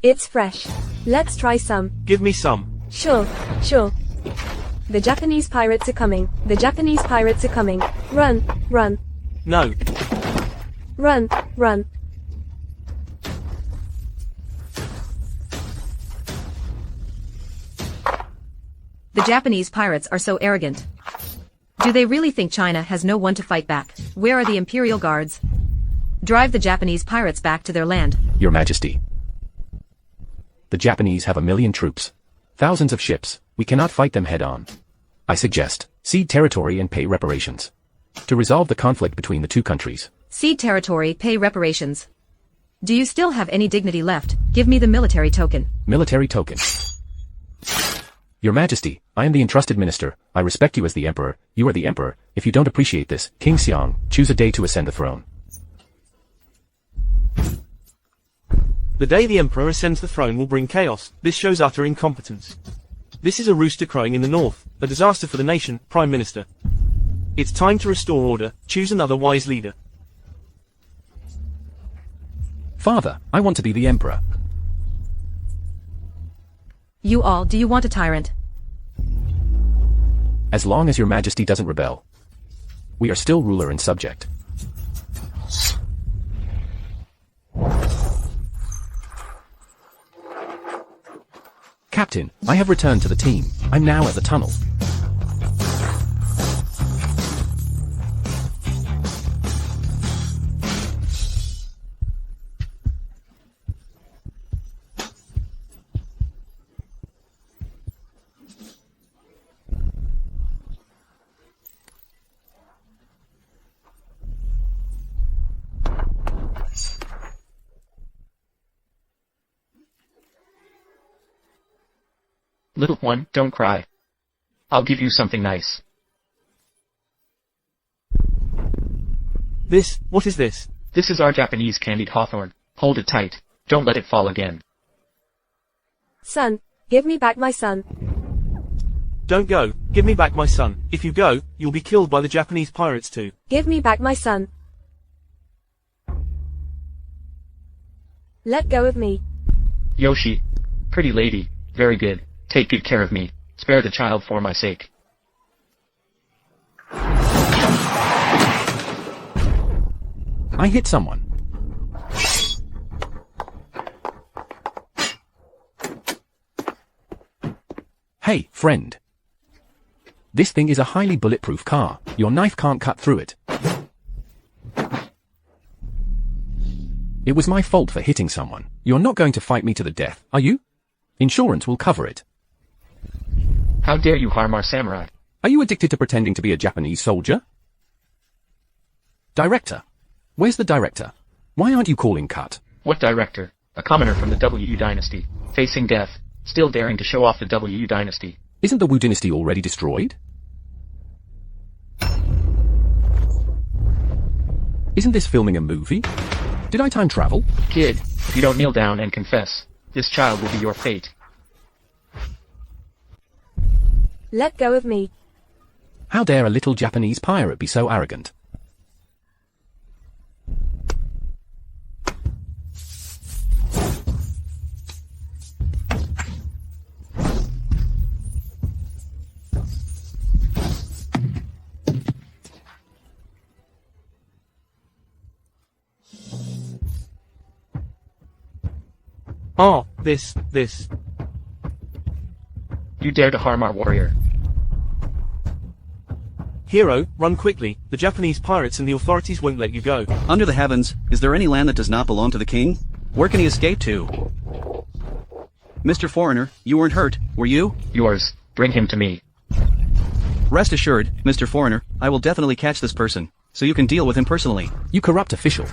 It's fresh. Let's try some. Give me some. Sure. The Japanese pirates are coming. The Japanese pirates are coming. Run. No. Run. The Japanese pirates are so arrogant. Do they really think China has no one to fight back? Where are the Imperial Guards? Drive the Japanese pirates back to their land. Your Majesty. The Japanese have 1 million troops. Thousands of ships. We cannot fight them head-on. I suggest, cede territory and pay reparations. To resolve the conflict between the two countries. Cede territory, pay reparations. Do you still have any dignity left? Give me the military token. Military token. Your Majesty, I am the entrusted minister. I respect you as the emperor. You are the emperor. If you don't appreciate this, King Xiang, choose a day to ascend the throne. The day the emperor ascends the throne will bring chaos. This shows utter incompetence. This is a rooster crowing in the north, a disaster for the nation, Prime Minister. It's time to restore order. Choose another wise leader. Father, I want to be the emperor. Do you want a tyrant? As long as your Majesty doesn't rebel. We are still ruler and subject. Captain, I have returned to the team. I'm now at the tunnel. Little one, don't cry. I'll give you something nice. What is this? This is our Japanese candied hawthorn. Hold it tight. Don't let it fall again. Son, give me back my son. Don't go. Give me back my son. If you go, you'll be killed by the Japanese pirates too. Give me back my son. Let go of me. Yoshi. Pretty lady. Very good. Take good care of me. Spare the child for my sake. I hit someone. Hey, friend. This thing is a highly bulletproof car. Your knife can't cut through it. It was my fault for hitting someone. You're not going to fight me to the death, are you? Insurance will cover it. How dare you harm our samurai? Are you addicted to pretending to be a Japanese soldier? Director. Where's the director? Why aren't you calling cut? What director? A commoner from the Wu Dynasty. Facing death. Still daring to show off the Wu Dynasty. Isn't the Wu Dynasty already destroyed? Isn't this filming a movie? Did I time travel? Kid, if you don't kneel down and confess, this child will be your fate. Let go of me. How dare a little Japanese pirate be so arrogant? Ah, this. You dare to harm our warrior. Hero, run quickly. The Japanese pirates and the authorities won't let you go. Under the heavens, is there any land that does not belong to the king? Where can he escape to? Mr. Foreigner, you weren't hurt, were you? Yours. Bring him to me. Rest assured, Mr. Foreigner, I will definitely catch this person, so you can deal with him personally. You corrupt official.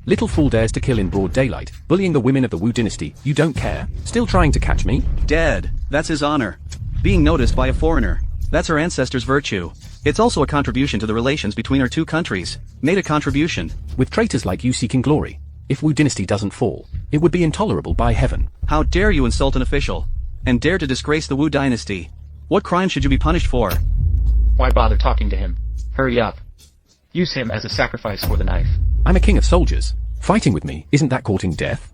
Little fool dares to kill in broad daylight, bullying the women of the Wu Dynasty. You don't care? Still trying to catch me? Dead. That's his honor. Being noticed by a foreigner. That's our ancestors' virtue. It's also a contribution to the relations between our two countries. Made a contribution. With traitors like you seeking glory. If Wu Dynasty doesn't fall, it would be intolerable by heaven. How dare you insult an official? And dare to disgrace the Wu Dynasty? What crime should you be punished for? Why bother talking to him? Hurry up. Use him as a sacrifice for the knife. I'm a king of soldiers. Fighting with me, isn't that courting death?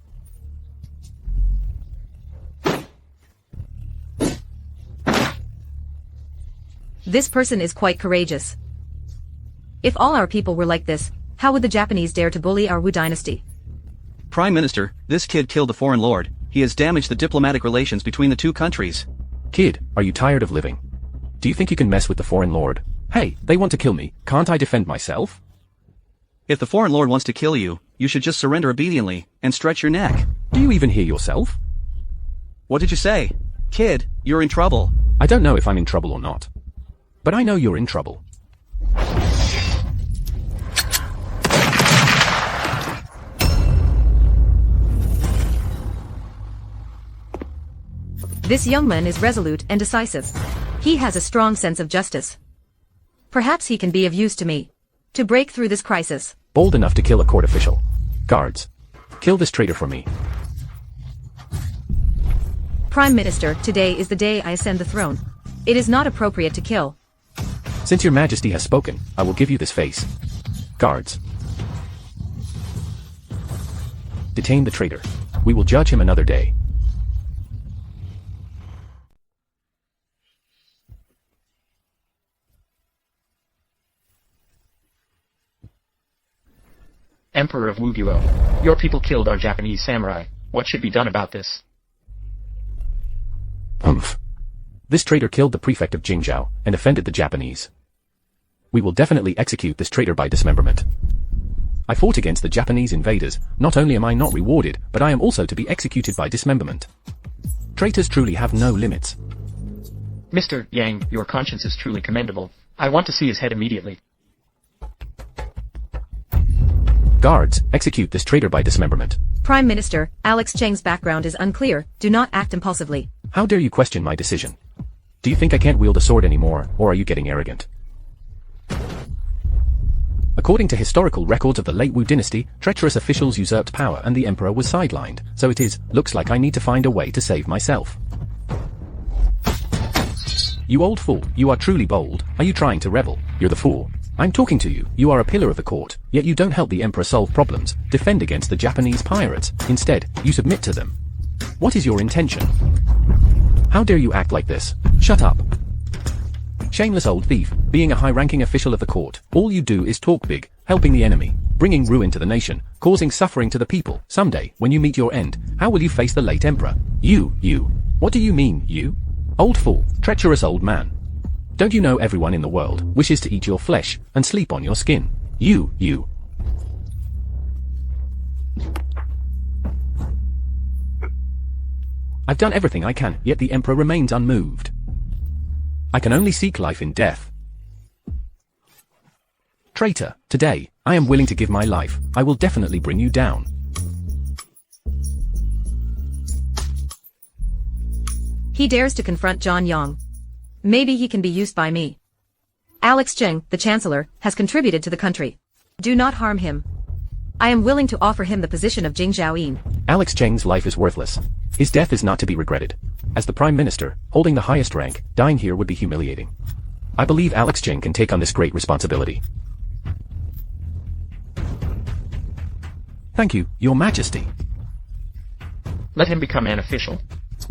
This person is quite courageous. If all our people were like this, how would the Japanese dare to bully our Wu Dynasty? Prime Minister, this kid killed a foreign lord. He has damaged the diplomatic relations between the two countries. Kid, are you tired of living? Do you think you can mess with the foreign lord? Hey, they want to kill me, can't I defend myself? If the foreign lord wants to kill you, you should just surrender obediently, and stretch your neck. Do you even hear yourself? What did you say? Kid, you're in trouble. I don't know if I'm in trouble or not. But I know you're in trouble. This young man is resolute and decisive. He has a strong sense of justice. Perhaps he can be of use to me. To break through this crisis. Bold enough to kill a court official. Guards, kill this traitor for me. Prime Minister, today is the day I ascend the throne. It is not appropriate to kill. Since your majesty has spoken, I will give you this face. Guards, detain the traitor. We will judge him another day. Emperor of Wu, your people killed our Japanese samurai. What should be done about this? Humph. This traitor killed the prefect of Jingzhou and offended the Japanese. We will definitely execute this traitor by dismemberment. I fought against the Japanese invaders. Not only am I not rewarded, but I am also to be executed by dismemberment. Traitors truly have no limits. Mr. Yang, your conscience is truly commendable. I want to see his head immediately. Guards, execute this traitor by dismemberment. Prime Minister, Alex Cheng's background is unclear. Do not act impulsively. How dare you question my decision? Do you think I can't wield a sword anymore, or are you getting arrogant? According to historical records of the late Wu Dynasty, treacherous officials usurped power and the emperor was sidelined, so looks like I need to find a way to save myself. You old fool, you are truly bold. Are you trying to rebel? You're the fool. I'm talking to you. You are a pillar of the court, yet you don't help the emperor solve problems, defend against the Japanese pirates. Instead, you submit to them. What is your intention? How dare you act like this? Shut up. Shameless old thief, being a high-ranking official of the court, all you do is talk big, helping the enemy, bringing ruin to the nation, causing suffering to the people. Someday, when you meet your end, how will you face the late emperor? You. What do you mean, you? Old fool, treacherous old man. Don't you know everyone in the world wishes to eat your flesh and sleep on your skin? You. I've done everything I can, yet the emperor remains unmoved. I can only seek life in death. Traitor, today, I am willing to give my life. I will definitely bring you down. He dares to confront John Yang. Maybe he can be used by me. Alex Jing, the Chancellor, has contributed to the country. Do not harm him. I am willing to offer him the position of Jing Zhaoyin. Alex Cheng's life is worthless. His death is not to be regretted. As the Prime Minister, holding the highest rank, dying here would be humiliating. I believe Alex Cheng can take on this great responsibility. Thank you, Your Majesty. Let him become an official.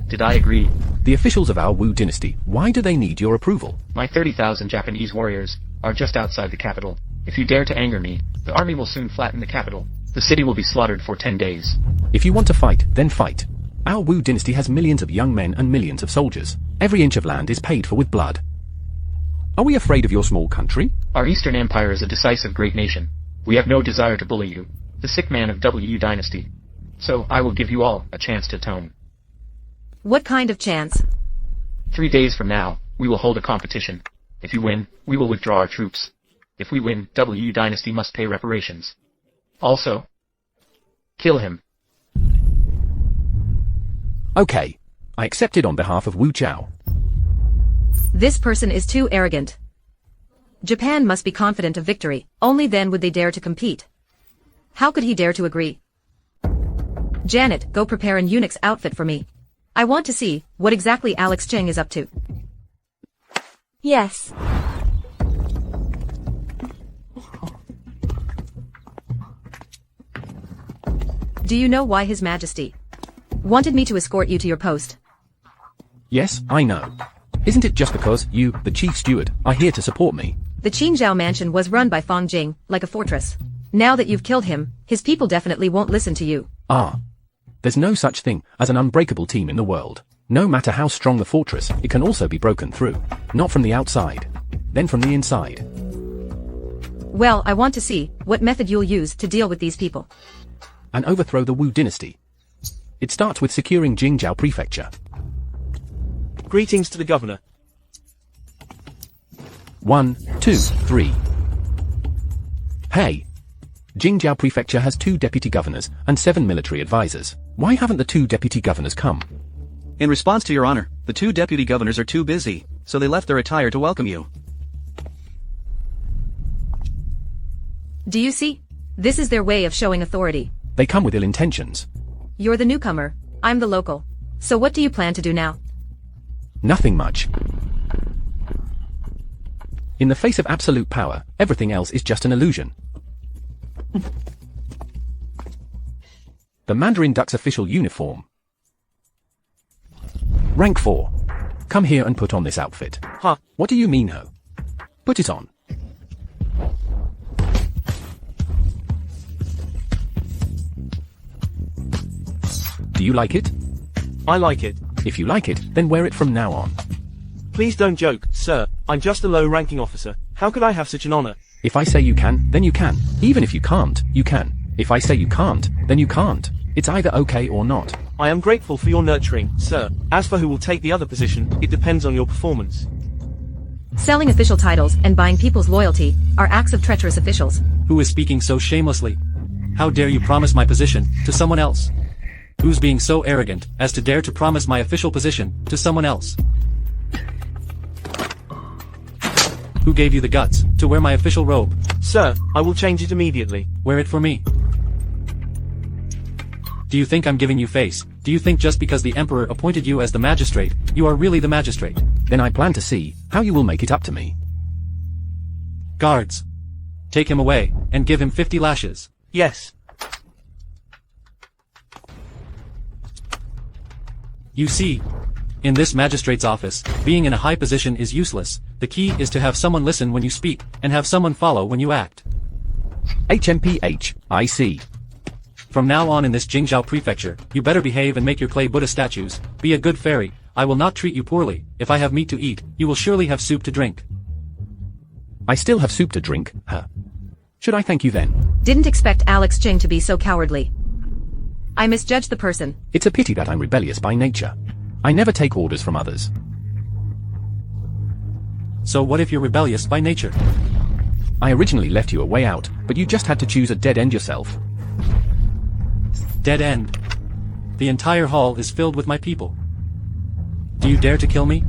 Did I agree? The officials of our Wu Dynasty, why do they need your approval? My 30,000 Japanese warriors are just outside the capital. If you dare to anger me, the army will soon flatten the capital. The city will be slaughtered for 10 days. If you want to fight, then fight. Our Wu Dynasty has millions of young men and millions of soldiers. Every inch of land is paid for with blood. Are we afraid of your small country? Our Eastern Empire is a decisive great nation. We have no desire to bully you, the sick man of Wu Dynasty. So I will give you all a chance to atone. What kind of chance? 3 days from now, we will hold a competition. If you win, we will withdraw our troops. If we win, Wu Dynasty must pay reparations. Also, kill him. Okay. I accept it on behalf of Wu Chao. This person is too arrogant. Japan must be confident of victory. Only then would they dare to compete. How could he dare to agree? Janet, go prepare an eunuch's outfit for me. I want to see what exactly Alex Jing is up to. Yes. Do you know why His Majesty wanted me to escort you to your post? Yes, I know. Isn't it just because you, the chief steward, are here to support me? The Qingzhou mansion was run by Fang Jing, like a fortress. Now that you've killed him, his people definitely won't listen to you. Ah. There's no such thing as an unbreakable team in the world. No matter how strong the fortress, it can also be broken through. Not from the outside, then from the inside. Well, I want to see what method you'll use to deal with these people. And overthrow the Wu Dynasty. It starts with securing Jingzhou prefecture. Greetings to the governor. 1, 2, 3. Hey! Jingzhou prefecture has 2 deputy governors and 7 military advisors. Why haven't the 2 deputy governors come? In response to your honor, the 2 deputy governors are too busy, so they left their attire to welcome you. Do you see? This is their way of showing authority. They come with ill intentions. You're the newcomer, I'm the local. So what do you plan to do now? Nothing much. In the face of absolute power, everything else is just an illusion. The Mandarin Duck's official uniform. Rank 4. Come here and put on this outfit. Huh? What do you mean, ho? Put it on. Do you like it? I like it. If you like it, then wear it from now on. Please don't joke, sir. I'm just a low-ranking officer. How could I have such an honor? If I say you can, then you can. Even if you can't, you can. If I say you can't, then you can't. It's either okay or not. I am grateful for your nurturing, sir. As for who will take the other position, it depends on your performance. Selling official titles and buying people's loyalty are acts of treacherous officials. Who is speaking so shamelessly? How dare you promise my position to someone else? Who's being so arrogant as to dare to promise my official position to someone else? Who gave you the guts to wear my official robe? Sir, I will change it immediately. Wear it for me. Do you think I'm giving you face? Do you think just because the emperor appointed you as the magistrate, you are really the magistrate? Then I plan to see how you will make it up to me. Guards. Take him away, and give him 50 lashes. Yes. You see, in this magistrate's office, being in a high position is useless. The key is to have someone listen when you speak, and have someone follow when you act. HMPH, I see. From now on in this Jingzhou prefecture, you better behave and make your clay Buddha statues. Be a good fairy. I will not treat you poorly. If I have meat to eat, you will surely have soup to drink. I still have soup to drink, huh? Should I thank you then? Didn't expect Alex Jing to be so cowardly. I misjudged the person. It's a pity that I'm rebellious by nature. I never take orders from others. So what if you're rebellious by nature? I originally left you a way out, but you just had to choose a dead end yourself. Dead end. The entire hall is filled with my people. Do you dare to kill me?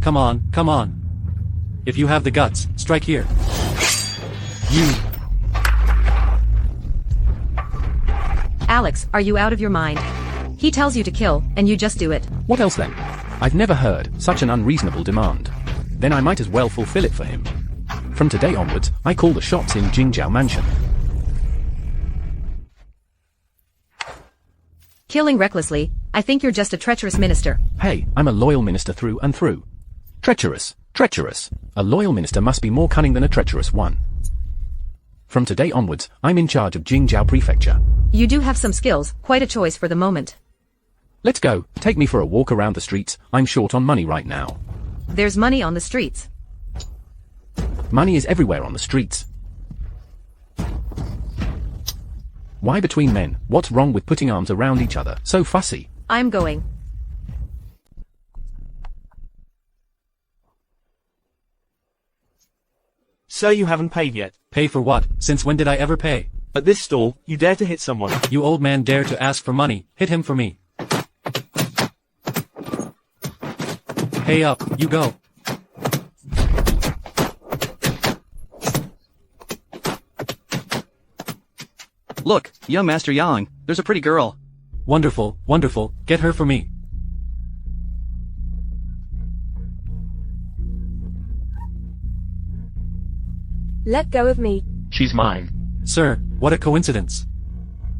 Come on, come on. If you have the guts, strike here. You. Alex, are you out of your mind? He tells you to kill, and you just do it. What else then? I've never heard such an unreasonable demand. Then I might as well fulfill it for him. From today onwards, I call the shots in Jingzhou Mansion. Killing recklessly, I think you're just a treacherous minister. Hey, I'm a loyal minister through and through. Treacherous, treacherous. A loyal minister must be more cunning than a treacherous one. From today onwards, I'm in charge of Jingzhou prefecture. You do have some skills, quite a choice for the moment. Let's go, take me for a walk around the streets. I'm short on money right now. There's money on the streets. Money is everywhere on the streets. Why between men? What's wrong with putting arms around each other? So fussy. I'm going. Sir, you haven't paid yet. Pay for what? Since when did I ever pay? At this stall, you dare to hit someone. You old man dare to ask for money. Hit him for me. Pay up, you go. Look, young Master Yang, there's a pretty girl. Wonderful, wonderful, get her for me. Let go of me. She's mine. Sir, what a coincidence.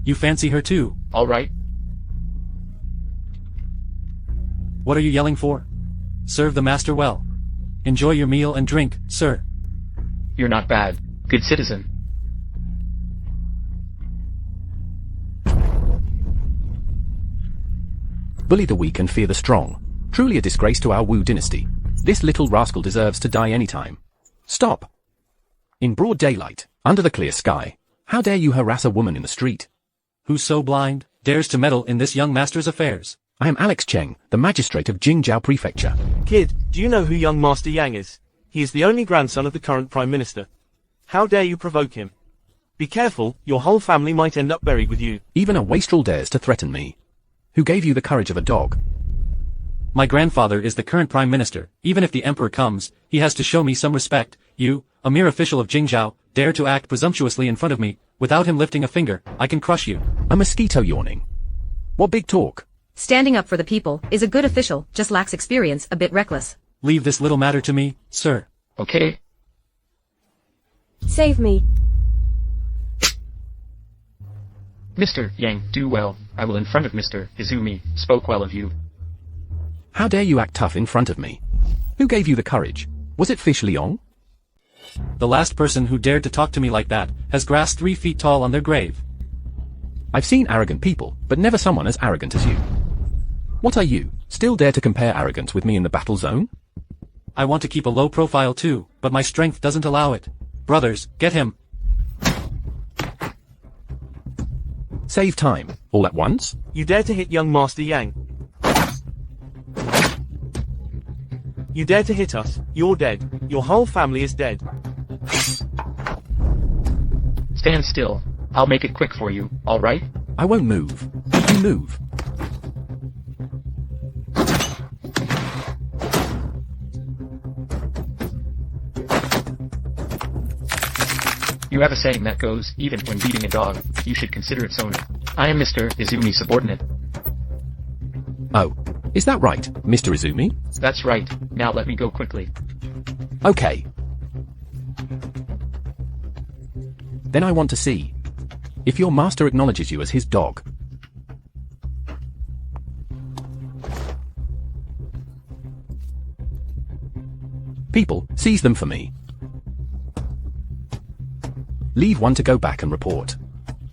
You fancy her too. All right. What are you yelling for? Serve the master well. Enjoy your meal and drink, sir. You're not bad. Good citizen. Bully the weak and fear the strong. Truly a disgrace to our Wu Dynasty. This little rascal deserves to die anytime. Stop. In broad daylight, under the clear sky, how dare you harass a woman in the street? Who's so blind, dares to meddle in this young master's affairs? I am Alex Cheng, the magistrate of Jing prefecture. Kid, do you know who young Master Yang is? He is the only grandson of the current Prime Minister. How dare you provoke him? Be careful, your whole family might end up buried with you. Even a wastrel dares to threaten me. Who gave you the courage of a dog? My grandfather is the current prime minister. Even if the emperor comes, he has to show me some respect. You, a mere official of Jingzhou, dare to act presumptuously in front of me. Without him lifting a finger, I can crush you. A mosquito yawning. What big talk? Standing up for the people is a good official, just lacks experience, a bit reckless. Leave this little matter to me, sir. Okay. Save me. Mr. Yang, do well. I will in front of Mr. Izumi, spoke well of you. How dare you act tough in front of me? Who gave you the courage? Was it Fish Liang? The last person who dared to talk to me like that has grass 3 feet tall on their grave. I've seen arrogant people, but never someone as arrogant as you. What are you? Still dare to compare arrogance with me in the battle zone? I want to keep a low profile too, but my strength doesn't allow it. Brothers, get him. Save time. All at once? You dare to hit young Master Yang. You dare to hit us, you're dead. Your whole family is dead. Stand still. I'll make it quick for you, alright? I won't move. If you move. You have a saying that goes, even when beating a dog, you should consider its owner. I am Mr. Izumi's subordinate. Oh, is that right, Mr. Izumi? That's right. Now let me go quickly. Okay. Then I want to see if your master acknowledges you as his dog. People, seize them for me. Leave one to go back and report.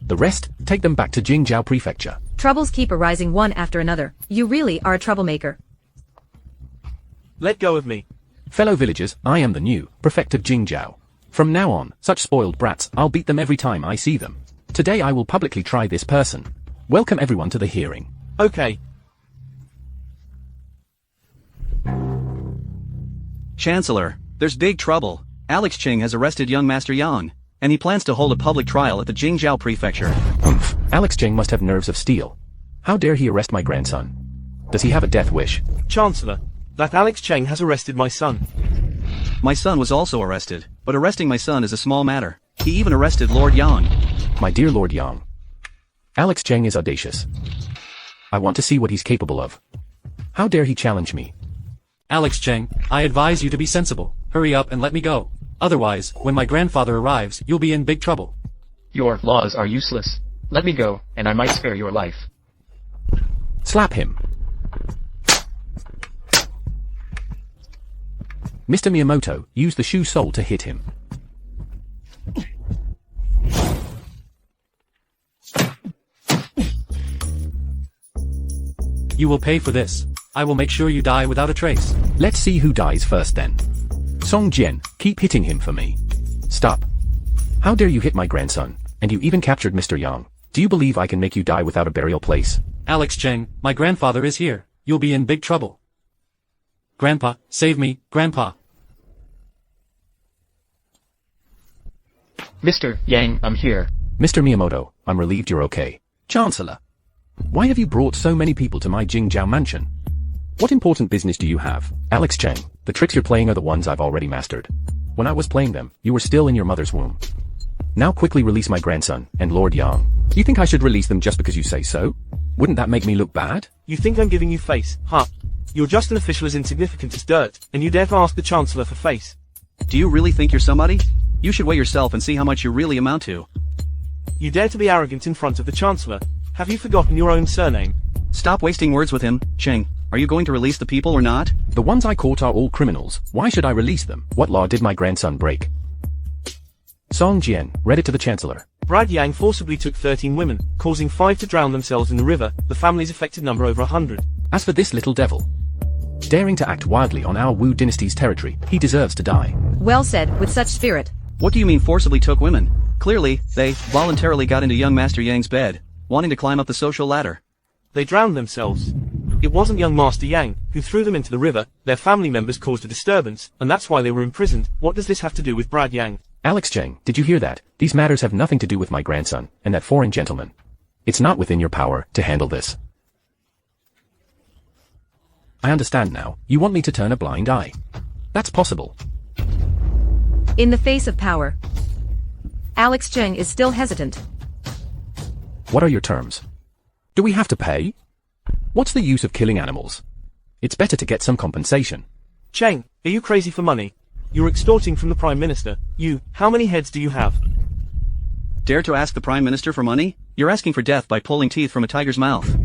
The rest, take them back to Jingzhou prefecture. Troubles keep arising one after another. You really are a troublemaker. Let go of me. Fellow villagers, I am the new prefect of Jingzhou. From now on, such spoiled brats, I'll beat them every time I see them. Today I will publicly try this person. Welcome everyone to the hearing. Okay. Chancellor, there's big trouble. Alex Cheng has arrested young Master Yang, and he plans to hold a public trial at the Jingzhou prefecture. Humph. Alex Cheng must have nerves of steel. How dare he arrest my grandson? Does he have a death wish? Chancellor, that Alex Cheng has arrested my son. My son was also arrested, but arresting my son is a small matter. He even arrested Lord Yang. My dear Lord Yang. Alex Cheng is audacious. I want to see what he's capable of. How dare he challenge me? Alex Cheng, I advise you to be sensible. Hurry up and let me go. Otherwise, when my grandfather arrives, you'll be in big trouble. Your laws are useless. Let me go, and I might spare your life. Slap him. Mr. Miyamoto, use the shoe sole to hit him. You will pay for this. I will make sure you die without a trace. Let's see who dies first then. Song Jian, keep hitting him for me. Stop. How dare you hit my grandson, and you even captured Mr. Yang. Do you believe I can make you die without a burial place? Alex Cheng, my grandfather is here. You'll be in big trouble. Grandpa, save me, Grandpa. Mr. Yang, I'm here. Mr. Miyamoto, I'm relieved you're okay. Chancellor, why have you brought so many people to my Jingzhou mansion? What important business do you have? Alex Cheng, the tricks you're playing are the ones I've already mastered. When I was playing them, you were still in your mother's womb. Now quickly release my grandson, and Lord Yang. You think I should release them just because you say so? Wouldn't that make me look bad? You think I'm giving you face, huh? You're just an official as insignificant as dirt, and you dare to ask the Chancellor for face. Do you really think you're somebody? You should weigh yourself and see how much you really amount to. You dare to be arrogant in front of the Chancellor. Have you forgotten your own surname? Stop wasting words with him, Cheng. Are you going to release the people or not? The ones I caught are all criminals. Why should I release them? What law did my grandson break? Song Jian read it to the chancellor. Brad Yang forcibly took 13 women, causing 5 to drown themselves in the river, the family's affected number over 100. As for this little devil, daring to act wildly on our Wu Dynasty's territory, he deserves to die. Well said, with such spirit. What do you mean forcibly took women? Clearly, they voluntarily got into young Master Yang's bed, wanting to climb up the social ladder. They drowned themselves. It wasn't young Master Yang who threw them into the river, their family members caused a disturbance, and that's why they were imprisoned. What does this have to do with Brad Yang? Alex Cheng, did you hear that? These matters have nothing to do with my grandson, and that foreign gentleman. It's not within your power to handle this. I understand now. You want me to turn a blind eye. That's possible. In the face of power, Alex Cheng is still hesitant. What are your terms? Do we have to pay? What's the use of killing animals? It's better to get some compensation. Cheng, are you crazy for money? You're extorting from the Prime Minister. How many heads do you have? Dare to ask the Prime Minister for money? You're asking for death by pulling teeth from a tiger's mouth.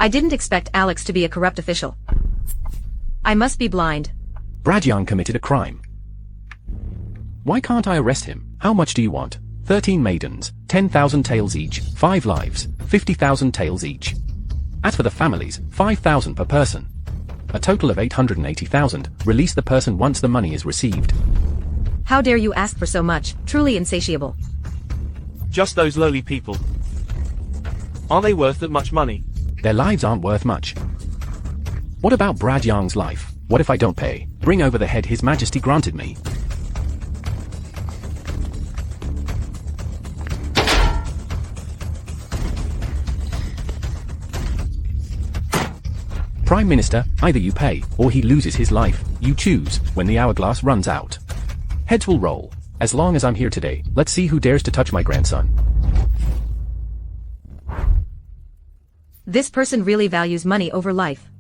I didn't expect Alex to be a corrupt official. I must be blind. Brad Yang committed a crime. Why can't I arrest him? How much do you want? 13 maidens, 10,000 taels each, 5 lives, 50,000 taels each. As for the families, 5,000 per person. A total of 880,000. Release the person once the money is received. How dare you ask for so much, truly insatiable. Just those lowly people. Are they worth that much money? Their lives aren't worth much. What about Brad Yang's life? What if I don't pay? Bring over the head His Majesty granted me. Prime Minister, either you pay, or he loses his life. You choose, when the hourglass runs out. Heads will roll. As long as I'm here today, let's see who dares to touch my grandson. This person really values money over life.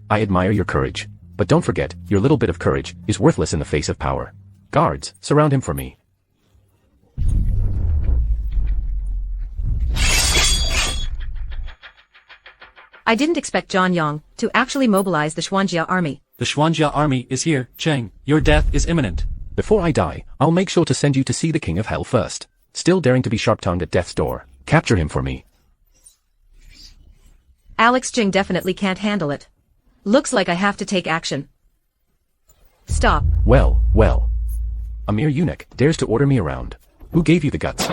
I admire your courage. But don't forget, your little bit of courage is worthless in the face of power. Guards, surround him for me. I didn't expect John Yang to actually mobilize the Xuanjia army. The Xuanjia army is here, Cheng. Your death is imminent. Before I die, I'll make sure to send you to see the King of Hell first. Still daring to be sharp-tongued at death's door. Capture him for me. Alex Jing definitely can't handle it. Looks like I have to take action. Stop. Well. A mere eunuch dares to order me around. Who gave you the guts?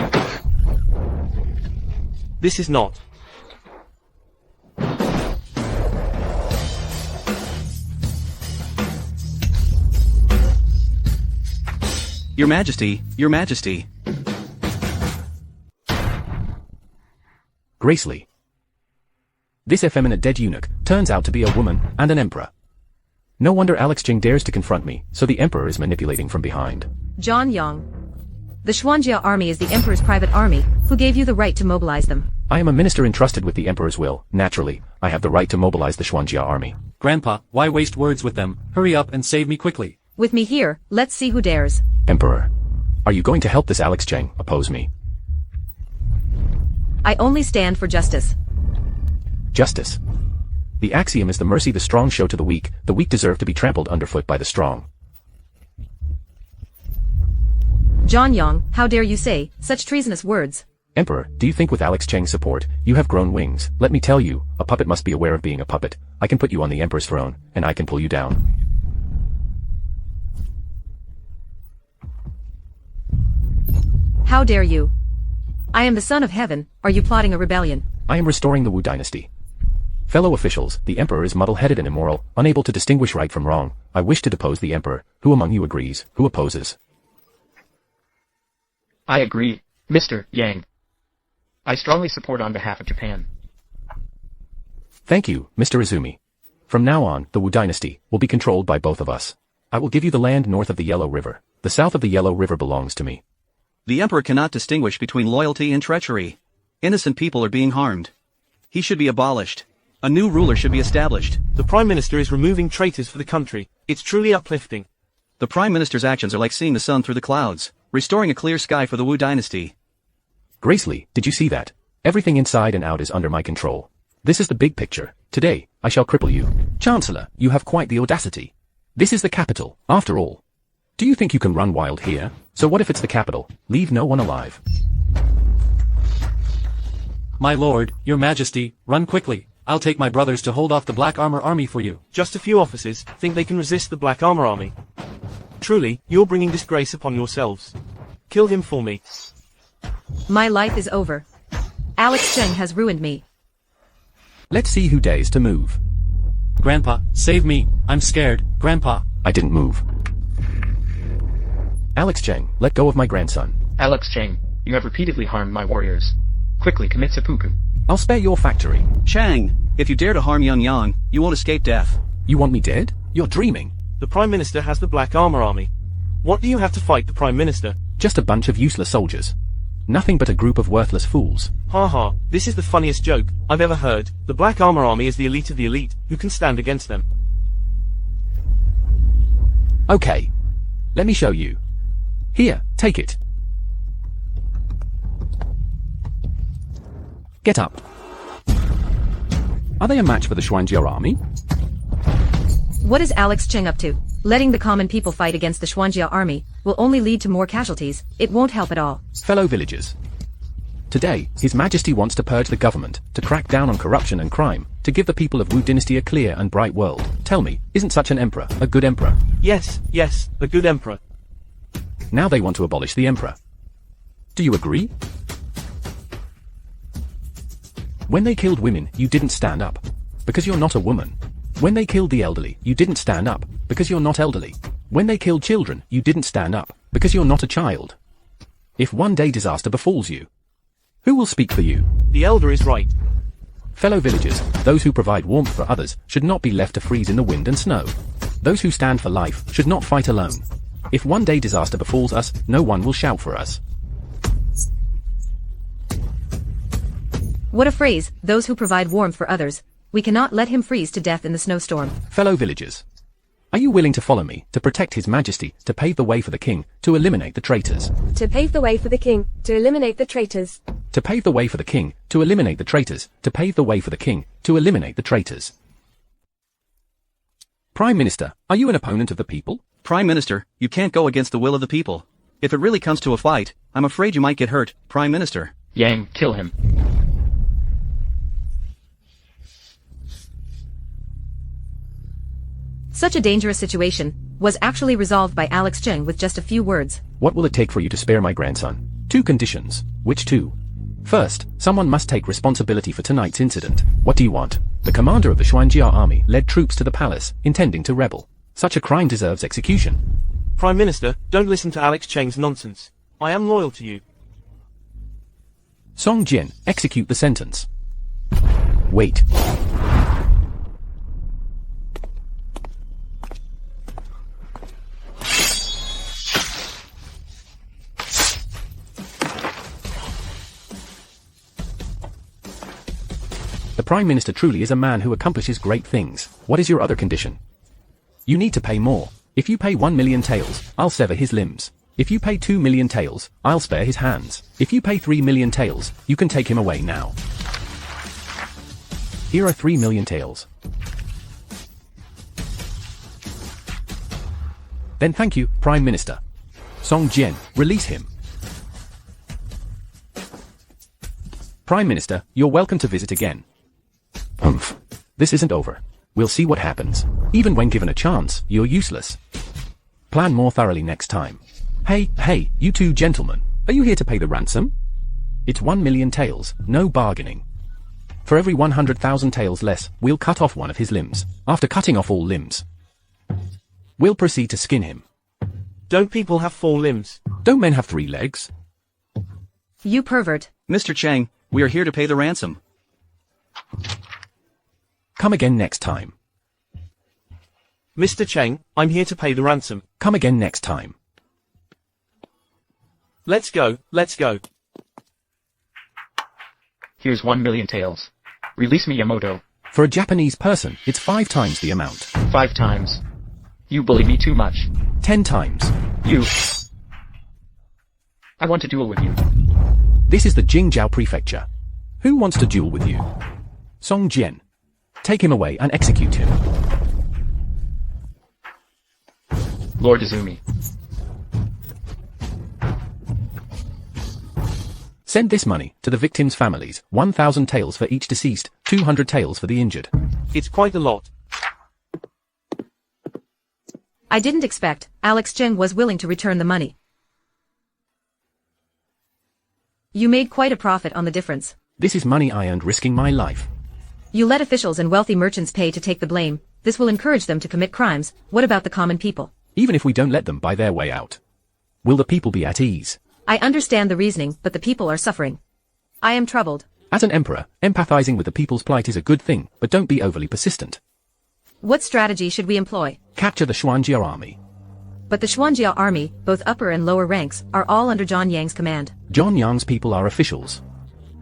This is not. Your Majesty, Your Majesty. Gracely. This effeminate dead eunuch turns out to be a woman and an emperor. No wonder Alex Jing dares to confront me, so the emperor is manipulating from behind. John Yang. The Xuanjia army is the emperor's private army. Who gave you the right to mobilize them? I am a minister entrusted with the emperor's will. Naturally, I have the right to mobilize the Xuanjia army. Grandpa, why waste words with them? Hurry up and save me quickly. With me here, let's see who dares. Emperor. Are you going to help this Alex Jing oppose me? I only stand for justice. Justice. The axiom is the mercy the strong show to the weak deserve to be trampled underfoot by the strong. John Yang, how dare you say such treasonous words? Emperor, do you think with Alex Cheng's support, you have grown wings? Let me tell you, a puppet must be aware of being a puppet. I can put you on the emperor's throne, and I can pull you down. How dare you? I am the son of heaven. Are you plotting a rebellion? I am restoring the Wu Dynasty. Fellow officials, the emperor is muddle-headed and immoral, unable to distinguish right from wrong. I wish to depose the emperor. Who among you agrees? Who opposes? I agree, Mr. Yang. I strongly support on behalf of Japan. Thank you, Mr. Izumi. From now on, the Wu Dynasty will be controlled by both of us. I will give you the land north of the Yellow River. The south of the Yellow River belongs to me. The emperor cannot distinguish between loyalty and treachery. Innocent people are being harmed. He should be abolished. A new ruler should be established. The Prime Minister is removing traitors for the country. It's truly uplifting. The Prime Minister's actions are like seeing the sun through the clouds, restoring a clear sky for the Wu Dynasty. Gracely, did you see that? Everything inside and out is under my control. This is the big picture. Today, I shall cripple you. Chancellor, you have quite the audacity. This is the capital, after all. Do you think you can run wild here? So what if it's the capital? Leave no one alive. My lord, your majesty, run quickly. I'll take my brothers to hold off the Black Armor army for you. Just a few officers think they can resist the Black Armor army. Truly, you're bringing disgrace upon yourselves. Kill him for me. My life is over. Alex Jing has ruined me. Let's see who dares to move. Grandpa, save me. I'm scared, Grandpa. I didn't move. Alex Cheng, let go of my grandson. Alex Jing, you have repeatedly harmed my warriors. Quickly commit seppuku. I'll spare your factory. Chang, if you dare to harm Young Yang, you won't escape death. You want me dead? You're dreaming. The Prime Minister has the Black Armor army. What do you have to fight the Prime Minister? Just a bunch of useless soldiers. Nothing but a group of worthless fools. Ha ha, this is the funniest joke I've ever heard. The Black Armor army is the elite of the elite. Who can stand against them? Okay. Let me show you. Here, take it. Get up. Are they a match for the Xuanjia army? What is Alex Jing up to? Letting the common people fight against the Xuanjia army will only lead to more casualties. It won't help at all. Fellow villagers. Today, His Majesty wants to purge the government, to crack down on corruption and crime, to give the people of Wu Dynasty a clear and bright world. Tell me, isn't such an emperor a good emperor? Yes, a good emperor. Now they want to abolish the emperor. Do you agree? When they killed women, you didn't stand up. Because you're not a woman. When they killed the elderly, you didn't stand up. Because you're not elderly. When they killed children, you didn't stand up. Because you're not a child. If one day disaster befalls you, who will speak for you? The elder is right. Fellow villagers, those who provide warmth for others should not be left to freeze in the wind and snow. Those who stand for life should not fight alone. If one day disaster befalls us, no one will shout for us. What a phrase, those who provide warmth for others. We cannot let him freeze to death in the snowstorm. Fellow villagers, are you willing to follow me, to protect His Majesty, to pave the way for the king, to eliminate the traitors? To pave the way for the king, to eliminate the traitors. To pave the way for the king, to eliminate the traitors, to pave the way for the king, to eliminate the traitors. Prime Minister, are you an opponent of the people? Prime Minister, you can't go against the will of the people. If it really comes to a fight, I'm afraid you might get hurt, Prime Minister. Yang, kill him. Such a dangerous situation was actually resolved by Alex Jing with just a few words. What will it take for you to spare my grandson? 2 conditions. Which 2? First, someone must take responsibility for tonight's incident. What do you want? The commander of the Xuanjia army led troops to the palace, intending to rebel. Such a crime deserves execution. Prime Minister, don't listen to Alex Cheng's nonsense. I am loyal to you. Song Jin, execute the sentence. Wait. The Prime Minister truly is a man who accomplishes great things. What is your other condition? You need to pay more. If you pay 1 million taels, I'll sever his limbs. If you pay 2 million taels, I'll spare his hands. If you pay 3 million taels, you can take him away now. Here are 3 million taels. Then thank you, Prime Minister. Song Jian, release him. Prime Minister, you're welcome to visit again. Humph. This isn't over. We'll see what happens. Even when given a chance, you're useless. Plan more thoroughly next time. Hey, you 2 gentlemen. Are you here to pay the ransom? It's 1 million taels, no bargaining. For every 100,000 taels less, we'll cut off one of his limbs. After cutting off all limbs, we'll proceed to skin him. Don't people have 4 limbs? Don't men have 3 legs? You pervert. Mr. Chang, we are here to pay the ransom. Come again next time. Mr. Cheng, I'm here to pay the ransom. Come again next time. Let's go. Here's 1 million taels. Release Miyamoto. For a Japanese person, it's 5 times the amount. 5 times. You bully me too much. 10 times. You. I want to duel with you. This is the Jingzhou prefecture. Who wants to duel with you? Song Jian. Take him away and execute him. Lord Izumi. Send this money to the victims' families, 1,000 taels for each deceased, 200 taels for the injured. It's quite a lot. I didn't expect Alex Jing was willing to return the money. You made quite a profit on the difference. This is money I earned risking my life. You let officials and wealthy merchants pay to take the blame. This will encourage them to commit crimes. What about the common people? Even if we don't let them buy their way out, will the people be at ease? I understand the reasoning, but the people are suffering. I am troubled. As an emperor, empathizing with the people's plight is a good thing, but don't be overly persistent. What strategy should we employ? Capture the Xuanjia army. But the Xuanjia army, both upper and lower ranks, are all under John Yang's command. John Yang's people are officials.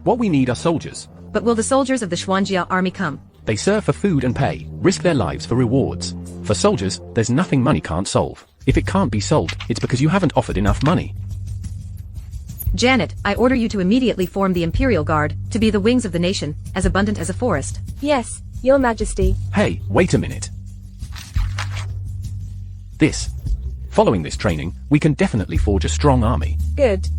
What we need are soldiers. But will the soldiers of the Xuanjia army come? They serve for food and pay, risk their lives for rewards. For soldiers, there's nothing money can't solve. If it can't be solved, it's because you haven't offered enough money. Janet, I order you to immediately form the Imperial Guard, to be the wings of the nation, as abundant as a forest. Yes, Your Majesty. Hey, wait a minute. Following this training, we can definitely forge a strong army. Good.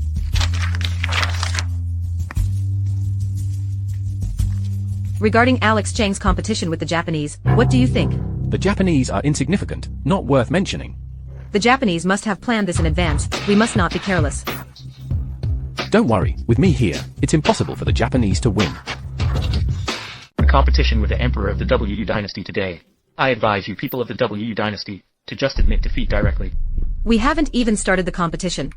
Regarding Alex Cheng's competition with the Japanese, what do you think? The Japanese are insignificant, not worth mentioning. The Japanese must have planned this in advance. We must not be careless. Don't worry, with me here, it's impossible for the Japanese to win. The competition with the Emperor of the Wu Dynasty today. I advise you people of the Wu Dynasty to just admit defeat directly. We haven't even started the competition.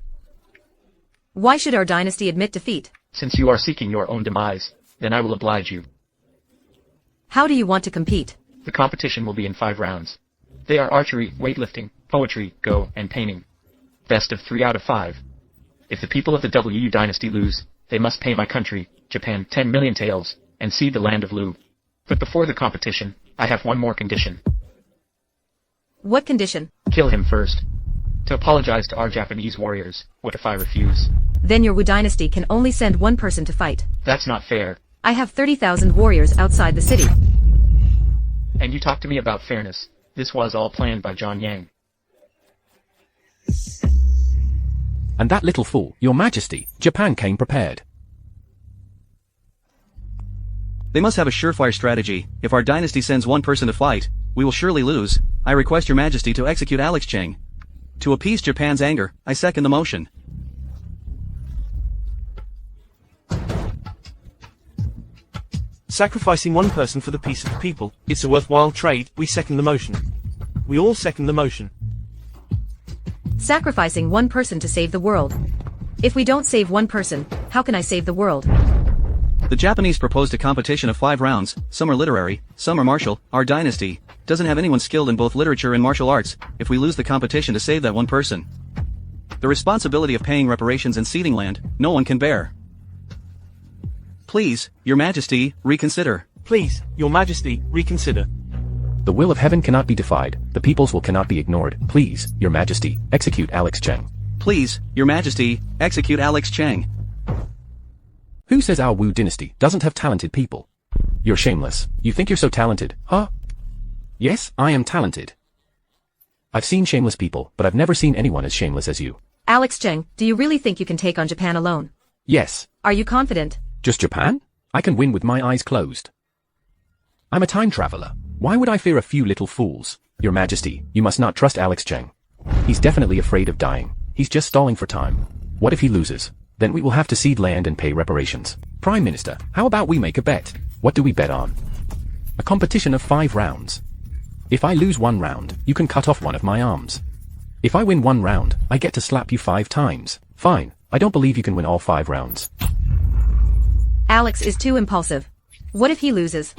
Why should our dynasty admit defeat? Since you are seeking your own demise, then I will oblige you. How do you want to compete? The competition will be in 5 rounds. They are archery, weightlifting, poetry, go, and painting. Best of 3 out of 5. If the people of the Wu Dynasty lose, they must pay my country, Japan, 10 million taels, and cede the land of Lu. But before the competition, I have one more condition. What condition? Kill him first. To apologize to our Japanese warriors. What if I refuse? Then your Wu Dynasty can only send one person to fight. That's not fair. I have 30,000 warriors outside the city. And you talk to me about fairness. This was all planned by John Yang. And that little fool, Your Majesty, Japan came prepared. They must have a surefire strategy. If our dynasty sends one person to fight, we will surely lose. I request Your Majesty to execute Alex Cheng. To appease Japan's anger, I second the motion. Sacrificing one person for the peace of the people, it's a worthwhile trade. We second the motion. We all second the motion. Sacrificing one person to save the world. If we don't save one person, how can I save the world? The Japanese proposed a competition of 5 rounds. Some are literary, some are martial. Our dynasty doesn't have anyone skilled in both literature and martial arts. If we lose the competition to save that one person, the responsibility of paying reparations and ceding land, no one can bear. Please, Your Majesty, reconsider. Please, Your Majesty, reconsider. The will of heaven cannot be defied, the people's will cannot be ignored. Please, Your Majesty, execute Alex Cheng. Please, Your Majesty, execute Alex Cheng. Who says our Wu Dynasty doesn't have talented people? You're shameless. You think you're so talented, huh? Yes, I am talented. I've seen shameless people, but I've never seen anyone as shameless as you. Alex Cheng, do you really think you can take on Japan alone? Yes. Are you confident? Just Japan? I can win with my eyes closed. I'm a time traveler. Why would I fear a few little fools? Your Majesty, you must not trust Alex Cheng. He's definitely afraid of dying. He's just stalling for time. What if he loses? Then we will have to cede land and pay reparations. Prime Minister, how about we make a bet? What do we bet on? A competition of 5 rounds. If I lose 1 round, you can cut off one of my arms. If I win 1 round, I get to slap you 5 times. Fine, I don't believe you can win all 5 rounds. Alex is too impulsive. What if he loses?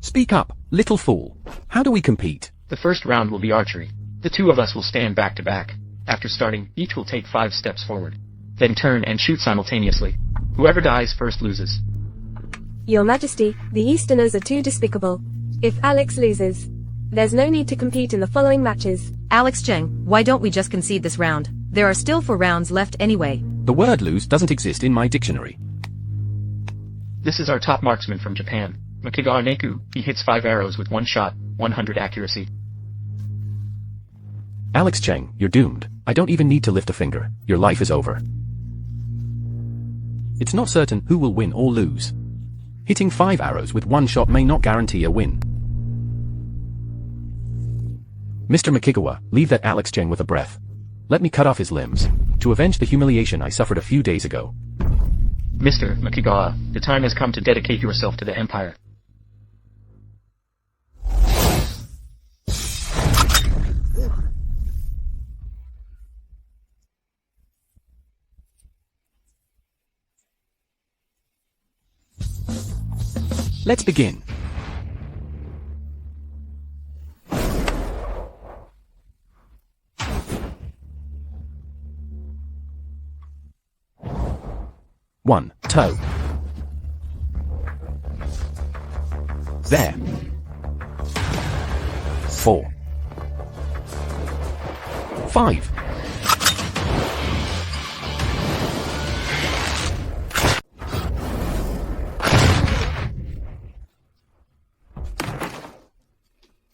Speak up, little fool. How do we compete? The first round will be archery. The 2 of us will stand back to back. After starting, each will take 5 steps forward. Then turn and shoot simultaneously. Whoever dies first loses. Your Majesty, the Easterners are too despicable. If Alex loses, there's no need to compete in the following matches. Alex Cheng, why don't we just concede this round? There are still 4 rounds left anyway. The word lose doesn't exist in my dictionary. This is our top marksman from Japan, Makigawa Neku. He hits 5 arrows with 1 shot, 100 accuracy. Alex Cheng, you're doomed. I don't even need to lift a finger. Your life is over. It's not certain who will win or lose. Hitting 5 arrows with 1 shot may not guarantee a win. Mr. Makigawa, leave that Alex Cheng with a breath. Let me cut off his limbs, to avenge the humiliation I suffered a few days ago. Mr. Makigawa, the time has come to dedicate yourself to the Empire. Let's begin. One, toe. There. 4. 5.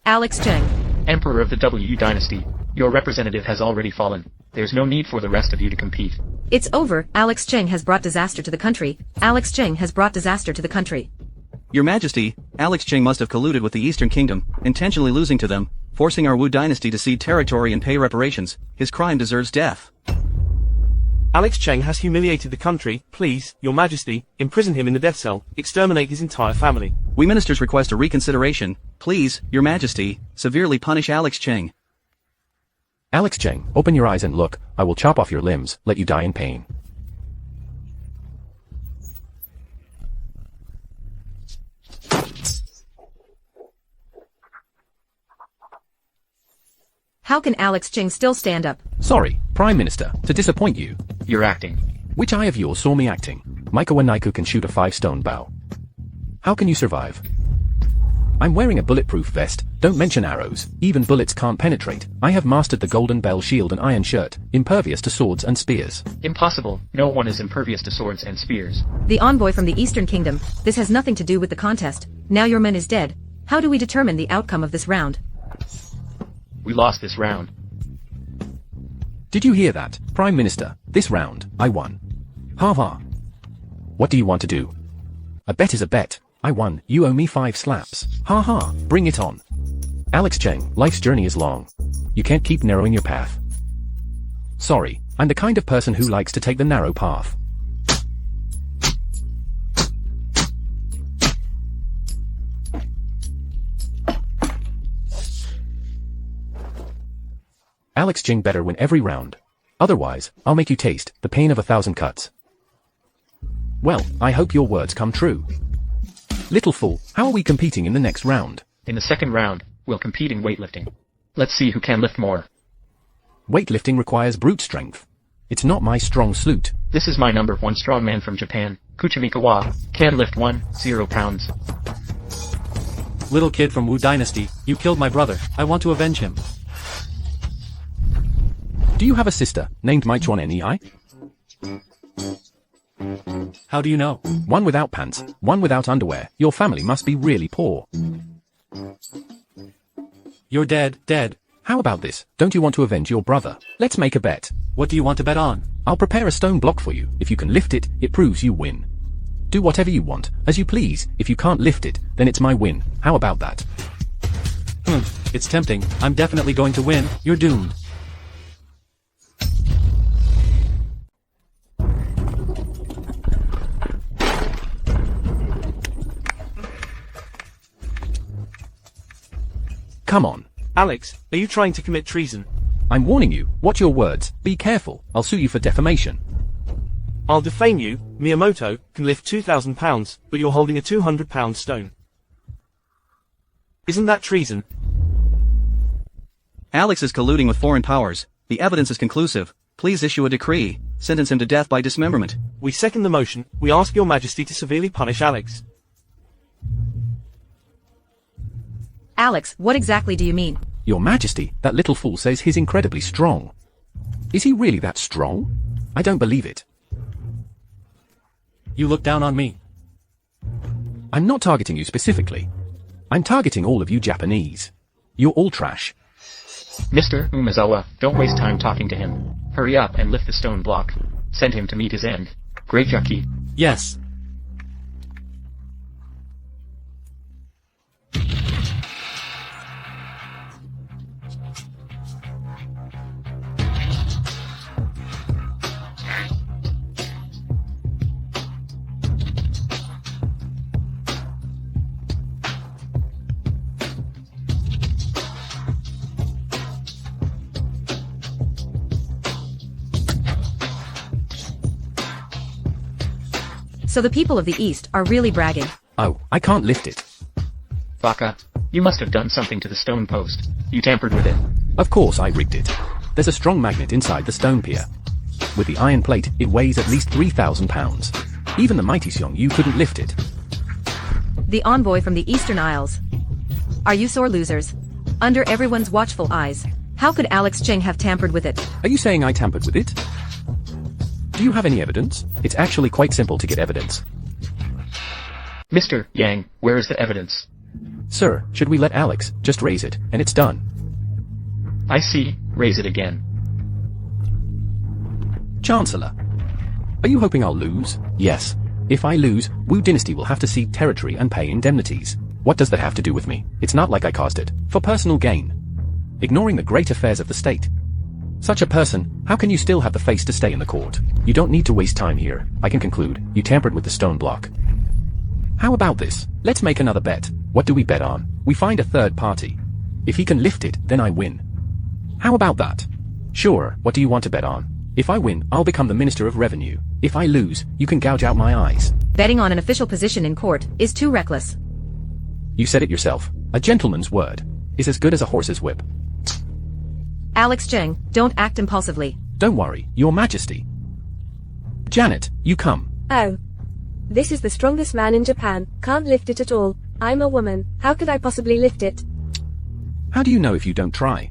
Alex Cheng. Emperor of the Wu Dynasty, your representative has already fallen. There's no need for the rest of you to compete. It's over. Alex Cheng has brought disaster to the country. Alex Cheng has brought disaster to the country. Your Majesty, Alex Cheng must have colluded with the Eastern Kingdom, intentionally losing to them, forcing our Wu Dynasty to cede territory and pay reparations. His crime deserves death. Alex Cheng has humiliated the country. Please, Your Majesty, imprison him in the death cell, exterminate his entire family. We ministers request a reconsideration. Please, Your Majesty, severely punish Alex Cheng. Alex Cheng, open your eyes and look. I will chop off your limbs, let you die in pain. How can Alex Cheng still stand up? Sorry, Prime Minister, to disappoint you. You're acting. Which eye of yours saw me acting? Maikawa Naiku can shoot a 5-stone bow. How can you survive? I'm wearing a bulletproof vest, don't mention arrows, even bullets can't penetrate. I have mastered the golden bell shield and iron shirt, impervious to swords and spears. Impossible, no one is impervious to swords and spears. The envoy from the Eastern Kingdom, this has nothing to do with the contest. Now your man is dead. How do we determine the outcome of this round? We lost this round. Did you hear that, Prime Minister? This round, I won. Ha ha. What do you want to do? A bet is a bet. I won, you owe me 5 slaps. Ha ha, bring it on. Alex Cheng, life's journey is long. You can't keep narrowing your path. Sorry, I'm the kind of person who likes to take the narrow path. Alex Jing better win every round. Otherwise, I'll make you taste the pain of 1,000 cuts. Well, I hope your words come true. Little fool, how are we competing in the next round? In the second round, we'll compete in weightlifting. Let's see who can lift more. Weightlifting requires brute strength. It's not my strong suit. This is my number 1 strongman from Japan, Kuchimikawa, can lift 10 pounds. Little kid from Wu Dynasty, you killed my brother. I want to avenge him. Do you have a sister, named Maichuan Nei? How do you know? One without pants, one without underwear. Your family must be really poor. You're dead. How about this? Don't you want to avenge your brother? Let's make a bet. What do you want to bet on? I'll prepare a stone block for you. If you can lift it, it proves you win. Do whatever you want, as you please. If you can't lift it, then it's my win. How about that? It's tempting. I'm definitely going to win. You're doomed. Come on. Alex, are you trying to commit treason? I'm warning you. Watch your words. Be careful. I'll sue you for defamation. I'll defame you. Miyamoto can lift 2,000 pounds, but you're holding a 200-pound stone. Isn't that treason? Alex is colluding with foreign powers. The evidence is conclusive. Please issue a decree. Sentence him to death by dismemberment. We second the motion. We ask your majesty to severely punish Alex. Alex, what exactly do you mean? Your Majesty, that little fool says he's incredibly strong. Is he really that strong? I don't believe it. You look down on me. I'm not targeting you specifically. I'm targeting all of you Japanese. You're all trash. Mr. Umezawa, don't waste time talking to him. Hurry up and lift the stone block. Send him to meet his end. Great Yucky. Yes. So the people of the East are really bragging. Oh, I can't lift it. Baka, you must have done something to the stone post. You tampered with it. Of course I rigged it. There's a strong magnet inside the stone pier. With the iron plate, it weighs at least 3,000 pounds. Even the mighty Xiong Yu couldn't lift it. The envoy from the Eastern Isles. Are you sore losers? Under everyone's watchful eyes. How could Alex Jing have tampered with it? Are you saying I tampered with it? Do you have any evidence? It's actually quite simple to get evidence. Mr. Yang, where is the evidence? Sir, should we let Alex just raise it, and it's done? I see. Raise it again. Chancellor. Are you hoping I'll lose? Yes. If I lose, Wu Dynasty will have to cede territory and pay indemnities. What does that have to do with me? It's not like I caused it. For personal gain. Ignoring the great affairs of the state. Such a person, how can you still have the face to stay in the court? You don't need to waste time here. I can conclude, you tampered with the stone block. How about this? Let's make another bet. What do we bet on? We find a third party. If he can lift it, then I win. How about that? Sure, what do you want to bet on? If I win, I'll become the Minister of Revenue. If I lose, you can gouge out my eyes. Betting on an official position in court is too reckless. You said it yourself. A gentleman's word is as good as a horse's whip. Alex Jing, don't act impulsively. Don't worry, Your Majesty. Janet, you come. Oh. This is the strongest man in Japan. Can't lift it at all. I'm a woman. How could I possibly lift it? How do you know if you don't try?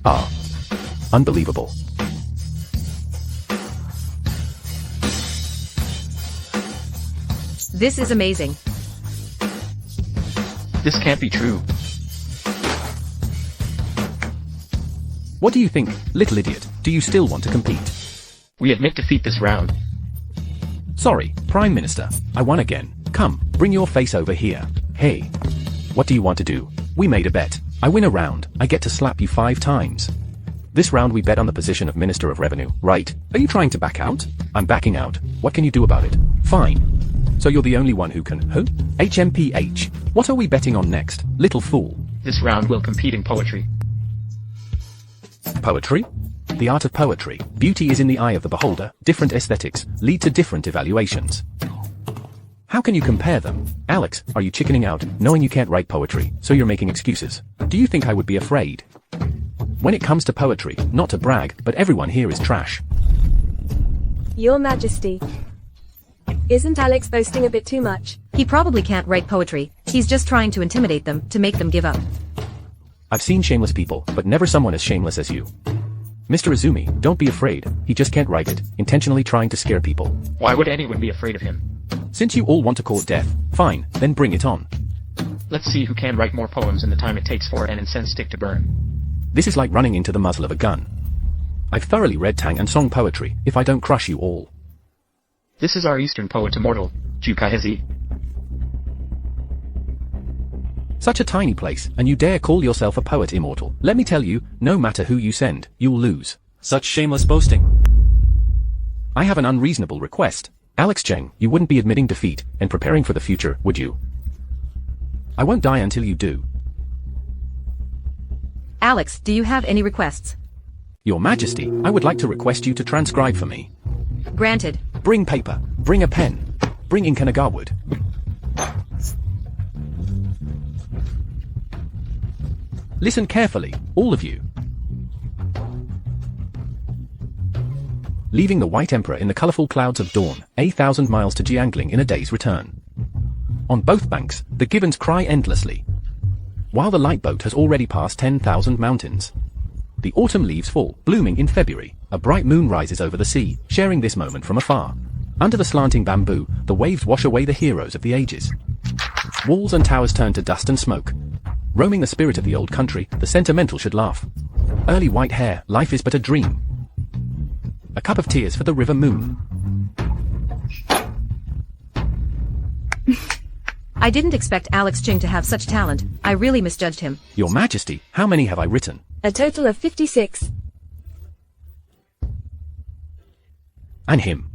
Ah. Unbelievable. This is amazing. This can't be true. What do you think, little idiot? Do you still want to compete? We admit defeat this round. Sorry, Prime Minister. I won again. Come, bring your face over here. Hey. What do you want to do? We made a bet. I win a round, I get to slap you 5 times. This round we bet on the position of Minister of Revenue, right? Are you trying to back out? I'm backing out. What can you do about it? Fine. So you're the only one who can, huh? HMPH. What are we betting on next, little fool? This round will compete in poetry. Poetry? The art of poetry. Beauty is in the eye of the beholder. Different aesthetics lead to different evaluations. How can you compare them? Alex, are you chickening out, knowing you can't write poetry, so you're making excuses? Do you think I would be afraid? When it comes to poetry, not to brag, but everyone here is trash. Your Majesty. Isn't Alex boasting a bit too much? He probably can't write poetry. He's just trying to intimidate them, to make them give up. I've seen shameless people, but never someone as shameless as you. Mr. Izumi, don't be afraid. He just can't write it, intentionally trying to scare people. Why would anyone be afraid of him? Since you all want to court death, fine, then bring it on. Let's see who can write more poems in the time it takes for an incense stick to burn. This is like running into the muzzle of a gun. I've thoroughly read Tang and Song poetry, if I don't crush you all. This is our Eastern poet immortal, Jukaihezi. Such a tiny place, and you dare call yourself a poet immortal. Let me tell you, no matter who you send, you'll lose. Such shameless boasting. I have an unreasonable request. Alex Jing, you wouldn't be admitting defeat and preparing for the future, would you? I won't die until you do. Alex, do you have any requests? Your Majesty, I would like to request you to transcribe for me. Granted. Bring paper, bring a pen, bring ink and agar wood. Listen carefully, all of you. leaving the White Emperor in the colorful clouds of dawn, 1,000 miles to Jiangling in a day's return. On both banks, the gibbons cry endlessly, while the light boat has already passed 10,000 mountains. The autumn leaves fall, blooming in February. A bright moon rises over the sea, sharing this moment from afar. Under the slanting bamboo, the waves wash away the heroes of the ages. Walls and towers turn to dust and smoke. Roaming the spirit of the old country, the sentimental should laugh. Early white hair, life is but a dream. A cup of tears for the river moon. I didn't expect Alex Jing to have such talent. I really misjudged him. Your Majesty, how many have I written? A total of 56. And him.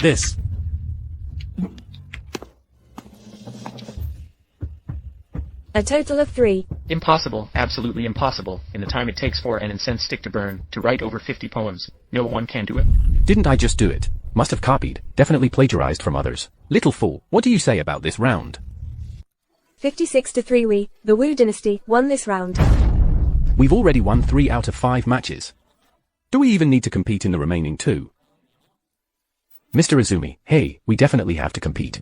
This. A total of 3. Impossible, absolutely impossible, in the time it takes for an incensed stick to burn, to write over 50 poems. No one can do it. Didn't I just do it? Must have copied, definitely plagiarized from others. Little fool, what do you say about this round? 56 to 3. We, the Wu Dynasty, won this round. We've already won 3 out of 5 matches. Do we even need to compete in the remaining 2? Mr. Izumi, hey, we definitely have to compete.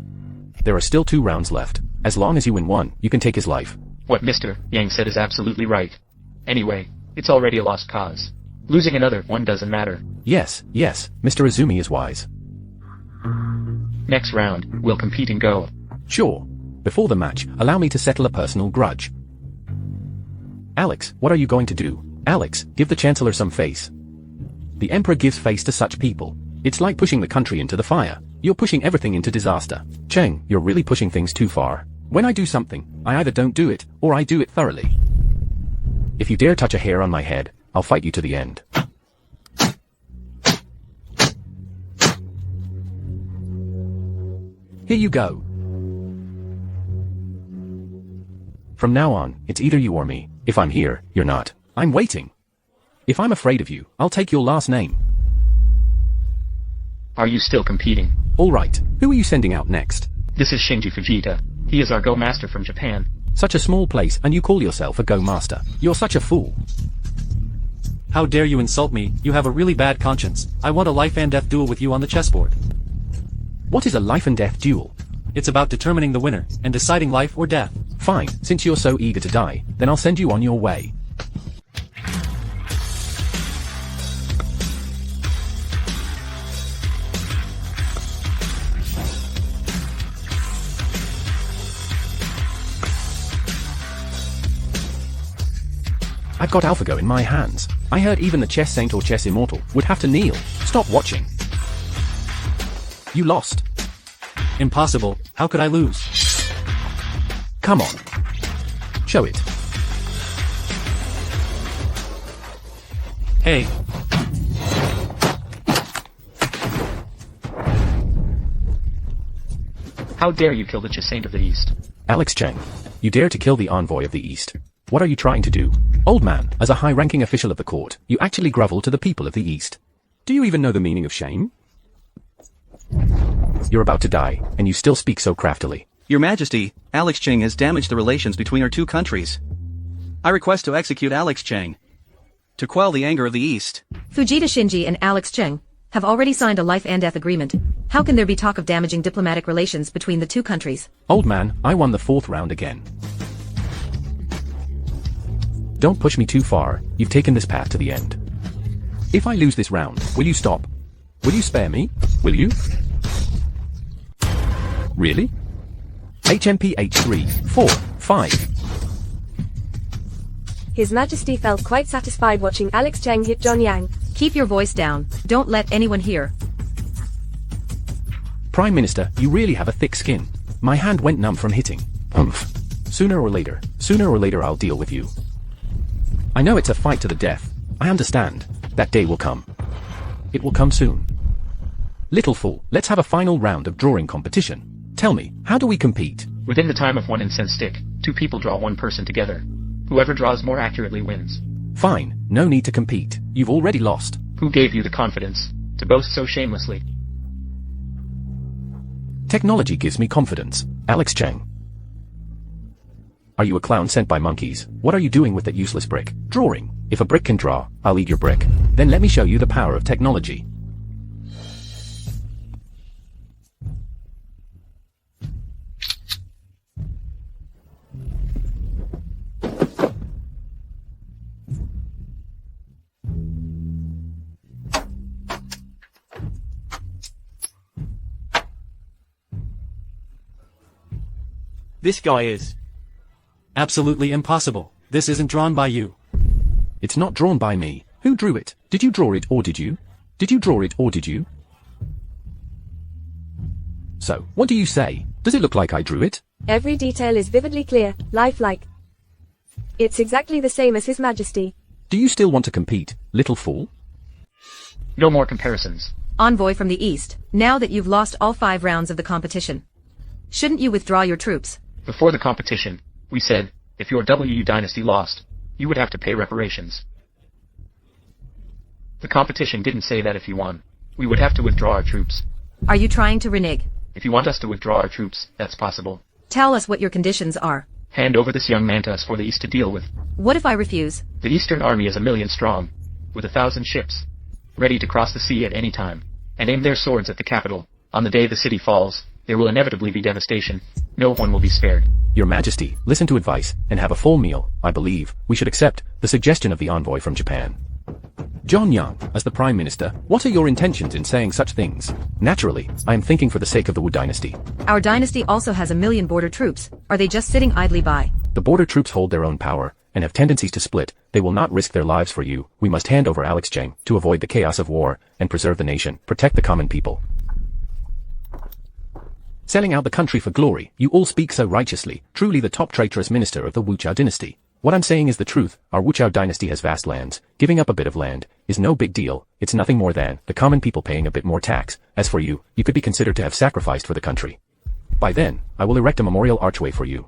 There are still 2 rounds left. As long as you win 1, you can take his life. What Mr. Yang said is absolutely right. Anyway, it's already a lost cause. Losing another one doesn't matter. Yes, Mr. Izumi is wise. Next round, we'll compete in Go. Sure. Before the match, allow me to settle a personal grudge. Alex, what are you going to do? Alex, give the Chancellor some face. The Emperor gives face to such people. It's like pushing the country into the fire. You're pushing everything into disaster. Cheng, you're really pushing things too far. When I do something, I either don't do it, or I do it thoroughly. If you dare touch a hair on my head, I'll fight you to the end. Here you go. From now on, it's either you or me. If I'm here, you're not. I'm waiting. If I'm afraid of you, I'll take your last name. Are you still competing? All right. Who are you sending out next? This is Shinji Fujita. He is our Go master from Japan. Such a small place and you call yourself a Go master. You're such a fool. How dare you insult me? You have a really bad conscience. I want a life and death duel with you on the chessboard. What is a life and death duel? It's about determining the winner, and deciding life or death. Fine, since you're so eager to die, then I'll send you on your way. I've got AlphaGo in my hands. I heard even the chess saint or chess immortal would have to kneel. Stop watching. You lost. Impossible. How could I lose? Come on. Show it. Hey. How dare you kill the chess saint of the East? Alex Cheng, you dare to kill the envoy of the East. What are you trying to do? Old man, as a high-ranking official of the court, you actually grovel to the people of the East. Do you even know the meaning of shame? You're about to die, and you still speak so craftily. Your Majesty, Alex Cheng has damaged the relations between our 2 countries. I request to execute Alex Cheng, to quell the anger of the East. Fujita Shinji and Alex Cheng have already signed a life and death agreement. How can there be talk of damaging diplomatic relations between the 2 countries? Old man, I won the 4th round again. Don't push me too far, you've taken this path to the end. If I lose this round, will you stop? Will you spare me? Will you? Really? HMP H3, 4, 5. His Majesty felt quite satisfied watching Alex Cheng hit John Yang. Keep your voice down. Don't let anyone hear. Prime Minister, you really have a thick skin. My hand went numb from hitting. Humph. Sooner or later I'll deal with you. I know it's a fight to the death. I understand. That day will come. It will come soon. Little fool, let's have a final round of drawing competition. Tell me, how do we compete? Within the time of 1 incensed stick, 2 people draw 1 person together. Whoever draws more accurately wins. Fine, no need to compete. You've already lost. Who gave you the confidence to boast so shamelessly? Technology gives me confidence. Alex Cheng. Are you a clown sent by monkeys? What are you doing with that useless brick? Drawing. If a brick can draw, I'll eat your brick. Then let me show you the power of technology. This guy is Absolutely impossible. This isn't drawn by you. It's not drawn by me. Who drew it? Did you draw it or did you? Did you draw it or did you? So, what do you say? Does it look like I drew it? Every detail is vividly clear, lifelike. It's exactly the same as His Majesty. Do you still want to compete, little fool? No more comparisons. Envoy from the East, now that you've lost all 5 rounds of the competition, shouldn't you withdraw your troops? Before the competition, we said, if your Wu Dynasty lost, you would have to pay reparations. The competition didn't say that if you won, we would have to withdraw our troops. Are you trying to renege? If you want us to withdraw our troops, that's possible. Tell us what your conditions are. Hand over this young man to us for the East to deal with. What if I refuse? The Eastern army is 1 million strong, with 1,000 ships, ready to cross the sea at any time, and aim their swords at the capital. On the day the city falls, there will inevitably be devastation. No one will be spared. Your Majesty, listen to advice, and have a full meal. I believe we should accept the suggestion of the envoy from Japan. John Young, as the Prime Minister, what are your intentions in saying such things? Naturally, I am thinking for the sake of the Wu Dynasty. Our dynasty also has 1 million border troops. Are they just sitting idly by? The border troops hold their own power, and have tendencies to split. They will not risk their lives for you. We must hand over Jing to avoid the chaos of war, and preserve the nation, protect the common people. Selling out the country for glory, you all speak so righteously, truly the top traitorous minister of the Wu Dynasty. What I'm saying is the truth. Our Wu Dynasty has vast lands. Giving up a bit of land is no big deal. It's nothing more than the common people paying a bit more tax. As for you, you could be considered to have sacrificed for the country. By then, I will erect a memorial archway for you.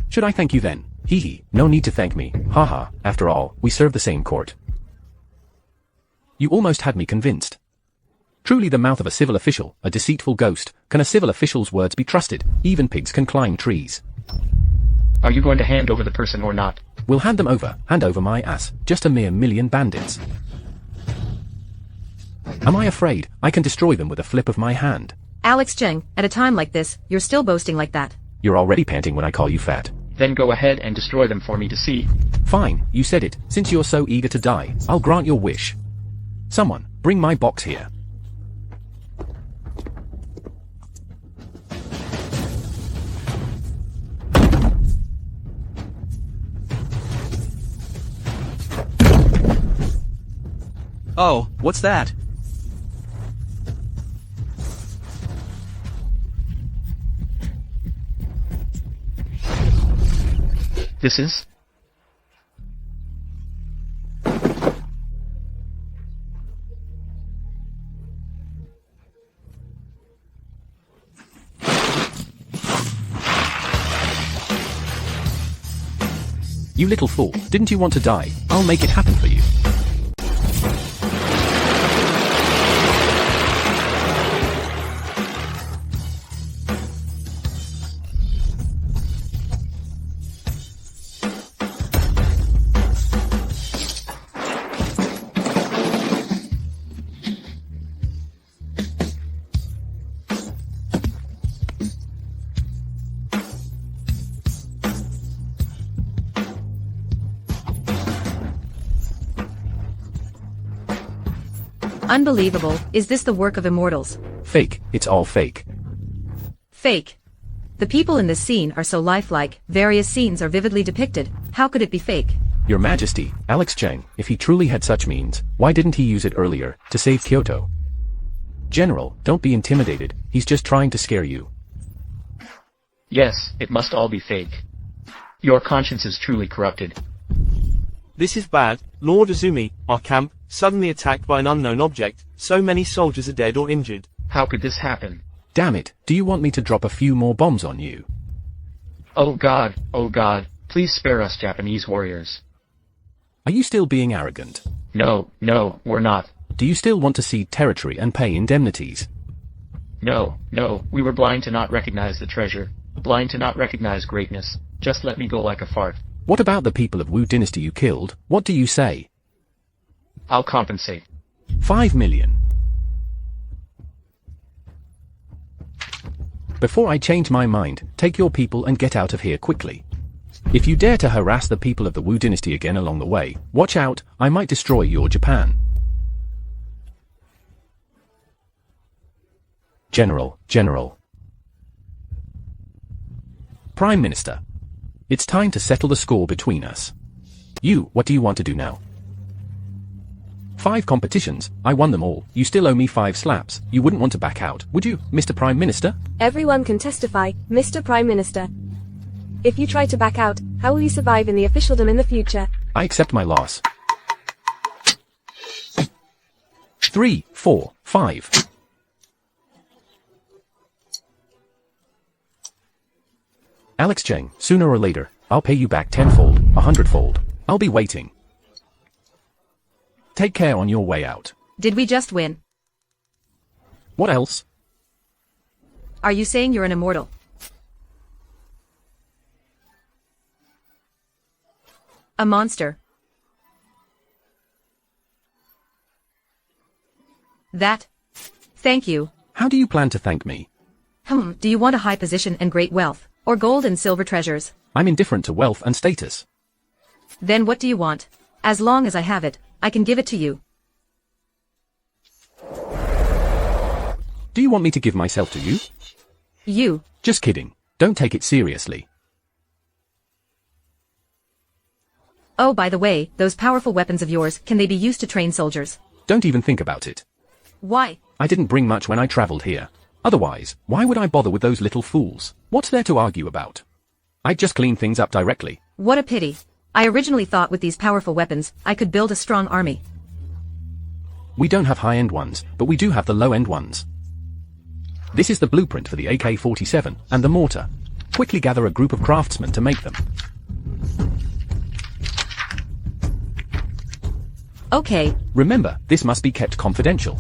Should I thank you then? Hee hee, no need to thank me. Haha, after all, we serve the same court. You almost had me convinced. Truly the mouth of a civil official, a deceitful ghost. Can a civil official's words be trusted? Even pigs can climb trees. Are you going to hand over the person or not? We'll hand them over. Hand over my ass. Just a mere 1,000,000 bandits. Am I afraid? I can destroy them with a flip of my hand. Jing, at a time like this, you're still boasting like that. You're already panting when I call you fat. Then go ahead and destroy them for me to see. Fine, you said it. Since you're so eager to die, I'll grant your wish. Someone, bring my box here. Oh, what's that? This is? You little fool, didn't you want to die? I'll make it happen for you. Unbelievable, is this the work of immortals? Fake, it's all fake. Fake. The people in this scene are so lifelike, various scenes are vividly depicted, how could it be fake? Your Majesty, Jing, if he truly had such means, why didn't he use it earlier, to save Kyoto? General, don't be intimidated, he's just trying to scare you. Yes, it must all be fake. Your conscience is truly corrupted. This is bad. Lord Azumi, our camp, suddenly attacked by an unknown object. So many soldiers are dead or injured. How could this happen? Damn it, do you want me to drop a few more bombs on you? Oh God, please spare us Japanese warriors. Are you still being arrogant? No, we're not. Do you still want to cede territory and pay indemnities? No, we were blind to not recognize the treasure. Blind to not recognize greatness, just let me go like a fart. What about the people of Wu Dynasty you killed? What do you say? I'll compensate. 5 million. Before I change my mind, take your people and get out of here quickly. If you dare to harass the people of the Wu Dynasty again along the way, watch out, I might destroy your Japan. General. Prime Minister. It's time to settle the score between us. What do you want to do now? 5 competitions, I won them all. You still owe me 5 slaps. You wouldn't want to back out, would you, Mr. Prime Minister? Everyone can testify, Mr. Prime Minister. If you try to back out, how will you survive in the officialdom in the future? I accept my loss. 3, 4, 5. Alex Jing, sooner or later, I'll pay you back 10-fold, 100-fold. I'll be waiting. Take care on your way out. Did we just win? What else? Are you saying you're an immortal? A monster. Thank you. How do you plan to thank me? Do you want a high position and great wealth, or gold and silver treasures? I'm indifferent to wealth and status. Then what do you want? As long as I have it, I can give it to you. Do you want me to give myself to you? You. Just kidding. Don't take it seriously. Oh, by the way, those powerful weapons of yours, can they be used to train soldiers? Don't even think about it. Why? I didn't bring much when I traveled here. Otherwise, why would I bother with those little fools? What's there to argue about? I'd just clean things up directly. What a pity. I originally thought with these powerful weapons, I could build a strong army. We don't have high-end ones, but we do have the low-end ones. This is the blueprint for the AK-47 and the mortar. Quickly gather a group of craftsmen to make them. Okay. Remember, this must be kept confidential.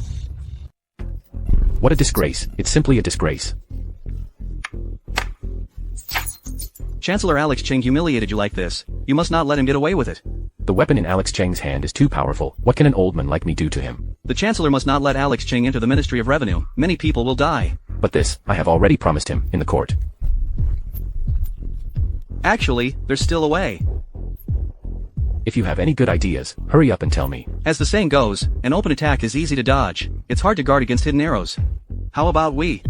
What a disgrace. It's simply a disgrace. Chancellor Alex Jing humiliated you like this. You must not let him get away with it. The weapon in Alex Jing's hand is too powerful. What can an old man like me do to him? The Chancellor must not let Alex Jing enter the Ministry of Revenue. Many people will die. But this, I have already promised him, in the court. Actually, there's still a way. If you have any good ideas, hurry up and tell me. As the saying goes, an open attack is easy to dodge. It's hard to guard against hidden arrows. How about we?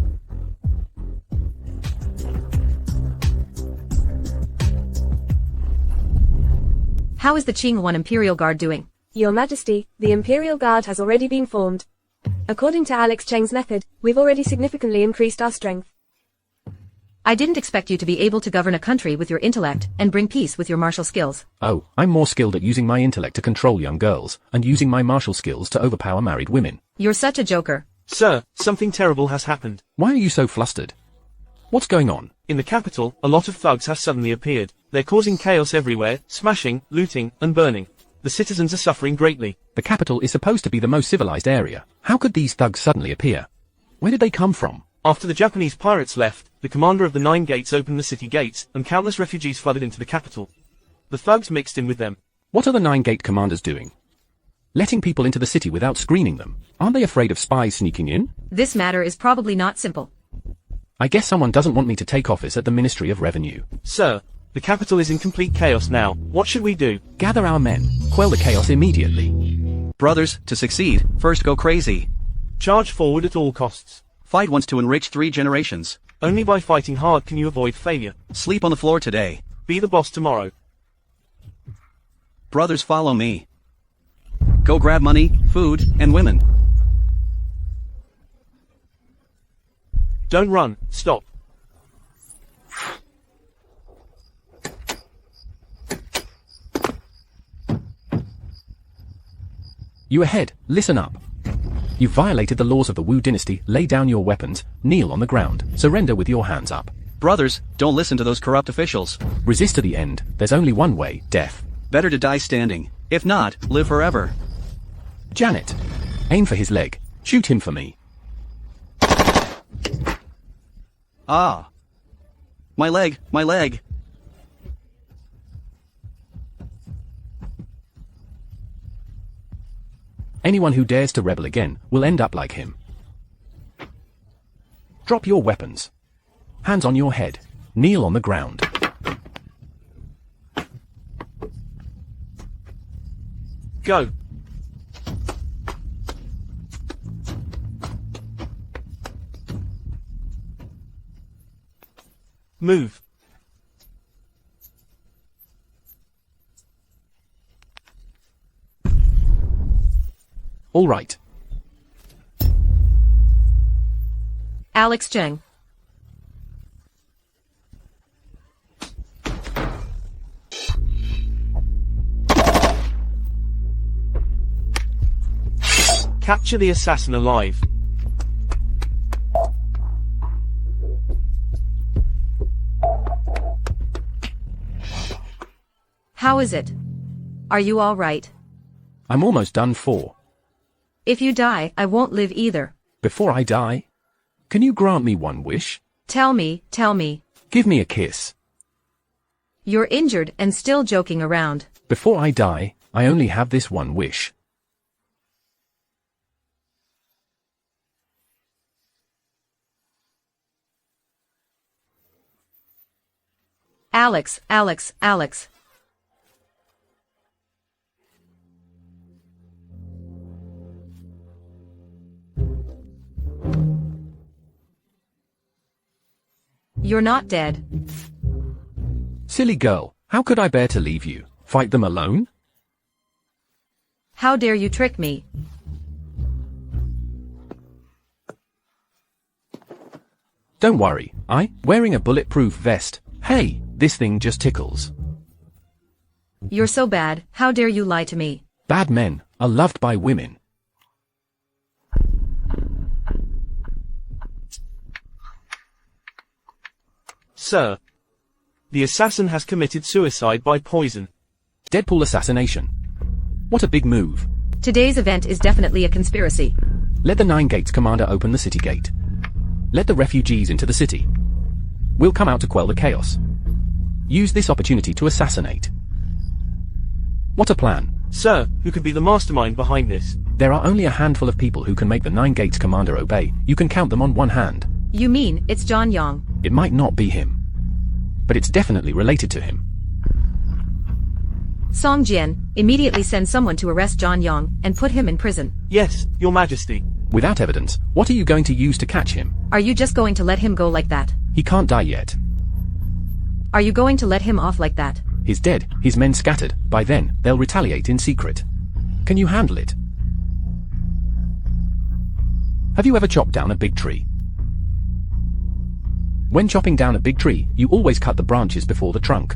How is the Qing 1 Imperial Guard doing? Your Majesty, the Imperial Guard has already been formed. According to Alex Cheng's method, we've already significantly increased our strength. I didn't expect you to be able to govern a country with your intellect and bring peace with your martial skills. Oh, I'm more skilled at using my intellect to control young girls, and using my martial skills to overpower married women. You're such a joker. Sir, something terrible has happened. Why are you so flustered? What's going on? In the capital, a lot of thugs have suddenly appeared. They're causing chaos everywhere, smashing, looting, and burning. The citizens are suffering greatly. The capital is supposed to be the most civilized area. How could these thugs suddenly appear? Where did they come from? After the Japanese pirates left, the commander of the 9 gates opened the city gates, and countless refugees flooded into the capital. The thugs mixed in with them. What are the 9 gate commanders doing? Letting people into the city without screening them. Aren't they afraid of spies sneaking in? This matter is probably not simple. I guess someone doesn't want me to take office at the Ministry of Revenue. Sir, the capital is in complete chaos now. What should we do? Gather our men. Quell the chaos immediately. Brothers, to succeed, first go crazy. Charge forward at all costs. Fight once to enrich 3 generations. Only by fighting hard can you avoid failure. Sleep on the floor today. Be the boss tomorrow. Brothers, follow me. Go grab money, food, and women. Don't run, stop. You ahead, listen up. You violated the laws of the Wu Dynasty. Lay down your weapons, kneel on the ground, surrender with your hands up. Brothers, don't listen to those corrupt officials. Resist to the end. There's only one way, death. Better to die standing. If not, live forever. Janet, aim for his leg. Shoot him for me. Ah. My leg, my leg. Anyone who dares to rebel again will end up like him. Drop your weapons. Hands on your head. Kneel on the ground. Go. Move. All right. Alex Jing. Capture the assassin alive. How is it? Are you all right? I'm almost done for. If you die, I won't live either. Before I die, can you grant me one wish? Tell me. Give me a kiss. You're injured and still joking around. Before I die, I only have this one wish. Alex. You're not dead. Silly girl, how could I bear to leave you? Fight them alone? How dare you trick me? Don't worry, wearing a bulletproof vest. Hey, this thing just tickles. You're so bad, how dare you lie to me? Bad men are loved by women. Sir. The assassin has committed suicide by poison. Deadpool assassination. What a big move. Today's event is definitely a conspiracy. Let the Nine Gates commander open the city gate. Let the refugees into the city. We'll come out to quell the chaos. Use this opportunity to assassinate. What a plan. Sir, who could be the mastermind behind this? There are only a handful of people who can make the Nine Gates commander obey. You can count them on one hand. You mean it's John Yong? It might not be him, but it's definitely related to him. Song Jian, immediately send someone to arrest John Yong and put him in prison. Yes, Your Majesty. Without evidence, what are you going to use to catch him? Are you just going to let him go like that? He can't die yet. Are you going to let him off like that? He's dead, his men scattered. By then, they'll retaliate in secret. Can you handle it? Have you ever chopped down a big tree? When chopping down a big tree, you always cut the branches before the trunk.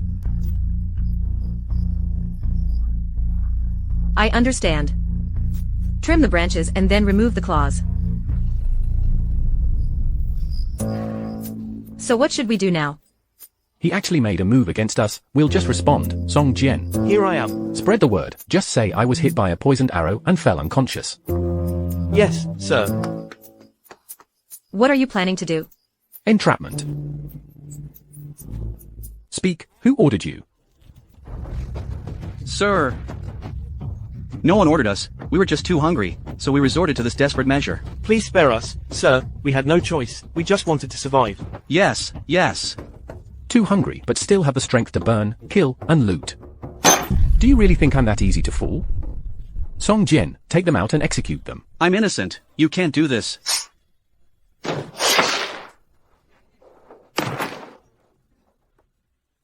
I understand. Trim the branches and then remove the claws. So what should we do now? He actually made a move against us. We'll just respond. Song Jian. Here I am. Spread the word. Just say I was hit by a poisoned arrow and fell unconscious. Yes, sir. What are you planning to do? Entrapment. Speak. Who ordered you? Sir. No one ordered us. We were just too hungry, so we resorted to this desperate measure. Please spare us, sir. We had no choice. We just wanted to survive. Yes. Too hungry, but still have the strength to burn, kill, and loot. Do you really think I'm that easy to fool? Song Jian, take them out and execute them. I'm innocent. You can't do this.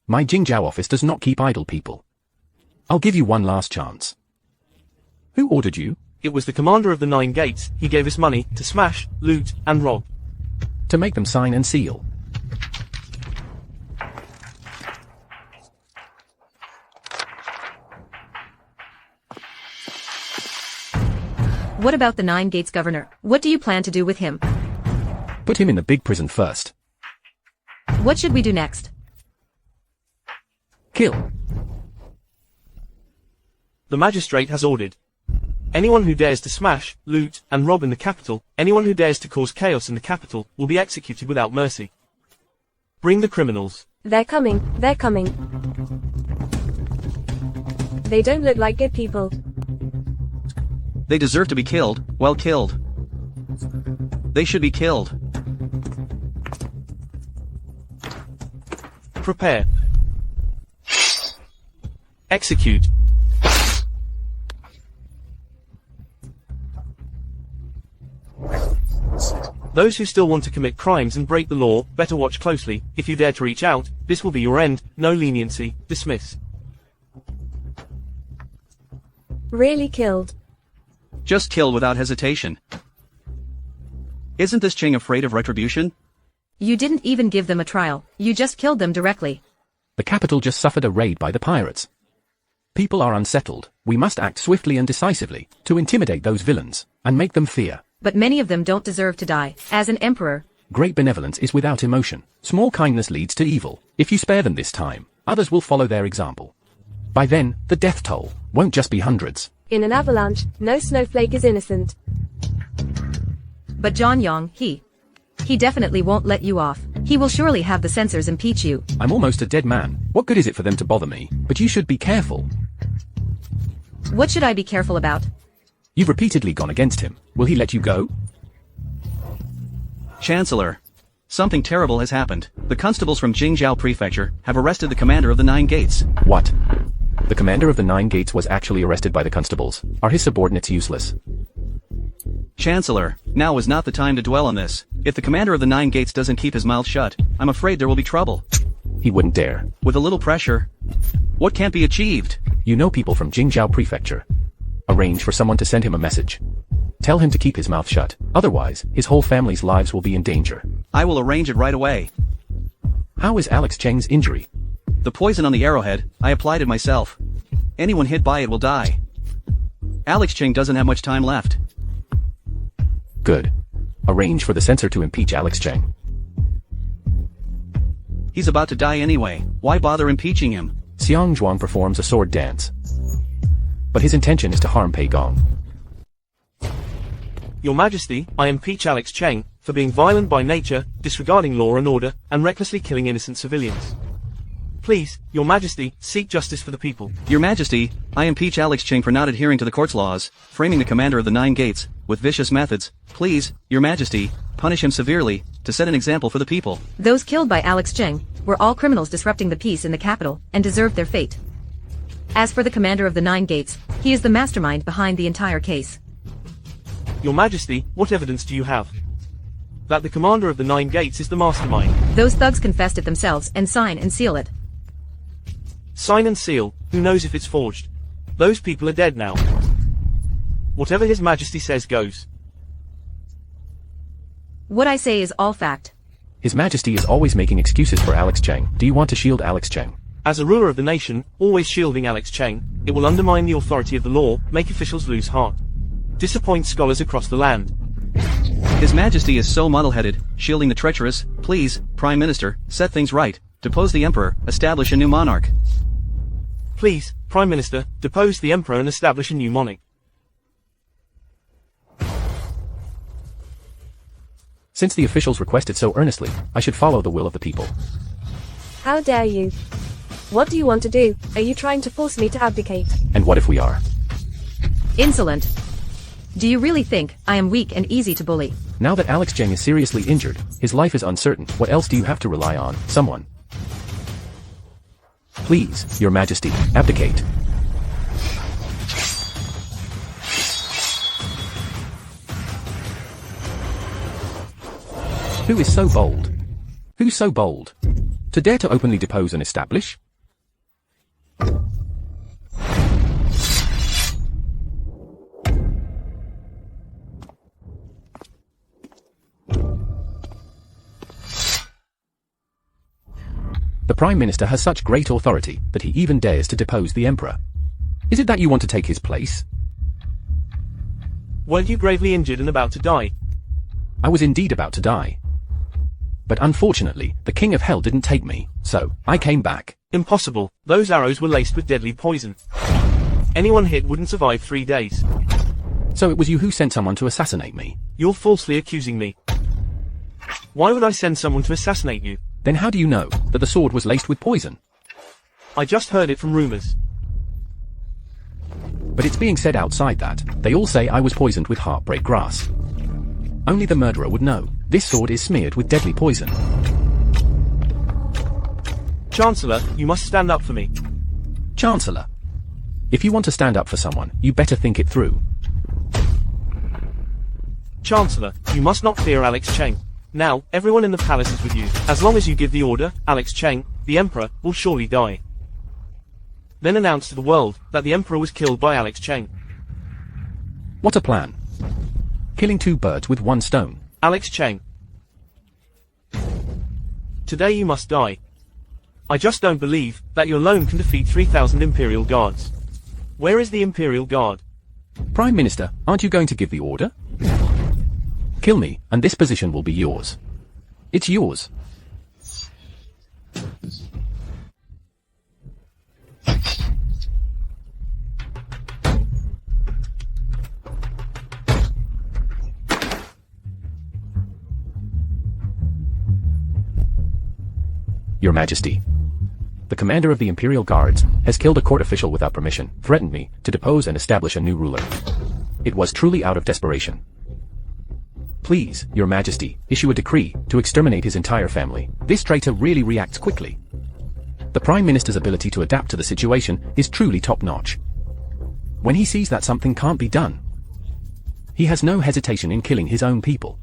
My Jingzhou office does not keep idle people. I'll give you one last chance. Who ordered you? It was the commander of the Nine Gates. He gave us money to smash, loot, and rob. To make them sign and seal. What about the Nine Gates governor? What do you plan to do with him? Put him in the big prison first. What should we do next? Kill. The magistrate has ordered. Anyone who dares to smash, loot, and rob in the capital, anyone who dares to cause chaos in the capital, will be executed without mercy. Bring the criminals. They're coming, they're coming. They don't look like good people. They deserve to be killed, well killed. They should be killed. Prepare. Execute. Those who still want to commit crimes and break the law, better watch closely. If you dare to reach out, this will be your end. No leniency. Dismiss. Really killed. Just kill without hesitation. Isn't this Jing afraid of retribution? You didn't even give them a trial, you just killed them directly. The capital just suffered a raid by the pirates. People are unsettled. We must act swiftly and decisively to intimidate those villains and make them fear. But many of them don't deserve to die. As an emperor, Great benevolence is without emotion. Small kindness leads to evil. If you spare them this time, others will follow their example. By then, the death toll won't just be hundreds. In an avalanche, no snowflake is innocent. but John Yong, he definitely won't let you off. He will surely have the censors impeach you. I'm almost a dead man. What good is it for them to bother me? But you should be careful. What should I be careful about? You've repeatedly gone against him. Will he let you go? Chancellor. Something terrible has happened. The constables from Jingzhou Prefecture have arrested the commander of the Nine Gates. What? The commander of the Nine Gates was actually arrested by the constables. Are his subordinates useless? Chancellor, now is not the time to dwell on this. If the commander of the Nine Gates doesn't keep his mouth shut, I'm afraid there will be trouble. He wouldn't dare. With a little pressure, what can't be achieved? You know people from Jingzhou Prefecture. Arrange for someone to send him a message. Tell him to keep his mouth shut. Otherwise, his whole family's lives will be in danger. I will arrange it right away. How is Alex Cheng's injury? The poison on the arrowhead, I applied it myself. Anyone hit by it will die. Alex Cheng doesn't have much time left. Good. Arrange for the censor to impeach Alex Cheng. He's about to die anyway. Why bother impeaching him? Xiang Zhuang performs a sword dance. But his intention is to harm Pei Gong. Your Majesty, I impeach Alex Cheng for being violent by nature, disregarding law and order, and recklessly killing innocent civilians. Please, Your Majesty, seek justice for the people. Your Majesty, I impeach Alex Cheng for not adhering to the court's laws, framing the commander of the Nine Gates with vicious methods. Please, Your Majesty, punish him severely to set an example for the people. Those killed by Alex Cheng were all criminals disrupting the peace in the capital and deserved their fate. As for the commander of the Nine Gates, he is the mastermind behind the entire case. Your Majesty, what evidence do you have? That the commander of the Nine Gates is the mastermind. Those thugs confessed it themselves and sign and seal it. Sign and seal, who knows if it's forged? Those people are dead now. Whatever His Majesty says goes. What I say is all fact. His Majesty is always making excuses for Alex Cheng. Do you want to shield Alex Cheng? As a ruler of the nation, always shielding Alex Cheng, it will undermine the authority of the law, make officials lose heart. Disappoint scholars across the land. His Majesty is so muddle-headed, shielding the treacherous. Please, Prime Minister, set things right. Depose the Emperor, establish a new monarch. Please, Prime Minister, depose the Emperor and establish a new monarch. Since the officials requested so earnestly, I should follow the will of the people. How dare you? What do you want to do? Are you trying to force me to abdicate? And what if we are? Insolent. Do you really think I am weak and easy to bully? Now that Alex Cheng is seriously injured, his life is uncertain. What else do you have to rely on? Someone. Please, Your Majesty, abdicate. Who is so bold? Who's so bold? To dare to openly depose and establish? The Prime Minister has such great authority that he even dares to depose the Emperor. Is it that you want to take his place? Weren't you gravely injured and about to die? I was indeed about to die. But unfortunately, the King of Hell didn't take me, so I came back. Impossible. Those arrows were laced with deadly poison. Anyone hit wouldn't survive 3 days. So it was you who sent someone to assassinate me. You're falsely accusing me. Why would I send someone to assassinate you? Then how do you know that the sword was laced with poison? I just heard it from rumors. But it's being said outside that they all say I was poisoned with heartbreak grass. Only the murderer would know. This sword is smeared with deadly poison. Chancellor, you must stand up for me. Chancellor. If you want to stand up for someone, you better think it through. Chancellor, you must not fear Alex Cheng. Now, everyone in the palace is with you. As long as you give the order, Alex Cheng, the Emperor, will surely die. Then announce to the world that the Emperor was killed by Alex Cheng. What a plan. Killing two birds with one stone. Alex Cheng. Today you must die. I just don't believe that you alone can defeat 3,000 Imperial Guards. Where is the Imperial Guard? Prime Minister, aren't you going to give the order? Kill me, and this position will be yours. It's yours. Your Majesty. The commander of the Imperial Guards has killed a court official without permission, threatened me to depose and establish a new ruler. It was truly out of desperation. Please, Your Majesty, issue a decree to exterminate his entire family. This traitor really reacts quickly. The Prime Minister's ability to adapt to the situation is truly top-notch. When he sees that something can't be done, he has no hesitation in killing his own people.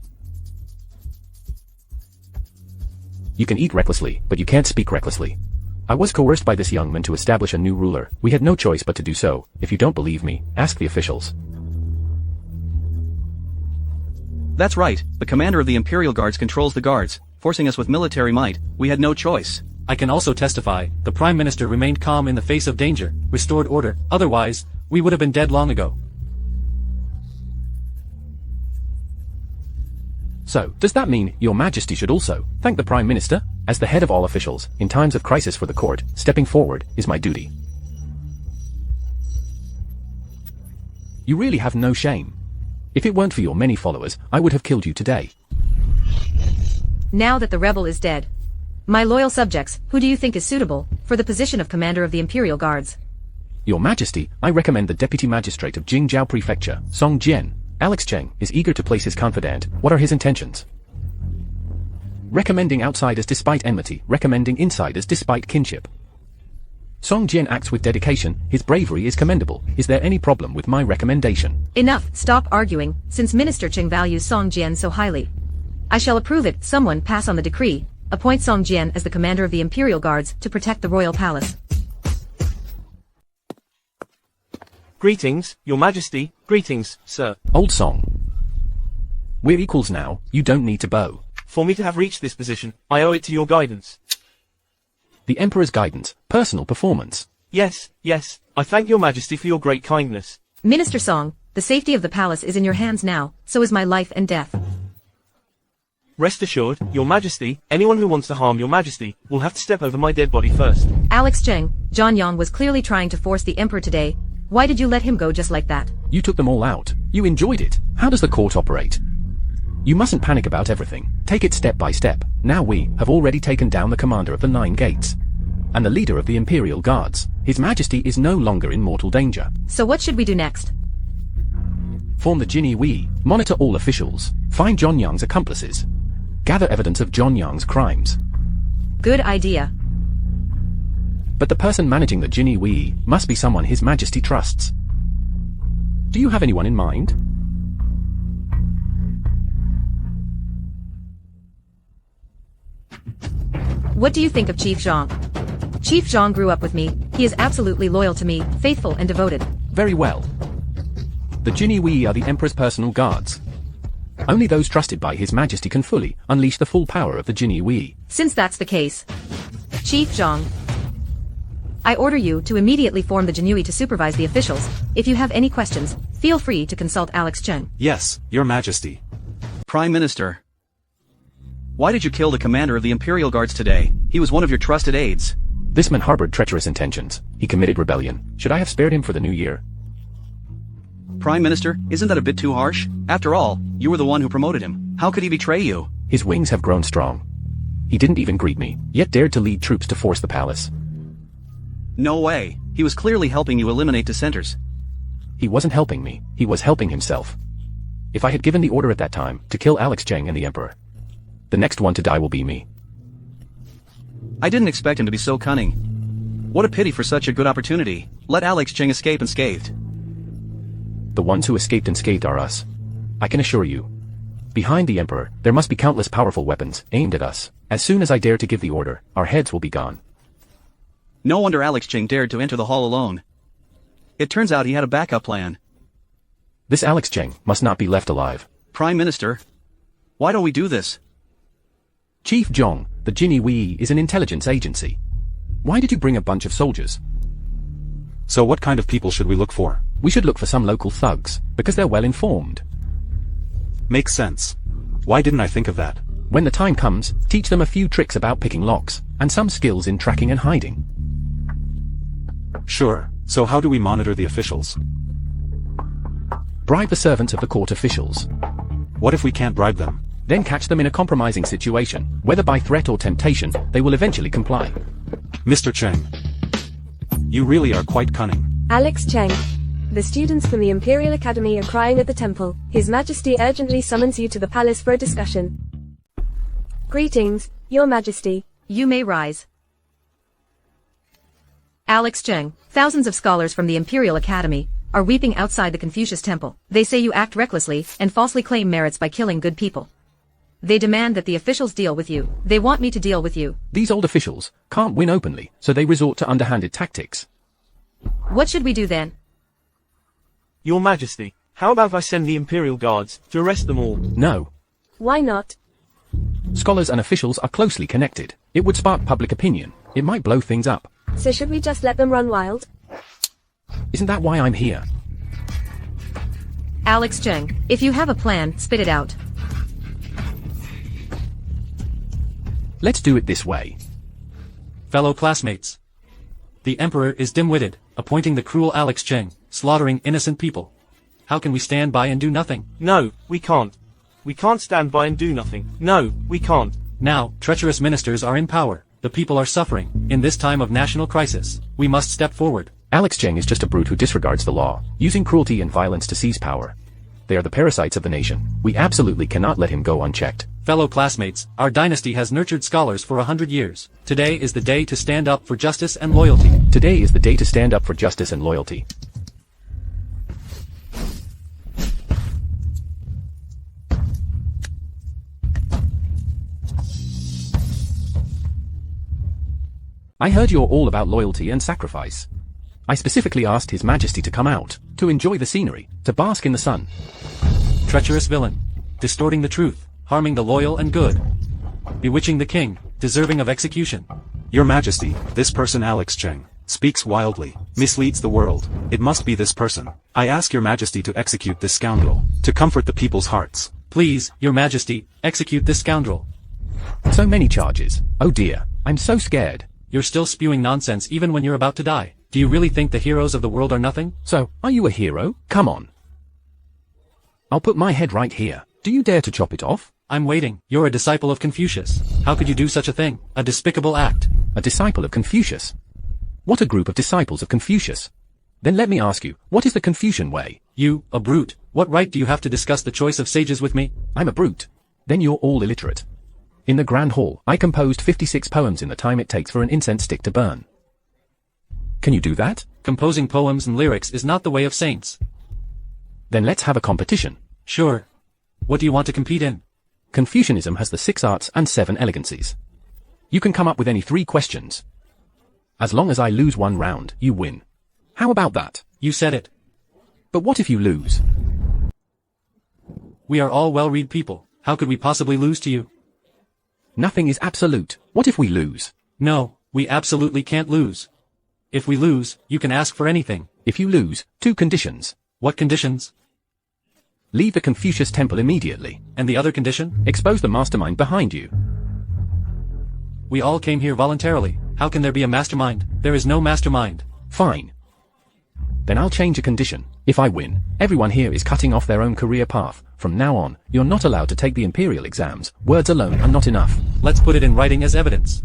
You can eat recklessly, but you can't speak recklessly. I was coerced by this young man to establish a new ruler. We had no choice but to do so. If you don't believe me, ask the officials. That's right, the commander of the Imperial Guards controls the guards, forcing us with military might. We had no choice. I can also testify, the Prime Minister remained calm in the face of danger, restored order, otherwise, we would have been dead long ago. So, does that mean Your Majesty should also thank the Prime Minister? As the head of all officials, in times of crisis for the court, stepping forward is my duty. You really have no shame. If it weren't for your many followers, I would have killed you today. Now that the rebel is dead, my loyal subjects, who do you think is suitable for the position of commander of the Imperial Guards? Your Majesty, I recommend the Deputy Magistrate of Jing Prefecture, Song Jian. Alex Cheng is eager to place his confidant. What are his intentions? Recommending outsiders despite enmity, recommending insiders despite kinship. Song Jian acts with dedication, his bravery is commendable. Is there any problem with my recommendation? Enough, stop arguing, since Minister Cheng values Song Jian so highly. I shall approve it. Someone pass on the decree. Appoint Song Jian as the commander of the Imperial Guards to protect the royal palace. Greetings, Your Majesty. Greetings, sir. Old Song. We're equals now, you don't need to bow. For me to have reached this position, I owe it to your guidance. The Emperor's guidance, personal performance. Yes, yes, I thank Your Majesty for your great kindness. Minister Song, the safety of the palace is in your hands now, so is my life and death. Rest assured, Your Majesty, anyone who wants to harm Your Majesty will have to step over my dead body first. Alex Cheng, John Yang was clearly trying to force the Emperor today. Why did you let him go just like that? You took them all out. You enjoyed it. How does the court operate? You mustn't panic about everything. Take it step by step. Now we have already taken down the commander of the 9 gates. And the leader of the Imperial Guards. His Majesty is no longer in mortal danger. So what should we do next? Form the Jinni Wei. Monitor all officials. Find John Yang's accomplices. Gather evidence of John Yang's crimes. Good idea. But the person managing the Jinni Wei must be someone His Majesty trusts. Do you have anyone in mind? What do you think of Chief Zhang? Chief Zhang grew up with me. He is absolutely loyal to me, faithful and devoted. Very well. The Jinni Wei are the Emperor's personal guards. Only those trusted by His Majesty can fully unleash the full power of the Jinni Wei. Since that's the case, Chief Zhang, I order you to immediately form the Jinni Wei to supervise the officials. If you have any questions, feel free to consult Alex Cheng. Yes, Your Majesty. Prime Minister. Why did you kill the commander of the Imperial Guards today? He was one of your trusted aides. This man harbored treacherous intentions. He committed rebellion. Should I have spared him for the new year? Prime Minister, isn't that a bit too harsh? After all, you were the one who promoted him. How could he betray you? His wings have grown strong. He didn't even greet me, yet dared to lead troops to force the palace. No way. He was clearly helping you eliminate dissenters. He wasn't helping me, he was helping himself. If I had given the order at that time to kill Alex Cheng and the Emperor, the next one to die will be me. I didn't expect him to be so cunning. What a pity for such a good opportunity. Let Alex Cheng escape unscathed. The ones who escaped unscathed are us. I can assure you. Behind the Emperor, there must be countless powerful weapons aimed at us. As soon as I dare to give the order, our heads will be gone. No wonder Alex Cheng dared to enter the hall alone. It turns out he had a backup plan. This Alex Cheng must not be left alive. Prime Minister, why don't we do this? Chief Zhong, the Jinni Wei is an intelligence agency. Why did you bring a bunch of soldiers? So what kind of people should we look for? We should look for some local thugs, because they're well informed. Makes sense. Why didn't I think of that? When the time comes, teach them a few tricks about picking locks, and some skills in tracking and hiding. Sure, so how do we monitor the officials? Bribe the servants of the court officials. What if we can't bribe them? Then catch them in a compromising situation, whether by threat or temptation, they will eventually comply. Mr. Cheng, you really are quite cunning. Alex Cheng. The students from the Imperial Academy are crying at the temple. His Majesty urgently summons you to the palace for a discussion. Greetings, Your Majesty. You may rise. Alex Cheng, thousands of scholars from the Imperial Academy are weeping outside the Confucius Temple. They say you act recklessly and falsely claim merits by killing good people. They demand that the officials deal with you. They want me to deal with you. These old officials can't win openly, so they resort to underhanded tactics. What should we do then? Your Majesty, how about if I send the Imperial Guards to arrest them all? No. Why not? Scholars and officials are closely connected. It would spark public opinion. It might blow things up. So should we just let them run wild? Isn't that why I'm here? Alex Cheng, if you have a plan, spit it out. Let's do it this way. Fellow classmates. The Emperor is dim-witted, appointing the cruel Alex Cheng, slaughtering innocent people. How can we stand by and do nothing? No, we can't. We can't stand by and do nothing. No, we can't. Now, treacherous ministers are in power. The people are suffering. In this time of national crisis, we must step forward. Alex Cheng is just a brute who disregards the law, using cruelty and violence to seize power. They are the parasites of the nation. We absolutely cannot let him go unchecked. Fellow classmates, our dynasty has nurtured scholars for 100 years. Today is the day to stand up for justice and loyalty. Today is the day to stand up for justice and loyalty. I heard you're all about loyalty and sacrifice. I specifically asked His Majesty to come out, to enjoy the scenery, to bask in the sun. Treacherous villain, distorting the truth, harming the loyal and good, bewitching the king, deserving of execution. Your Majesty, this person Alex Cheng speaks wildly, misleads the world. It must be this person. I ask Your Majesty to execute this scoundrel, to comfort the people's hearts. Please, Your Majesty, execute this scoundrel. So many charges. Oh dear, I'm so scared. You're still spewing nonsense even when you're about to die. Do you really think the heroes of the world are nothing? So, are you a hero? Come on. I'll put my head right here. Do you dare to chop it off? I'm waiting. You're a disciple of Confucius. How could you do such a thing? A despicable act. A disciple of Confucius? What a group of disciples of Confucius. Then let me ask you, what is the Confucian way? You, a brute, what right do you have to discuss the choice of sages with me? I'm a brute. Then you're all illiterate. In the Grand Hall, I composed 56 poems in the time it takes for an incense stick to burn. Can you do that? Composing poems and lyrics is not the way of saints. Then let's have a competition. Sure. What do you want to compete in? Confucianism has the 6 arts and 7 elegancies. You can come up with any 3 questions. As long as I lose 1 round, you win. How about that? You said it. But what if you lose? We are all well-read people. How could we possibly lose to you? Nothing is absolute. What if we lose? No, we absolutely can't lose. If we lose, you can ask for anything. If you lose, 2 conditions. What conditions? Leave the Confucius temple immediately. And the other condition? Expose the mastermind behind you. We all came here voluntarily. How can there be a mastermind? There is no mastermind. Fine. Then I'll change a condition. If I win, everyone here is cutting off their own career path. From now on, you're not allowed to take the imperial exams. Words alone are not enough. Let's put it in writing as evidence.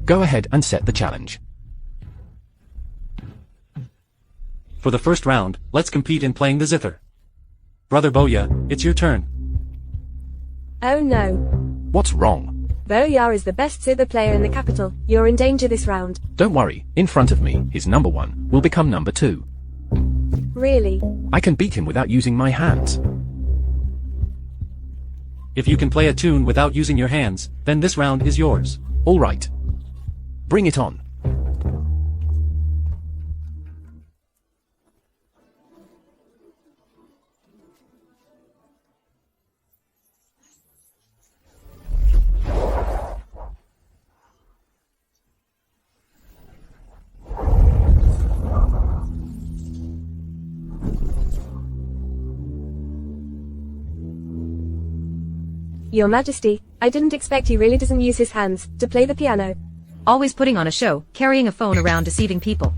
Go ahead and set the challenge. For the first round, let's compete in playing the zither. Brother Boya, it's your turn. Oh no. What's wrong? Boyar is the best zither player in the capital. You're in danger this round. Don't worry, in front of me, his number 1 will become number 2. Really? I can beat him without using my hands. If you can play a tune without using your hands, then this round is yours. All right. Bring it on. Your Majesty, I didn't expect he really doesn't use his hands to play the piano. Always putting on a show, carrying a phone around deceiving people.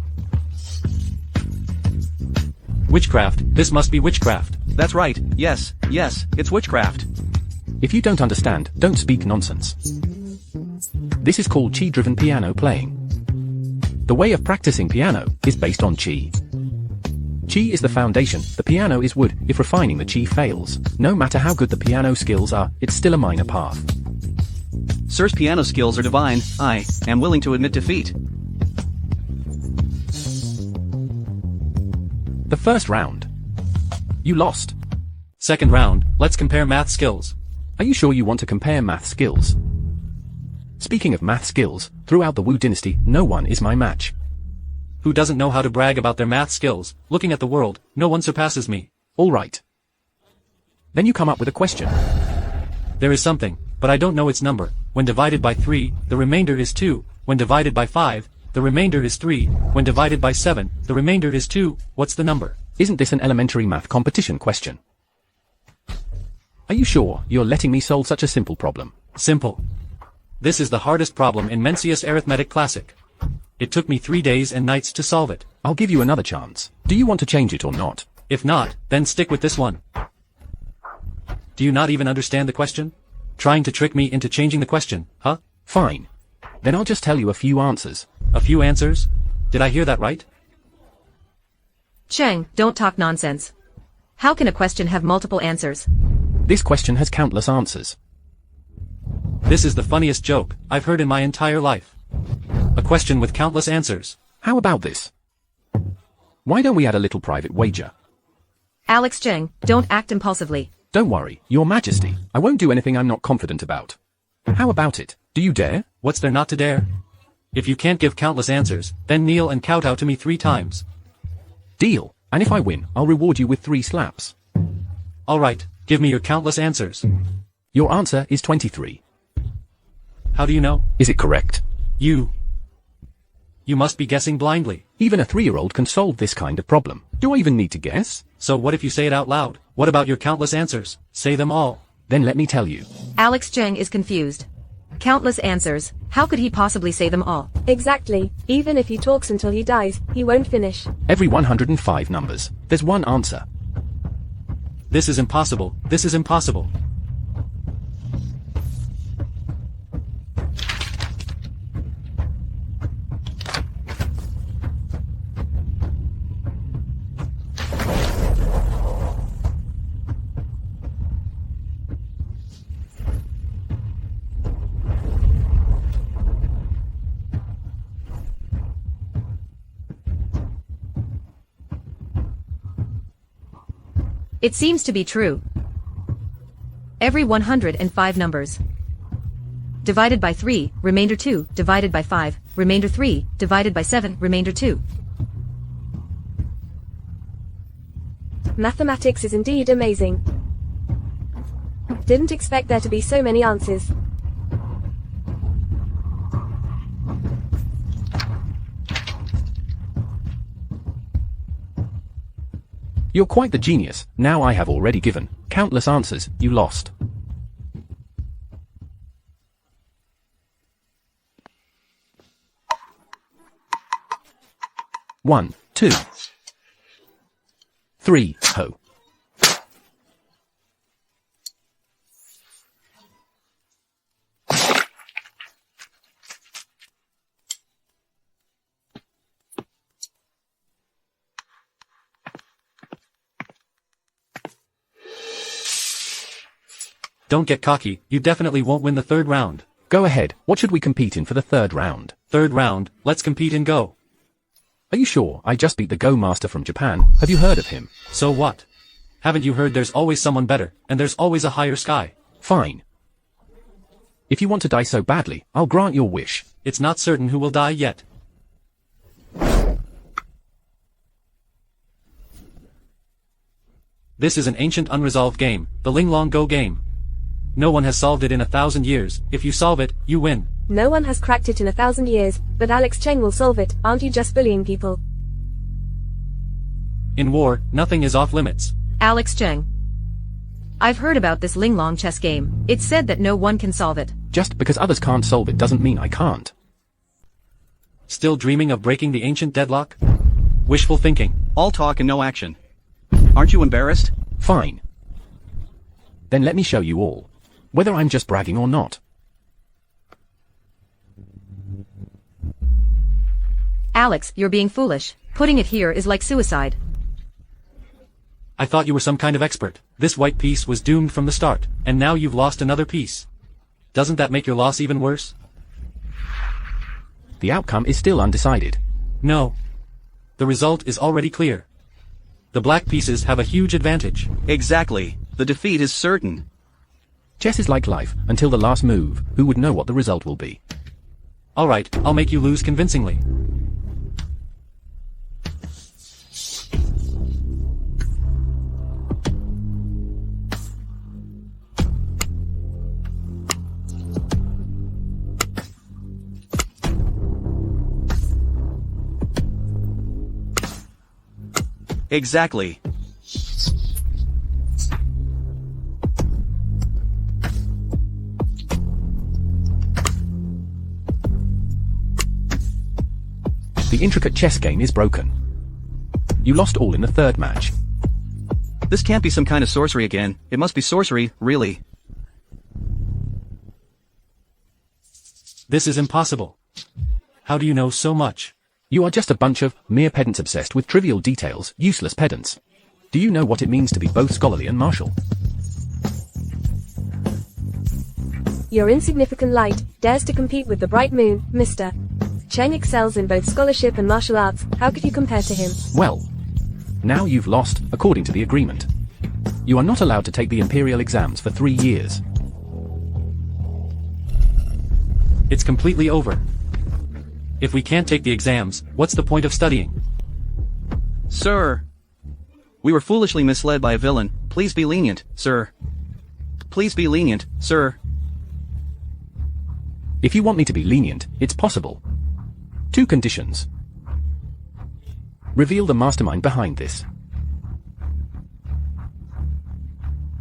Witchcraft, this must be witchcraft. That's right, yes, it's witchcraft. If you don't understand, don't speak nonsense. This is called chi-driven piano playing. The way of practicing piano is based on chi. Chi is the foundation, the piano is wood. If refining the chi fails, no matter how good the piano skills are, it's still a minor path. Sir's piano skills are divine. I am willing to admit defeat. The first round. You lost. Second round, let's compare math skills. Are you sure you want to compare math skills? Speaking of math skills, throughout the Wu Dynasty, no one is my match. Who doesn't know how to brag about their math skills? Looking at the world, no one surpasses me. All right. Then you come up with a question. There is something, but I don't know its number. When divided by 3, the remainder is 2. When divided by 5, the remainder is 3. When divided by 7, the remainder is 2. What's the number? Isn't this an elementary math competition question? Are you sure you're letting me solve such a simple problem? Simple. This is the hardest problem in Mencius Arithmetic Classic. It took me 3 days and nights to solve it. I'll give you another chance. Do you want to change it or not? If not, then stick with this one. Do you not even understand the question? Trying to trick me into changing the question, huh? Fine. Then I'll just tell you a few answers. A few answers? Did I hear that right? Cheng, don't talk nonsense. How can a question have multiple answers? This question has countless answers. This is the funniest joke I've heard in my entire life. A question with countless answers. How about this? Why don't we add a little private wager? Alex Cheng, don't act impulsively. Don't worry, Your Majesty. I won't do anything I'm not confident about. How about it? Do you dare? What's there not to dare? If you can't give countless answers, then kneel and kowtow to me 3 times. Deal. And if I win, I'll reward you with 3 slaps. All right, give me your countless answers. Your answer is 23. How do you know? Is it correct? You must be guessing blindly. Even a 3-year-old can solve this kind of problem. Do I even need to guess? So what if you say it out loud? What about your countless answers? Say them all. Then let me tell you. Alex Cheng is confused. Countless answers. How could he possibly say them all? Exactly. Even if he talks until he dies, he won't finish. Every 105 numbers, there's one answer. This is impossible. This is impossible. It seems to be true. Every 105 numbers. Divided by 3, remainder 2, divided by 5, remainder 3, divided by 7, remainder 2. Mathematics is indeed amazing. Didn't expect there to be so many answers. You're quite the genius. Now I have already given Countless answers, you lost. One, two, three, ho. Don't get cocky, you definitely won't win the third round. Go ahead, what should we compete in for the third round? Third round, let's compete in Go. Are you sure? I just beat the Go master from Japan. Have you heard of him? So what? Haven't you heard there's always someone better, and there's always a higher sky? Fine. If you want to die so badly, I'll grant your wish. It's not certain who will die yet. This is an ancient unresolved game, the Linglong Go game. No one has solved it in 1,000 years. If you solve it, you win. No one has cracked it in 1,000 years, but Alex Cheng will solve it. Aren't you just bullying people? In war, nothing is off limits. Alex Cheng. I've heard about this Linglong chess game. It's said that no one can solve it. Just because others can't solve it doesn't mean I can't. Still dreaming of breaking the ancient deadlock? Wishful thinking. All talk and no action. Aren't you embarrassed? Fine. Then let me show you all. Whether I'm just bragging or not. Alex, you're being foolish. Putting it here is like suicide. I thought you were some kind of expert. This white piece was doomed from the start, and now you've lost another piece. Doesn't that make your loss even worse? The outcome is still undecided. No. The result is already clear. The black pieces have a huge advantage. Exactly. The defeat is certain. Chess is like life, until the last move. Who would know what the result will be? Alright, I'll make you lose convincingly. Exactly. The intricate chess game is broken. You lost all in the third match. This can't be some kind of sorcery again. It must be sorcery, really. This is impossible. How do you know so much? You are just a bunch of mere pedants obsessed with trivial details, useless pedants. Do you know what it means to be both scholarly and martial? Your insignificant light dares to compete with the bright moon, Mr. Cheng excels in both scholarship and martial arts. How could you compare to him? Well, now you've lost, according to the agreement. You are not allowed to take the imperial exams for 3 years. It's completely over. If we can't take the exams, what's the point of studying? Sir. We were foolishly misled by a villain. Please be lenient, sir. Please be lenient, sir. If you want me to be lenient, it's possible. 2 conditions. Reveal the mastermind behind this.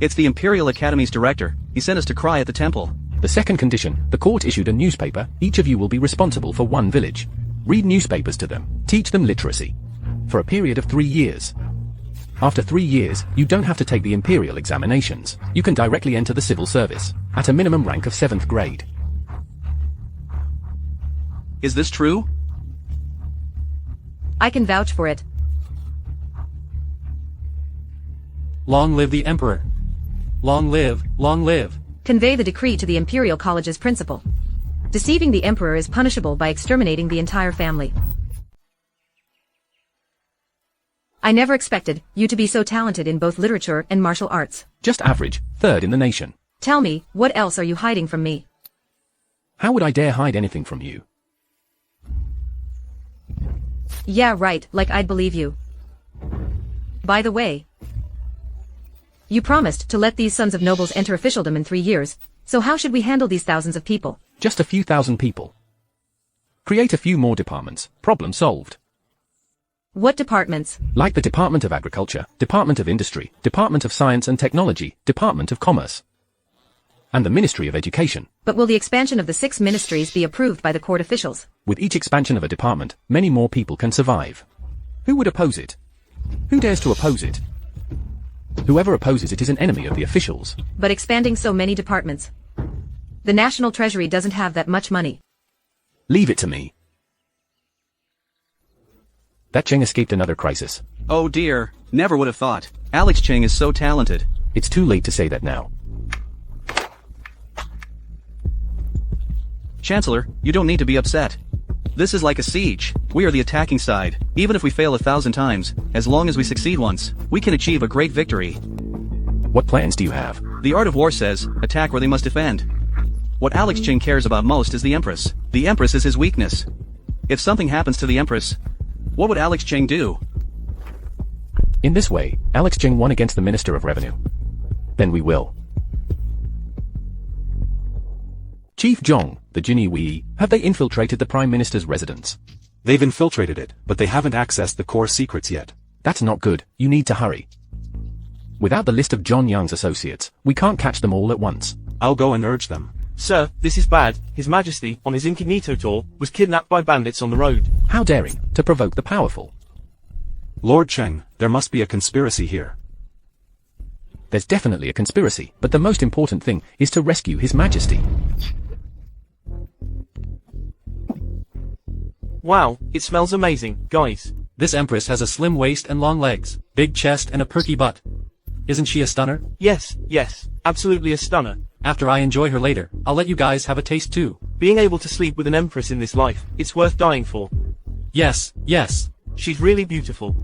It's the Imperial Academy's director. He sent us to cry at the temple. The second condition, the court issued a newspaper. Each of you will be responsible for 1 village. Read newspapers to them. Teach them literacy. For a period of 3 years. After 3 years, you don't have to take the imperial examinations. You can directly enter the civil service. At a minimum rank of 7th grade. Is this true? I can vouch for it. Long live the Emperor. Long live, long live. Convey the decree to the Imperial College's principal. Deceiving the Emperor is punishable by exterminating the entire family. I never expected you to be so talented in both literature and martial arts. Just average, 3rd in the nation. Tell me, what else are you hiding from me? How would I dare hide anything from you? Yeah, right, like I'd believe you. By the way, you promised to let these sons of nobles enter officialdom in 3 years, so how should we handle these thousands of people? Just a few thousand people. Create a few more departments. Problem solved. What departments? Like the Department of Agriculture, Department of Industry, Department of Science and Technology, Department of Commerce, and the Ministry of Education. But will the expansion of the 6 ministries be approved by the court officials? With each expansion of a department, many more people can survive. Who would oppose it? Who dares to oppose it? Whoever opposes it is an enemy of the officials. But expanding so many departments. The National Treasury doesn't have that much money. Leave it to me. That Jing escaped another crisis. Oh dear, never would have thought. Alex Jing is so talented. It's too late to say that now. Chancellor, you don't need to be upset. This is like a siege. We are the attacking side. Even if we fail 1,000 times, as long as we succeed once, we can achieve a great victory. What plans do you have? The art of war says, attack where they must defend. What Alex Jing cares about most is the empress. The empress is his weakness. If something happens to the empress, what would Alex Jing do? In this way, Alex Jing won against the Minister of Revenue. Then we will. Chief Zhong, the Jinni Wei, have they infiltrated the Prime Minister's residence? They've infiltrated it, but they haven't accessed the core secrets yet. That's not good. You need to hurry. Without the list of John Young's associates, we can't catch them all at once. I'll go and urge them. Sir, this is bad. His Majesty, on his incognito tour, was kidnapped by bandits on the road. How daring, to provoke the powerful. Lord Cheng, there must be a conspiracy here. There's definitely a conspiracy, but the most important thing is to rescue His Majesty. Wow, it smells amazing, guys. This empress has a slim waist and long legs, big chest and a perky butt. Isn't she a stunner? Yes, absolutely a stunner. After I enjoy her later, I'll let you guys have a taste too. Being able to sleep with an empress in this life, it's worth dying for. Yes. She's really beautiful.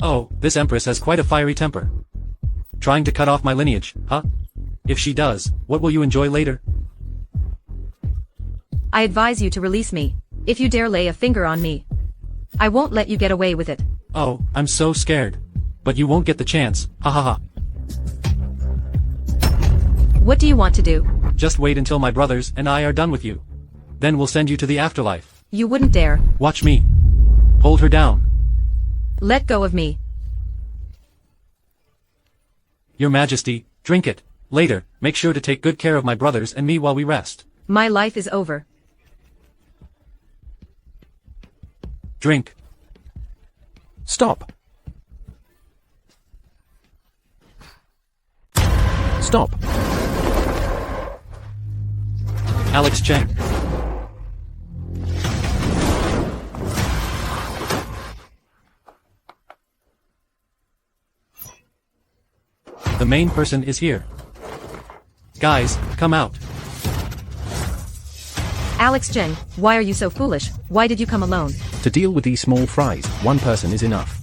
Oh, this empress has quite a fiery temper. Trying to cut off my lineage, huh? If she does, what will you enjoy later? I advise you to release me. If you dare lay a finger on me, I won't let you get away with it. Oh, I'm so scared. But you won't get the chance, ha ha ha. What do you want to do? Just wait until my brothers and I are done with you. Then we'll send you to the afterlife. You wouldn't dare. Watch me. Hold her down. Let go of me. Your Majesty, drink it. Later, make sure to take good care of my brothers and me while we rest. My life is over. Drink. Stop. Stop. Alex Cheng. The main person is here. Guys, come out. Alex Jing, why are you so foolish? Why did you come alone? To deal with these small fries, one person is enough.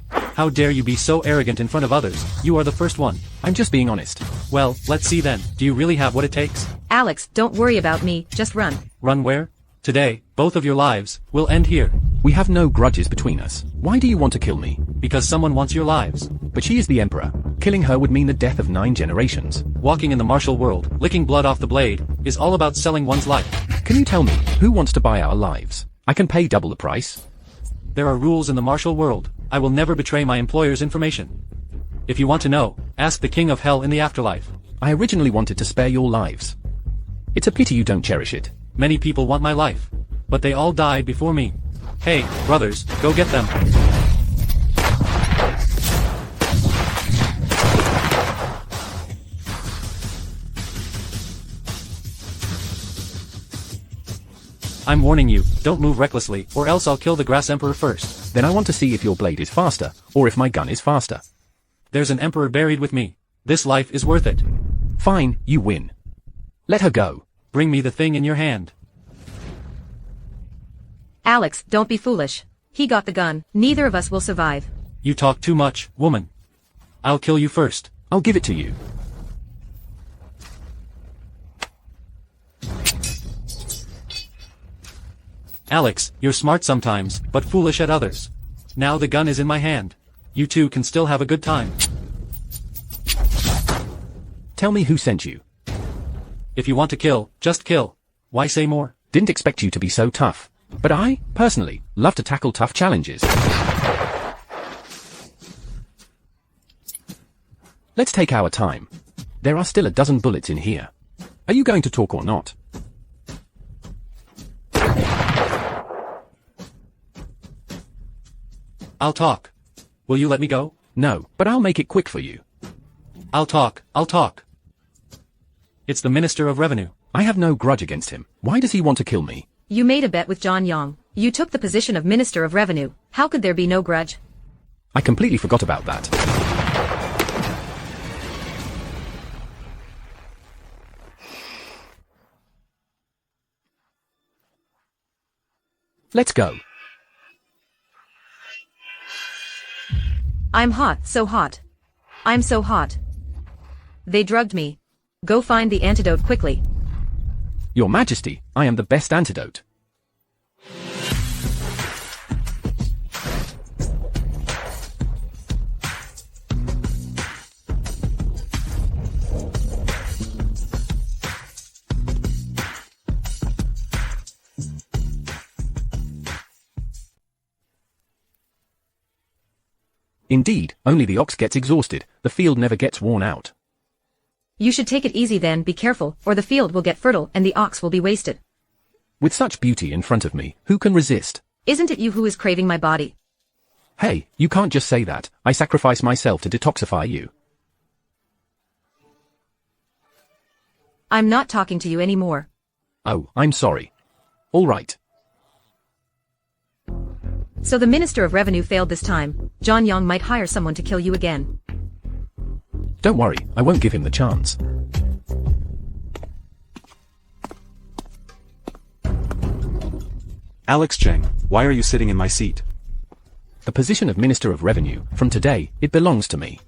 How dare you be so arrogant in front of others? You are the first one. I'm just being honest. Well, let's see then. Do you really have what it takes? Alex, don't worry about me, just run. Run where? Today, both of your lives will end here. We have no grudges between us. Why do you want to kill me? Because someone wants your lives. But she is the Emperor. Killing her would mean the death of 9 generations. Walking in the martial world, licking blood off the blade, is all about selling one's life. Can you tell me, who wants to buy our lives? I can pay double the price. There are rules in the martial world. I will never betray my employer's information. If you want to know, ask the King of Hell in the afterlife. I originally wanted to spare your lives. It's a pity you don't cherish it. Many people want my life, but they all died before me. Hey, brothers, go get them. I'm warning you, don't move recklessly, or else I'll kill the Grass Emperor first. Then I want to see if your blade is faster, or if my gun is faster. There's an emperor buried with me. This life is worth it. Fine, you win. Let her go. Bring me the thing in your hand. Alex, don't be foolish. He got the gun. Neither of us will survive. You talk too much, woman. I'll kill you first. I'll give it to you. Alex, you're smart sometimes, but foolish at others. Now the gun is in my hand. You two can still have a good time. Tell me who sent you. If you want to kill, just kill. Why say more? Didn't expect you to be so tough. But I, personally, love to tackle tough challenges. Let's take our time. There are still a dozen bullets in here. Are you going to talk or not? I'll talk. Will you let me go? No, but I'll make it quick for you. I'll talk. It's the Minister of Revenue. I have no grudge against him. Why does he want to kill me? You made a bet with John Yong. You took the position of Minister of Revenue. How could there be no grudge? I completely forgot about that. Let's go. I'm hot, so hot. I'm so hot. They drugged me. Go find the antidote quickly. Your Majesty, I am the best antidote. Indeed, only the ox gets exhausted, the field never gets worn out. You should take it easy then, be careful, or the field will get fertile and the ox will be wasted. With such beauty in front of me, who can resist? Isn't it you who is craving my body? Hey, you can't just say that. I sacrifice myself to detoxify you. I'm not talking to you anymore. Oh, I'm sorry. All right. So the Minister of Revenue failed this time. John Yong might hire someone to kill you again. Don't worry, I won't give him the chance. Alex Jing, why are you sitting in my seat? The position of Minister of Revenue, from today, it belongs to me.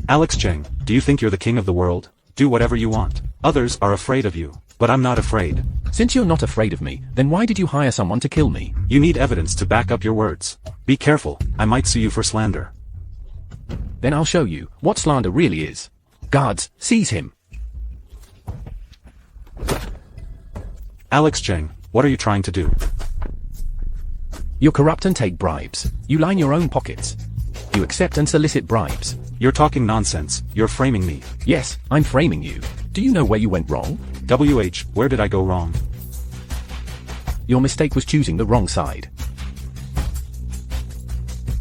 Alex Jing, do you think you're the king of the world? Do whatever you want. Others are afraid of you, but I'm not afraid. Since you're not afraid of me, then why did you hire someone to kill me? You need evidence to back up your words. Be careful, I might sue you for slander. Then I'll show you what slander really is. Guards, seize him. Alex Jing, what are you trying to do? You're corrupt and take bribes. You line your own pockets. You accept and solicit bribes. You're talking nonsense, you're framing me. Yes, I'm framing you. Do you know where you went wrong? Where did I go wrong? Your mistake was choosing the wrong side.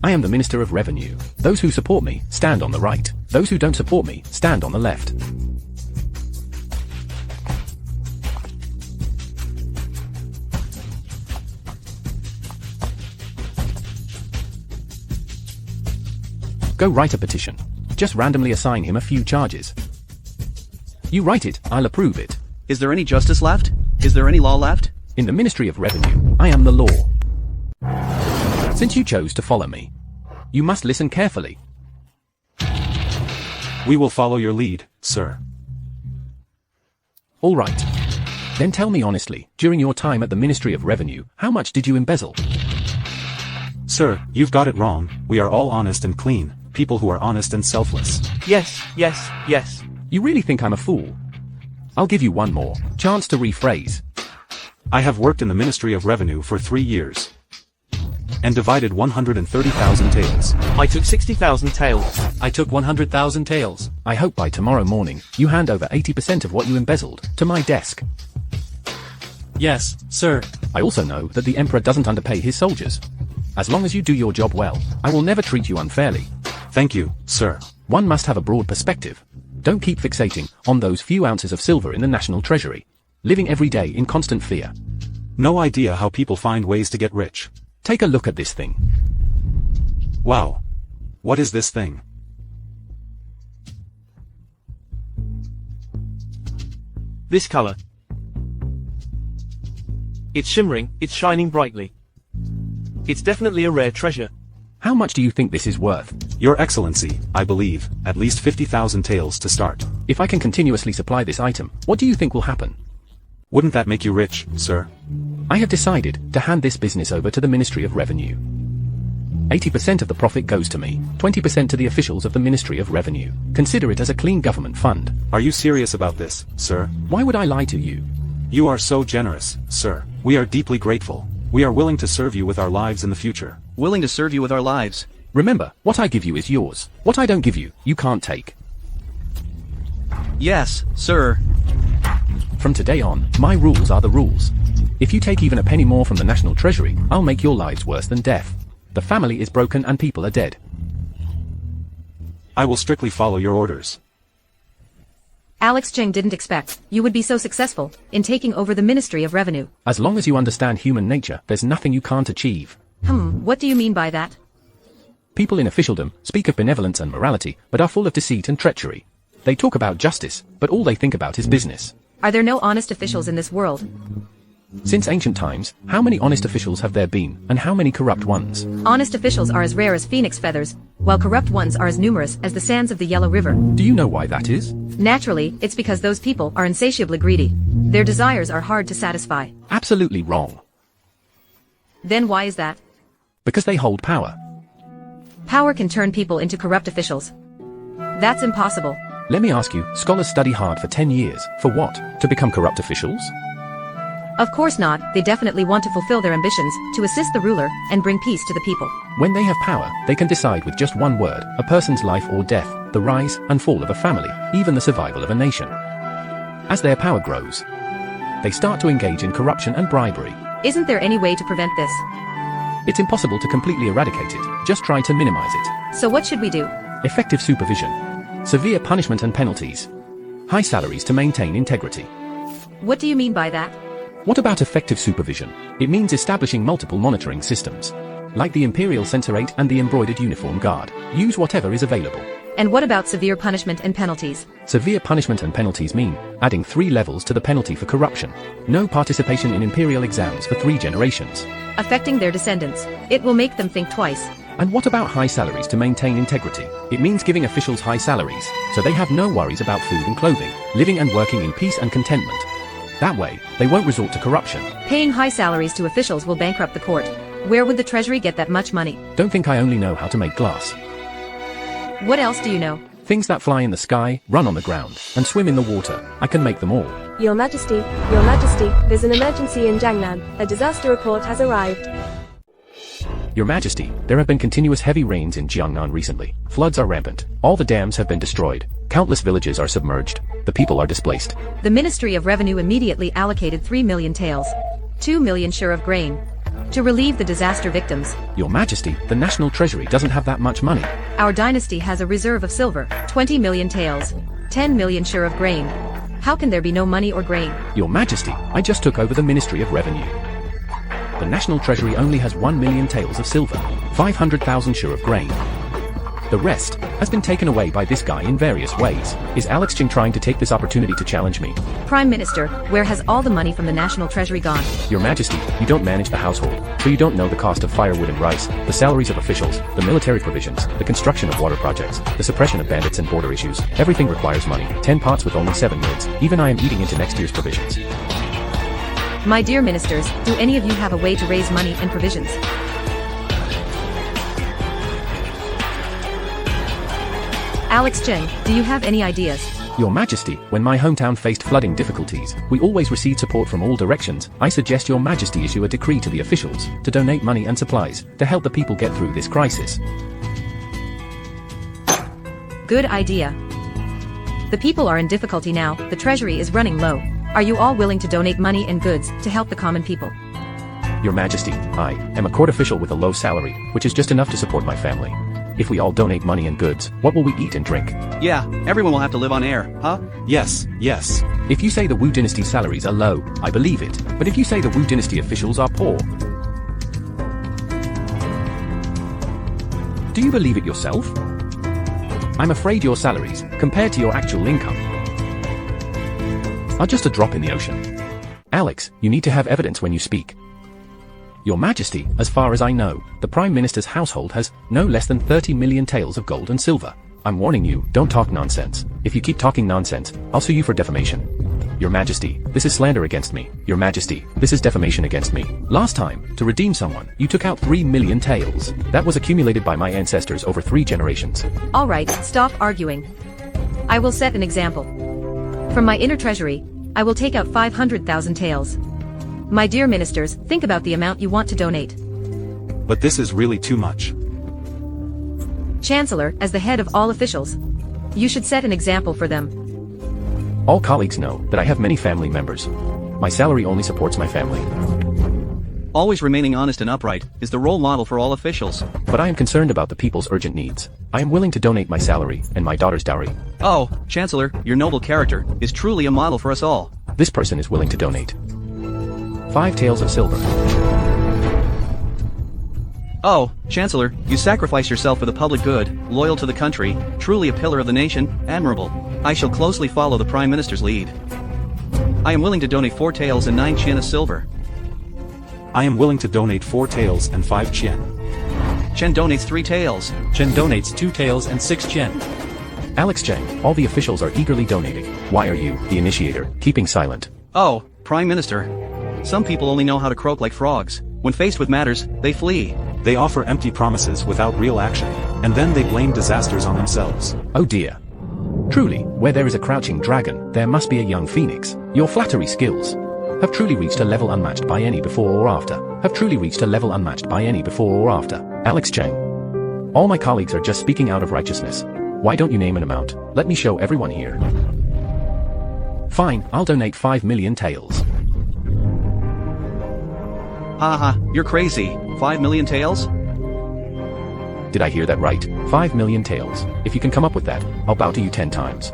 I am the Minister of Revenue. Those who support me, stand on the right. Those who don't support me, stand on the left. Go write a petition. Just randomly assign him a few charges. You write it, I'll approve it. Is there any justice left? Is there any law left? In the Ministry of Revenue, I am the law. Since you chose to follow me, you must listen carefully. We will follow your lead, sir. All right. Then tell me honestly, during your time at the Ministry of Revenue, how much did you embezzle? Sir, you've got it wrong. We are all honest and clean. People who are honest and selfless. Yes. You really think I'm a fool? I'll give you one more chance to rephrase. I have worked in the Ministry of Revenue for 3 years. And divided 130,000 taels. I took 60,000 taels. I took 100,000 taels. I hope by tomorrow morning, you hand over 80% of what you embezzled to my desk. Yes, sir. I also know that the Emperor doesn't underpay his soldiers. As long as you do your job well, I will never treat you unfairly. Thank you, sir. One must have a broad perspective. Don't keep fixating on those few ounces of silver in the national treasury. Living every day in constant fear. No idea how people find ways to get rich. Take a look at this thing. Wow. What is this thing? This color. It's shimmering, it's shining brightly. It's definitely a rare treasure. How much do you think this is worth? Your Excellency, I believe, at least 50,000 taels to start. If I can continuously supply this item, what do you think will happen? Wouldn't that make you rich, sir? I have decided to hand this business over to the Ministry of Revenue. 80% of the profit goes to me, 20% to the officials of the Ministry of Revenue. Consider it as a clean government fund. Are you serious about this, sir? Why would I lie to you? You are so generous, sir. We are deeply grateful. We are willing to serve you with our lives in the future. Willing to serve you with our lives. Remember, what I give you is yours. What I don't give you, you can't take. Yes, sir. From today on, my rules are the rules. If you take even a penny more from the national treasury, I'll make your lives worse than death. The family is broken and people are dead. I will strictly follow your orders. Alex Jing didn't expect you would be so successful in taking over the Ministry of Revenue. As long as you understand human nature, there's nothing you can't achieve. What do you mean by that? People in officialdom speak of benevolence and morality, but are full of deceit and treachery. They talk about justice, but all they think about is business. Are there no honest officials in this world? Since ancient times, how many honest officials have there been, and how many corrupt ones? Honest officials are as rare as phoenix feathers, while corrupt ones are as numerous as the sands of the Yellow River. Do you know why that is? Naturally, it's because those people are insatiably greedy. Their desires are hard to satisfy. Absolutely wrong. Then why is that? Because they hold power. Power can turn people into corrupt officials. That's impossible. Let me ask you, scholars study hard for 10 years. For what? To become corrupt officials? Of course not, they definitely want to fulfill their ambitions, to assist the ruler, and bring peace to the people. When they have power, they can decide with just one word, a person's life or death, the rise and fall of a family, even the survival of a nation. As their power grows, they start to engage in corruption and bribery. Isn't there any way to prevent this? It's impossible to completely eradicate it, just try to minimize it. So what should we do? Effective supervision. Severe punishment and penalties. High salaries to maintain integrity. What do you mean by that? What about effective supervision? It means establishing multiple monitoring systems. Like the Imperial Censorate and the Embroidered Uniform Guard. Use whatever is available. And what about severe punishment and penalties? Severe punishment and penalties mean adding 3 levels to the penalty for corruption. No participation in Imperial exams for 3 generations. Affecting their descendants. It will make them think twice. And what about high salaries to maintain integrity? It means giving officials high salaries, so they have no worries about food and clothing, living and working in peace and contentment. That way, they won't resort to corruption. Paying high salaries to officials will bankrupt the court. Where would the treasury get that much money? Don't think I only know how to make glass. What else do you know? Things that fly in the sky, run on the ground, and swim in the water. I can make them all. Your Majesty, there's an emergency in Jiangnan. A disaster report has arrived. Your Majesty, there have been continuous heavy rains in Jiangnan recently. Floods are rampant. All the dams have been destroyed. Countless villages are submerged. The people are displaced. The Ministry of Revenue immediately allocated 3 million taels, 2 million share of grain, to relieve the disaster victims. Your Majesty, the National Treasury doesn't have that much money. Our dynasty has a reserve of silver, 20 million taels, 10 million share of grain. How can there be no money or grain? Your Majesty, I just took over the Ministry of Revenue. The National Treasury only has 1 million taels of silver, 500,000 share of grain. The rest has been taken away by this guy in various ways. Is Alex Jing trying to take this opportunity to challenge me? Prime Minister, where has all the money from the National Treasury gone? Your Majesty, you don't manage the household, so you don't know the cost of firewood and rice, the salaries of officials, the military provisions, the construction of water projects, the suppression of bandits and border issues. Everything requires money. 10 pots with only 7 lids. Even I am eating into next year's provisions. My dear ministers, do any of you have a way to raise money and provisions? Alex Jing, do you have any ideas? Your Majesty, when my hometown faced flooding difficulties, we always received support from all directions. I suggest Your Majesty issue a decree to the officials to donate money and supplies to help the people get through this crisis. Good idea. The people are in difficulty now, the treasury is running low. Are you all willing to donate money and goods to help the common people? Your Majesty, I am a court official with a low salary, which is just enough to support my family. If we all donate money and goods, what will we eat and drink? Yeah, everyone will have to live on air, huh? Yes. If you say the Wu Dynasty salaries are low, I believe it. But if you say the Wu Dynasty officials are poor, do you believe it yourself? I'm afraid your salaries, compared to your actual income, are just a drop in the ocean. Alex, you need to have evidence when you speak. Your Majesty, as far as I know, the Prime Minister's household has no less than 30 million taels of gold and silver. I'm warning you, don't talk nonsense. If you keep talking nonsense, I'll sue you for defamation. Your Majesty, this is slander against me. Your Majesty, this is defamation against me. Last time, to redeem someone, you took out 3 million taels. That was accumulated by my ancestors over 3 generations. All right, stop arguing. I will set an example. From my inner treasury, I will take out 500,000 taels. My dear ministers, think about the amount you want to donate. But this is really too much. Chancellor, as the head of all officials, you should set an example for them. All colleagues know that I have many family members. My salary only supports my family. Always remaining honest and upright is the role model for all officials. But I am concerned about the people's urgent needs. I am willing to donate my salary and my daughter's dowry. Oh, Chancellor, your noble character is truly a model for us all. This person is willing to donate 5 taels of silver. Oh, Chancellor, you sacrifice yourself for the public good, loyal to the country, truly a pillar of the nation, admirable. I shall closely follow the Prime Minister's lead. I am willing to donate 4 taels and 9 chen of silver. I am willing to donate 4 taels and 5 chen. Chen donates 3 taels. Chen donates 2 taels and 6 chen. Alex Cheng, all the officials are eagerly donating. Why are you, the initiator, keeping silent? Oh, Prime Minister. Some people only know how to croak like frogs. When faced with matters, they flee. They offer empty promises without real action, and then they blame disasters on themselves. Oh dear. Truly, where there is a crouching dragon, there must be a young phoenix. Your flattery skills have truly reached a level unmatched by any before or after. Have truly reached a level unmatched by any before or after. Alex Cheng. All my colleagues are just speaking out of righteousness. Why don't you name an amount? Let me show everyone here. Fine, I'll donate 5 million taels. Haha, you're crazy. 5 million taels? Did I hear that right? 5 million taels. If you can come up with that, I'll bow to you 10 times.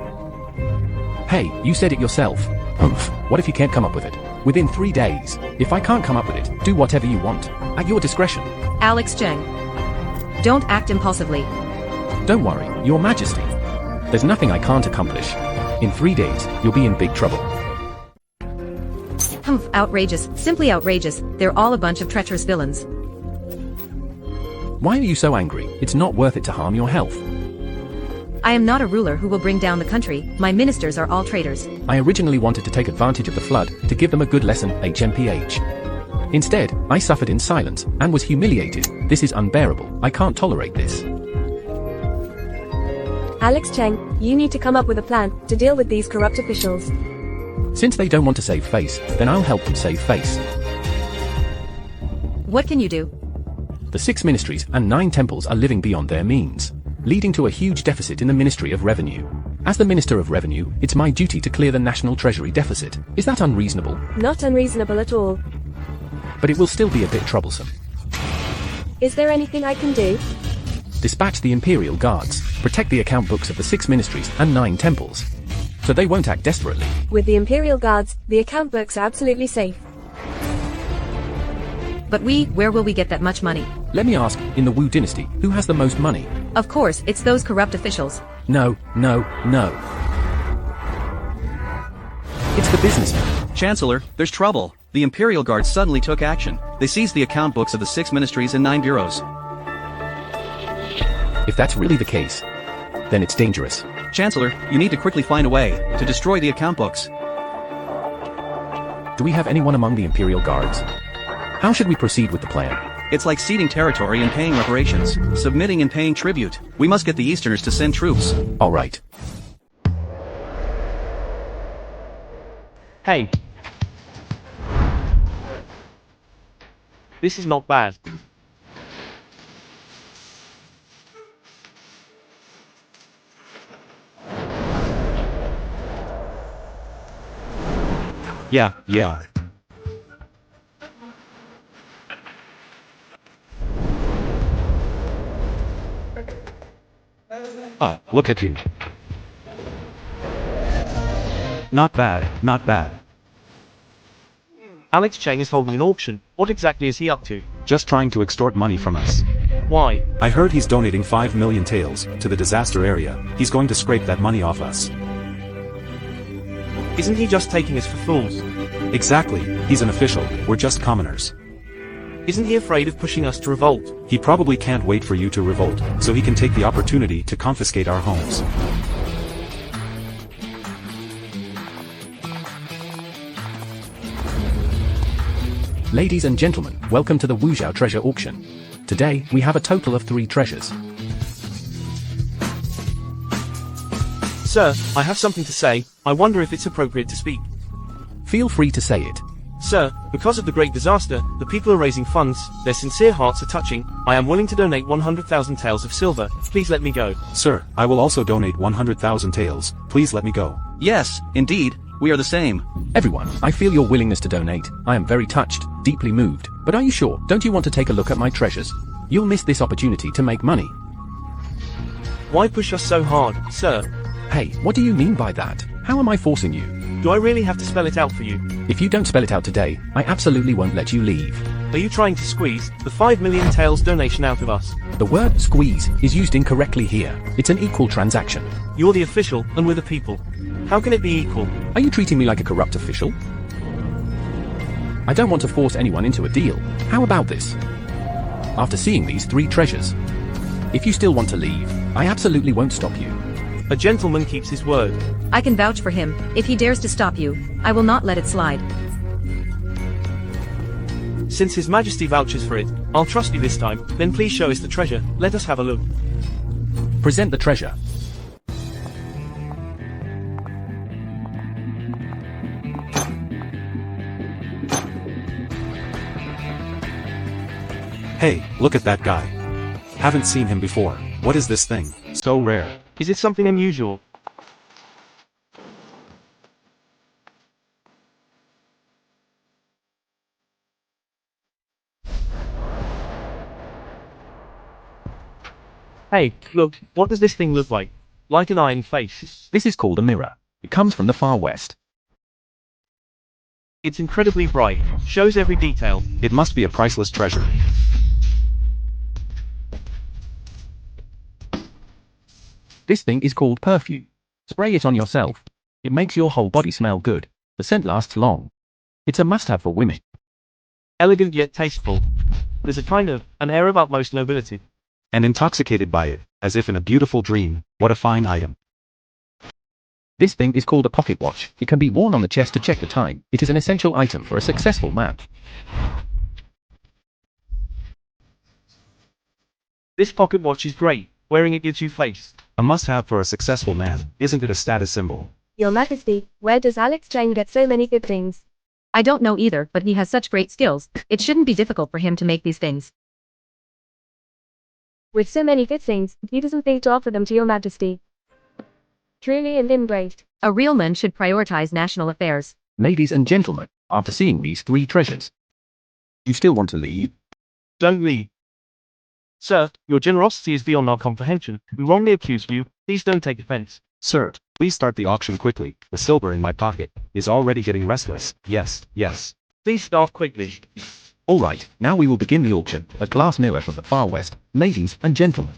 Hey, you said it yourself. Humph, what if you can't come up with it? Within 3 days. If I can't come up with it, do whatever you want. At your discretion. Alex Cheng. Don't act impulsively. Don't worry, Your Majesty. There's nothing I can't accomplish. In 3 days, you'll be in big trouble. Humph, outrageous, simply outrageous. They're all a bunch of treacherous villains. Why are you so angry? It's not worth it to harm your health. I am not a ruler who will bring down the country. My ministers are all traitors. I originally wanted to take advantage of the flood to give them a good lesson, HMPH. Instead, I suffered in silence and was humiliated. This is unbearable. I can't tolerate this. Alex Cheng, you need to come up with a plan to deal with these corrupt officials. Since they don't want to save face, then I'll help them save face. What can you do? The 6 ministries and 9 temples are living beyond their means, leading to a huge deficit in the Ministry of Revenue. As the Minister of Revenue, it's my duty to clear the national treasury deficit. Is that unreasonable? Not unreasonable at all. But it will still be a bit troublesome. Is there anything I can do? Dispatch the Imperial Guards, protect the account books of the 6 ministries and 9 temples, so they won't act desperately. With the Imperial Guards, the account books are absolutely safe. But where will we get that much money? Let me ask, in the Wu Dynasty, who has the most money? Of course, it's those corrupt officials. No. It's the businessmen. Chancellor, there's trouble. The Imperial Guards suddenly took action. They seized the account books of the 6 ministries and 9 bureaus. If that's really the case, then it's dangerous. Chancellor, you need to quickly find a way to destroy the account books. Do we have anyone among the Imperial Guards? How should we proceed with the plan? It's like ceding territory and paying reparations, submitting and paying tribute. We must get the Easterners to send troops. All right. Hey. This is not bad. Yeah. Look at you. Not bad. Alex Cheng is holding an auction. What exactly is he up to? Just trying to extort money from us. Why? I heard he's donating 5 million taels to the disaster area. He's going to scrape that money off us. Isn't he just taking us for fools? Exactly, he's an official, we're just commoners. Isn't he afraid of pushing us to revolt? He probably can't wait for you to revolt, so he can take the opportunity to confiscate our homes. Ladies and gentlemen, welcome to the Wuzhou treasure auction. Today, we have a total of 3 treasures. Sir, I have something to say. I wonder if it's appropriate to speak. Feel free to say it. Sir, because of the great disaster, the people are raising funds, their sincere hearts are touching, I am willing to donate 100,000 taels of silver, please let me go. Sir, I will also donate 100,000 taels, please let me go. Yes, indeed, we are the same. Everyone, I feel your willingness to donate. I am very touched, deeply moved. But are you sure? Don't you want to take a look at my treasures? You'll miss this opportunity to make money. Why push us so hard, sir? Hey, what do you mean by that? How am I forcing you? Do I really have to spell it out for you? If you don't spell it out today, I absolutely won't let you leave. Are you trying to squeeze the 5 million taels donation out of us? The word squeeze is used incorrectly here. It's an equal transaction. You're the official, and we're the people. How can it be equal? Are you treating me like a corrupt official? I don't want to force anyone into a deal. How about this? After seeing these 3 treasures, if you still want to leave, I absolutely won't stop you. A gentleman keeps his word. I can vouch for him. If he dares to stop you, I will not let it slide. Since His Majesty vouches for it, I'll trust you this time, then please show us the treasure, let us have a look. Present the treasure. Hey, look at that guy. Haven't seen him before. What is this thing? So rare. Is it something unusual? Hey, look, what does this thing look like? Like an iron face. This is called a mirror. It comes from the far west. It's incredibly bright, shows every detail. It must be a priceless treasure. This thing is called perfume. Spray it on yourself. It makes your whole body smell good. The scent lasts long. It's a must-have for women. Elegant yet tasteful. There's a kind of, an air about most nobility. And intoxicated by it, as if in a beautiful dream. What a fine item. This thing is called a pocket watch. It can be worn on the chest to check the time. It is an essential item for a successful man. This pocket watch is great. Wearing it gives you face. A must-have for a successful man. Isn't it a status symbol? Your Majesty, where does Alex Jing get so many good things? I don't know either, but he has such great skills. It shouldn't be difficult for him to make these things. With so many good things, he doesn't think to offer them to your Majesty. Truly and embraced. A real man should prioritize national affairs. Ladies and gentlemen, after seeing these 3 treasures, you still want to leave? Don't leave. Sir, your generosity is beyond our comprehension. We wrongly accused you. Please don't take offense. Sir, please start the auction quickly. The silver in my pocket is already getting restless. Yes, yes. Please start quickly. Alright, now we will begin the auction. A glass mirror from the far west, ladies and gentlemen.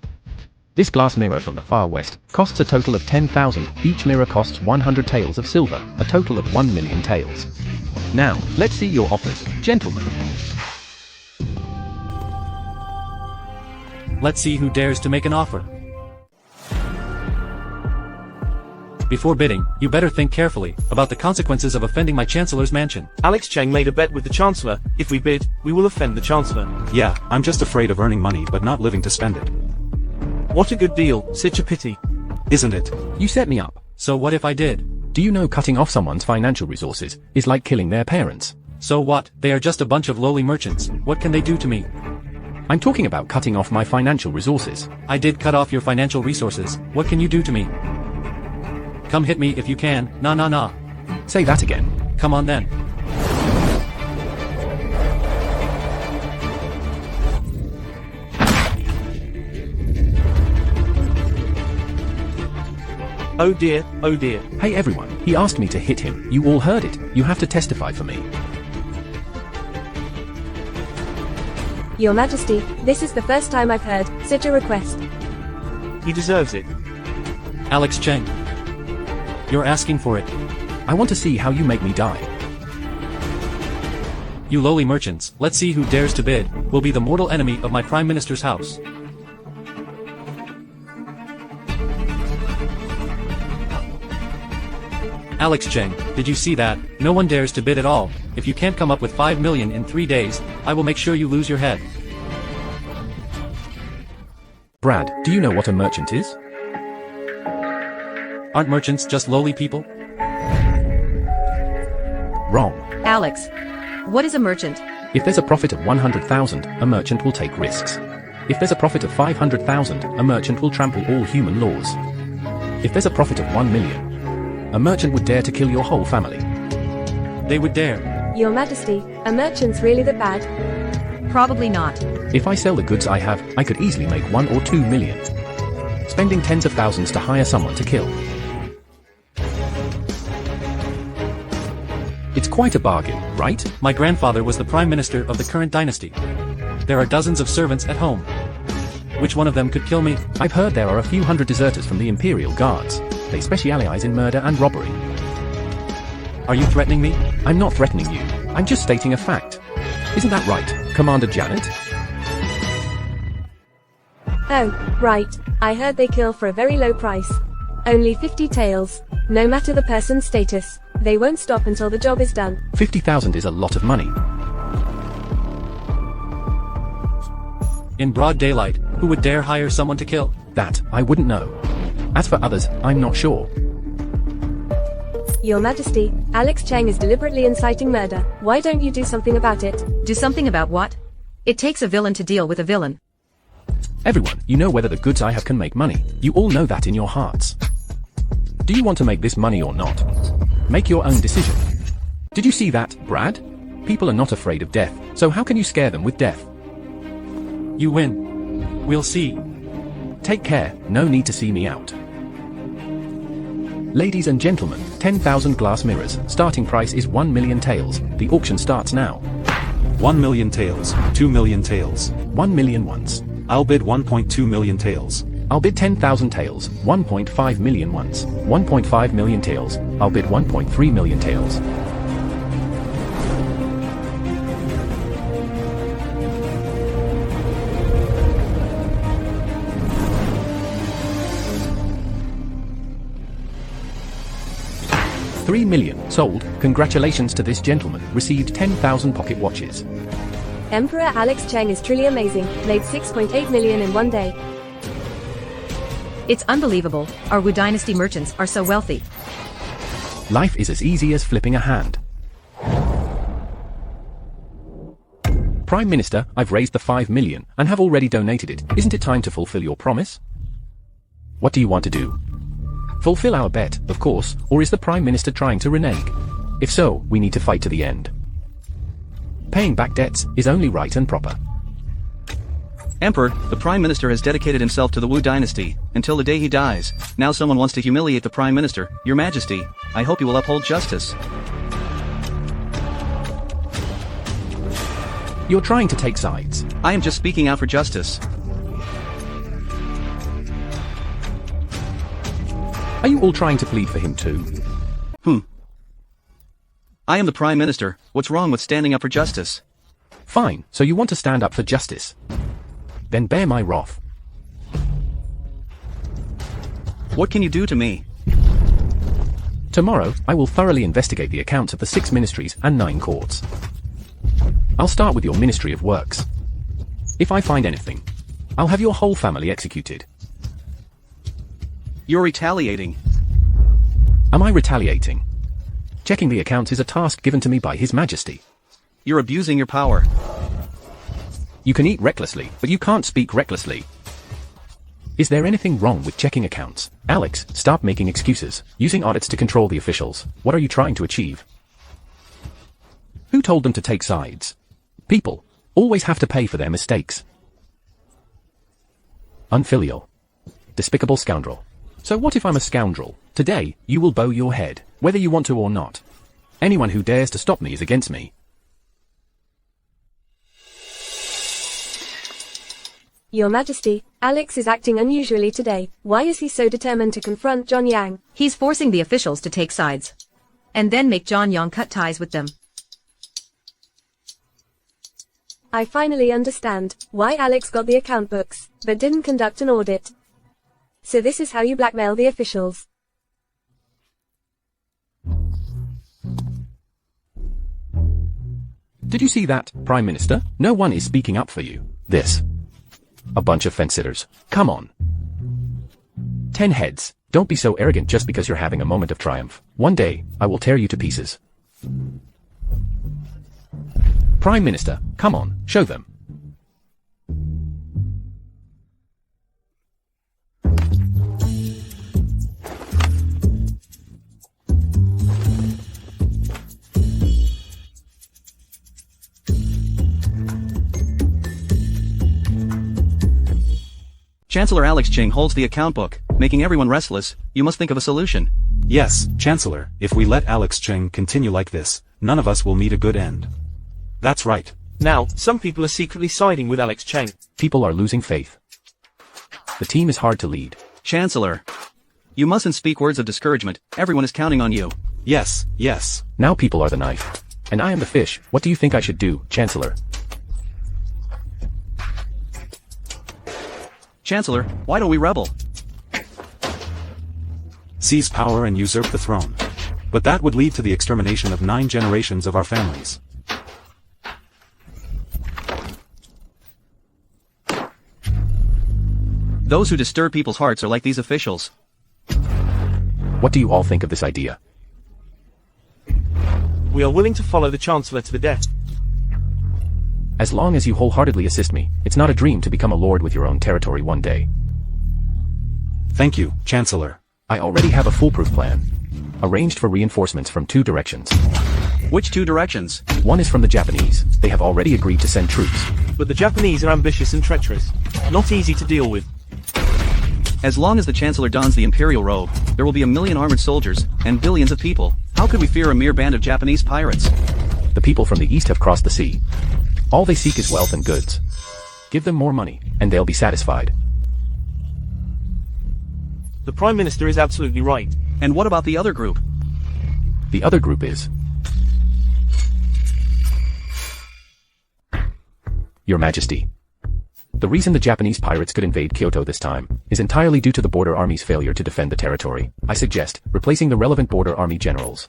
This glass mirror from the far west costs a total of 10,000. Each mirror costs 100 taels of silver, a total of 1 million taels. Now, let's see your offers, gentlemen. Let's see who dares to make an offer. Before bidding, you better think carefully about the consequences of offending my Chancellor's mansion. Alex Cheng made a bet with the Chancellor. If we bid, we will offend the Chancellor. Yeah, I'm just afraid of earning money but not living to spend it. What a good deal, such a pity. Isn't it? You set me up. So what if I did? Do you know cutting off someone's financial resources is like killing their parents? So what? They are just a bunch of lowly merchants. What can they do to me? I'm talking about cutting off my financial resources. I did cut off your financial resources. What can you do to me? Come hit me if you can. Nah nah nah. Say that again. Come on then. Oh dear, oh dear. Hey everyone, he asked me to hit him. You all heard it. You have to testify for me. Your Majesty, this is the first time I've heard such a request. He deserves it. Alex Cheng. You're asking for it. I want to see how you make me die. You lowly merchants, let's see who dares to bid, will be the mortal enemy of my Prime Minister's house. Alex Cheng, did you see that? No one dares to bid at all. If you can't come up with 5 million in 3 days, I will make sure you lose your head. Brad, do you know what a merchant is? Aren't merchants just lowly people? Wrong. Alex, what is a merchant? If there's a profit of 100,000, a merchant will take risks. If there's a profit of 500,000, a merchant will trample all human laws. If there's a profit of 1 million, a merchant would dare to kill your whole family. They would dare. Your Majesty, are merchants really that bad? Probably not. If I sell the goods I have, I could easily make 1 or 2 million. Spending tens of thousands to hire someone to kill. It's quite a bargain, right? My grandfather was the prime minister of the current dynasty. There are dozens of servants at home. Which one of them could kill me? I've heard there are a few hundred deserters from the Imperial Guards. They specialize in murder and robbery. Are you threatening me? I'm not threatening you. I'm just stating a fact. Isn't that right, Commander Janet? Oh, right. I heard they kill for a very low price. Only 50 taels. No matter the person's status, they won't stop until the job is done. 50,000 is a lot of money. In broad daylight, who would dare hire someone to kill? That, I wouldn't know. As for others, I'm not sure. Your Majesty, Alex Cheng is deliberately inciting murder. Why don't you do something about it? Do something about what? It takes a villain to deal with a villain. Everyone, you know whether the goods I have can make money. You all know that in your hearts. Do you want to make this money or not? Make your own decision. Did you see that, Brad? People are not afraid of death, so how can you scare them with death? You win. We'll see. Take care, no need to see me out. Ladies and gentlemen, 10,000 glass mirrors. Starting price is 1 million taels. The auction starts now. 1 million taels, 2 million taels. 1 million once. I'll bid 1.2 million taels. I'll bid 10,000 taels. 1.5 million once. 1.5 million taels. I'll bid 1.3 million taels. $3 million sold. Congratulations to this gentleman. Received 10,000 pocket watches. Emperor Alex Cheng is truly amazing. Made 6.8 million in one day. It's unbelievable. Our Wu Dynasty merchants are so wealthy. Life is as easy as flipping a hand. Prime Minister, I've raised the 5 million and have already donated it. Isn't it time to fulfill your promise? What do you want to do? Fulfill our bet, of course, or is the Prime Minister trying to renege? If so, we need to fight to the end. Paying back debts is only right and proper. Emperor, the Prime Minister has dedicated himself to the Wu Dynasty, until the day he dies. Now someone wants to humiliate the Prime Minister. Your Majesty, I hope you will uphold justice. You're trying to take sides. I am just speaking out for justice. Are you all trying to plead for him too? I am the Prime Minister. What's wrong with standing up for justice? Fine, so you want to stand up for justice. Then bear my wrath. What can you do to me? Tomorrow, I will thoroughly investigate the accounts of the 6 ministries and 9 courts. I'll start with your Ministry of Works. If I find anything, I'll have your whole family executed. You're retaliating. Am I retaliating? Checking the accounts is a task given to me by His Majesty. You're abusing your power. You can eat recklessly, but you can't speak recklessly. Is there anything wrong with checking accounts? Alex, stop making excuses, using audits to control the officials. What are you trying to achieve? Who told them to take sides? People always have to pay for their mistakes. Unfilial. Despicable scoundrel. So what if I'm a scoundrel? Today, you will bow your head, whether you want to or not. Anyone who dares to stop me is against me. Your Majesty, Alex is acting unusually today. Why is he so determined to confront John Yang? He's forcing the officials to take sides. And then make John Yang cut ties with them. I finally understand why Alex got the account books, but didn't conduct an audit. So this is how you blackmail the officials. Did you see that, Prime Minister? No one is speaking up for you. This. A bunch of fence-sitters. Come on. 10 heads. Don't be so arrogant just because you're having a moment of triumph. One day, I will tear you to pieces. Prime Minister, come on, show them. Chancellor Alex Jing holds the account book, making everyone restless. You must think of a solution. Yes, Chancellor, if we let Alex Cheng continue like this, none of us will meet a good end. That's right. Now, some people are secretly siding with Alex Cheng. People are losing faith. The team is hard to lead. Chancellor, you mustn't speak words of discouragement. Everyone is counting on you. Yes, yes. Now people are the knife. And I am the fish. What do you think I should do, Chancellor? Chancellor, why don't we rebel? Seize power and usurp the throne. But that would lead to the extermination of 9 generations of our families. Those who disturb people's hearts are like these officials. What do you all think of this idea? We are willing to follow the Chancellor to the death. As long as you wholeheartedly assist me, it's not a dream to become a lord with your own territory one day. Thank you, Chancellor. I already have a foolproof plan. Arranged for reinforcements from 2 directions. Which 2 directions? One is from the Japanese. They have already agreed to send troops. But the Japanese are ambitious and treacherous. Not easy to deal with. As long as the Chancellor dons the imperial robe, there will be 1 million armored soldiers, and billions of people. How could we fear a mere band of Japanese pirates? The people from the east have crossed the sea. All they seek is wealth and goods. Give them more money, and they'll be satisfied. The Prime Minister is absolutely right. And what about the other group? The other group is... Your Majesty. The reason the Japanese pirates could invade Kyoto this time is entirely due to the border army's failure to defend the territory. I suggest replacing the relevant border army generals.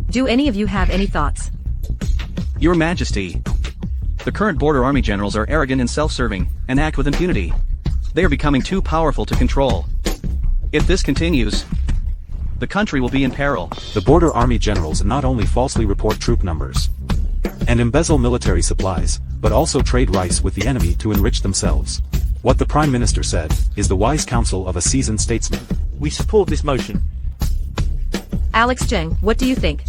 Do any of you have any thoughts? Your Majesty. The current border army generals are arrogant and self-serving, and act with impunity. They are becoming too powerful to control. If this continues, the country will be in peril. The border army generals not only falsely report troop numbers and embezzle military supplies, but also trade rice with the enemy to enrich themselves. What the Prime Minister said is the wise counsel of a seasoned statesman. We support this motion. Alex Jing, what do you think?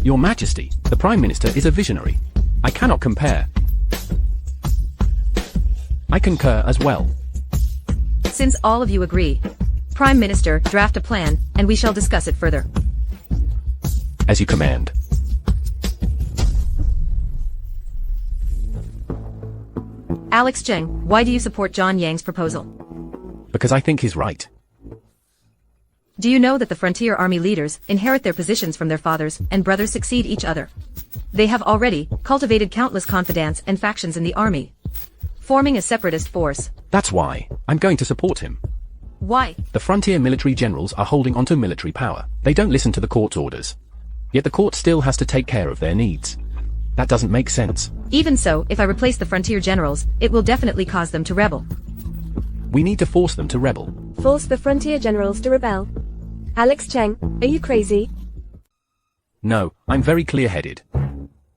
Your Majesty, the Prime Minister is a visionary. I cannot compare. I concur as well. Since all of you agree, Prime Minister, draft a plan, and we shall discuss it further. As you command. Alex Jing, why do you support John Yang's proposal? Because I think he's right. Do you know that the frontier army leaders inherit their positions from their fathers, and brothers succeed each other? They have already cultivated countless confidants and factions in the army, forming a separatist force. That's why I'm going to support him. Why? The frontier military generals are holding onto military power. They don't listen to the court's orders. Yet the court still has to take care of their needs. That doesn't make sense. Even so, if I replace the frontier generals, it will definitely cause them to rebel. We need to force them to rebel. Force the frontier generals to rebel. Alex Cheng, are you crazy? No, I'm very clear-headed.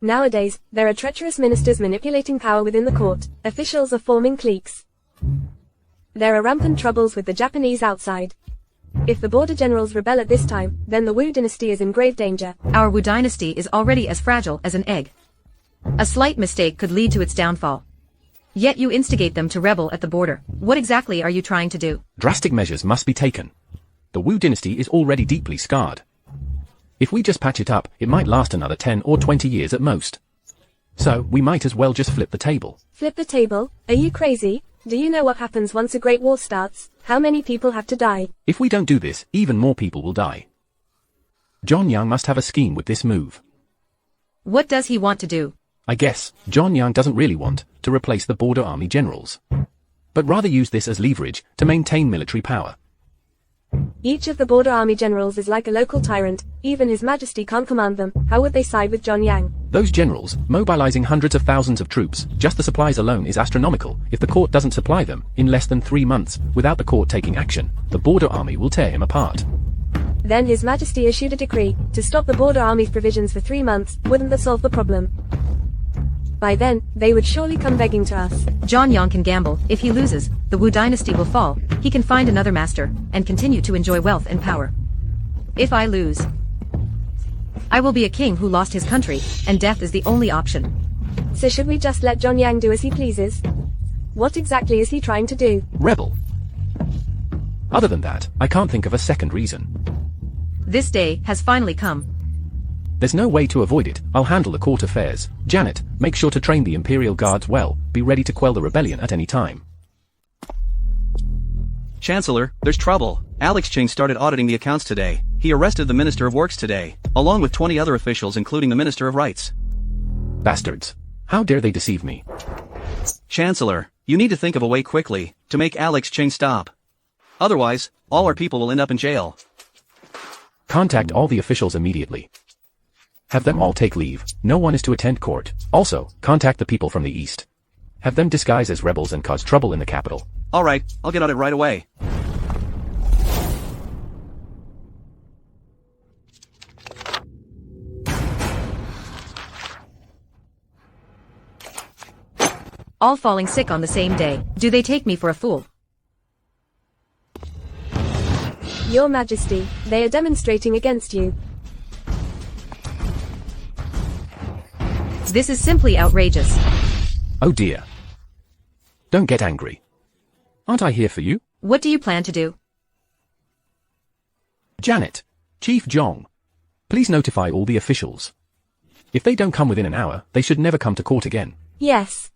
Nowadays, there are treacherous ministers manipulating power within the court. Officials are forming cliques. There are rampant troubles with the Japanese outside. If the border generals rebel at this time, then the Wu Dynasty is in grave danger. Our Wu Dynasty is already as fragile as an egg. A slight mistake could lead to its downfall. Yet you instigate them to rebel at the border. What exactly are you trying to do? Drastic measures must be taken. The Wu Dynasty is already deeply scarred. If we just patch it up, it might last another 10 or 20 years at most. So, we might as well just flip the table. Flip the table? Are you crazy? Do you know what happens once a great war starts? How many people have to die? If we don't do this, even more people will die. John Young must have a scheme with this move. What does he want to do? I guess, John Young doesn't really want to replace the border army generals, but rather use this as leverage to maintain military power. Each of the border army generals is like a local tyrant. Even His Majesty can't command them. How would they side with John Yang? Those generals, mobilizing hundreds of thousands of troops, just the supplies alone is astronomical. If the court doesn't supply them, in less than 3 months, without the court taking action, the border army will tear him apart. Then His Majesty issued a decree to stop the border army's provisions for 3 months. Wouldn't that solve the problem? By then, they would surely come begging to us. John Yang can gamble. If he loses, the Wu Dynasty will fall. He can find another master and continue to enjoy wealth and power. If I lose, I will be a king who lost his country, and death is the only option. So should we just let John Yang do as he pleases? What exactly is he trying to do? Rebel. Other than that, I can't think of a second reason. This day has finally come. There's no way to avoid it. I'll handle the court affairs. Janet, make sure to train the Imperial Guards well. Be ready to quell the rebellion at any time. Chancellor, there's trouble. Alex Jing started auditing the accounts today. He arrested the Minister of Works today, along with 20 other officials including the Minister of Rights. Bastards. How dare they deceive me? Chancellor, you need to think of a way quickly to make Alex Jing stop. Otherwise, all our people will end up in jail. Contact all the officials immediately. Have them all take leave. No one is to attend court. Also, contact the people from the east. Have them disguise as rebels and cause trouble in the capital. Alright, I'll get on it right away. All falling sick on the same day. Do they take me for a fool? Your Majesty, they are demonstrating against you. This is simply outrageous. Oh dear. Don't get angry. Aren't I here for you? What do you plan to do? Janet, Chief Jong, please notify all the officials. If they don't come within an hour, they should never come to court again. Yes.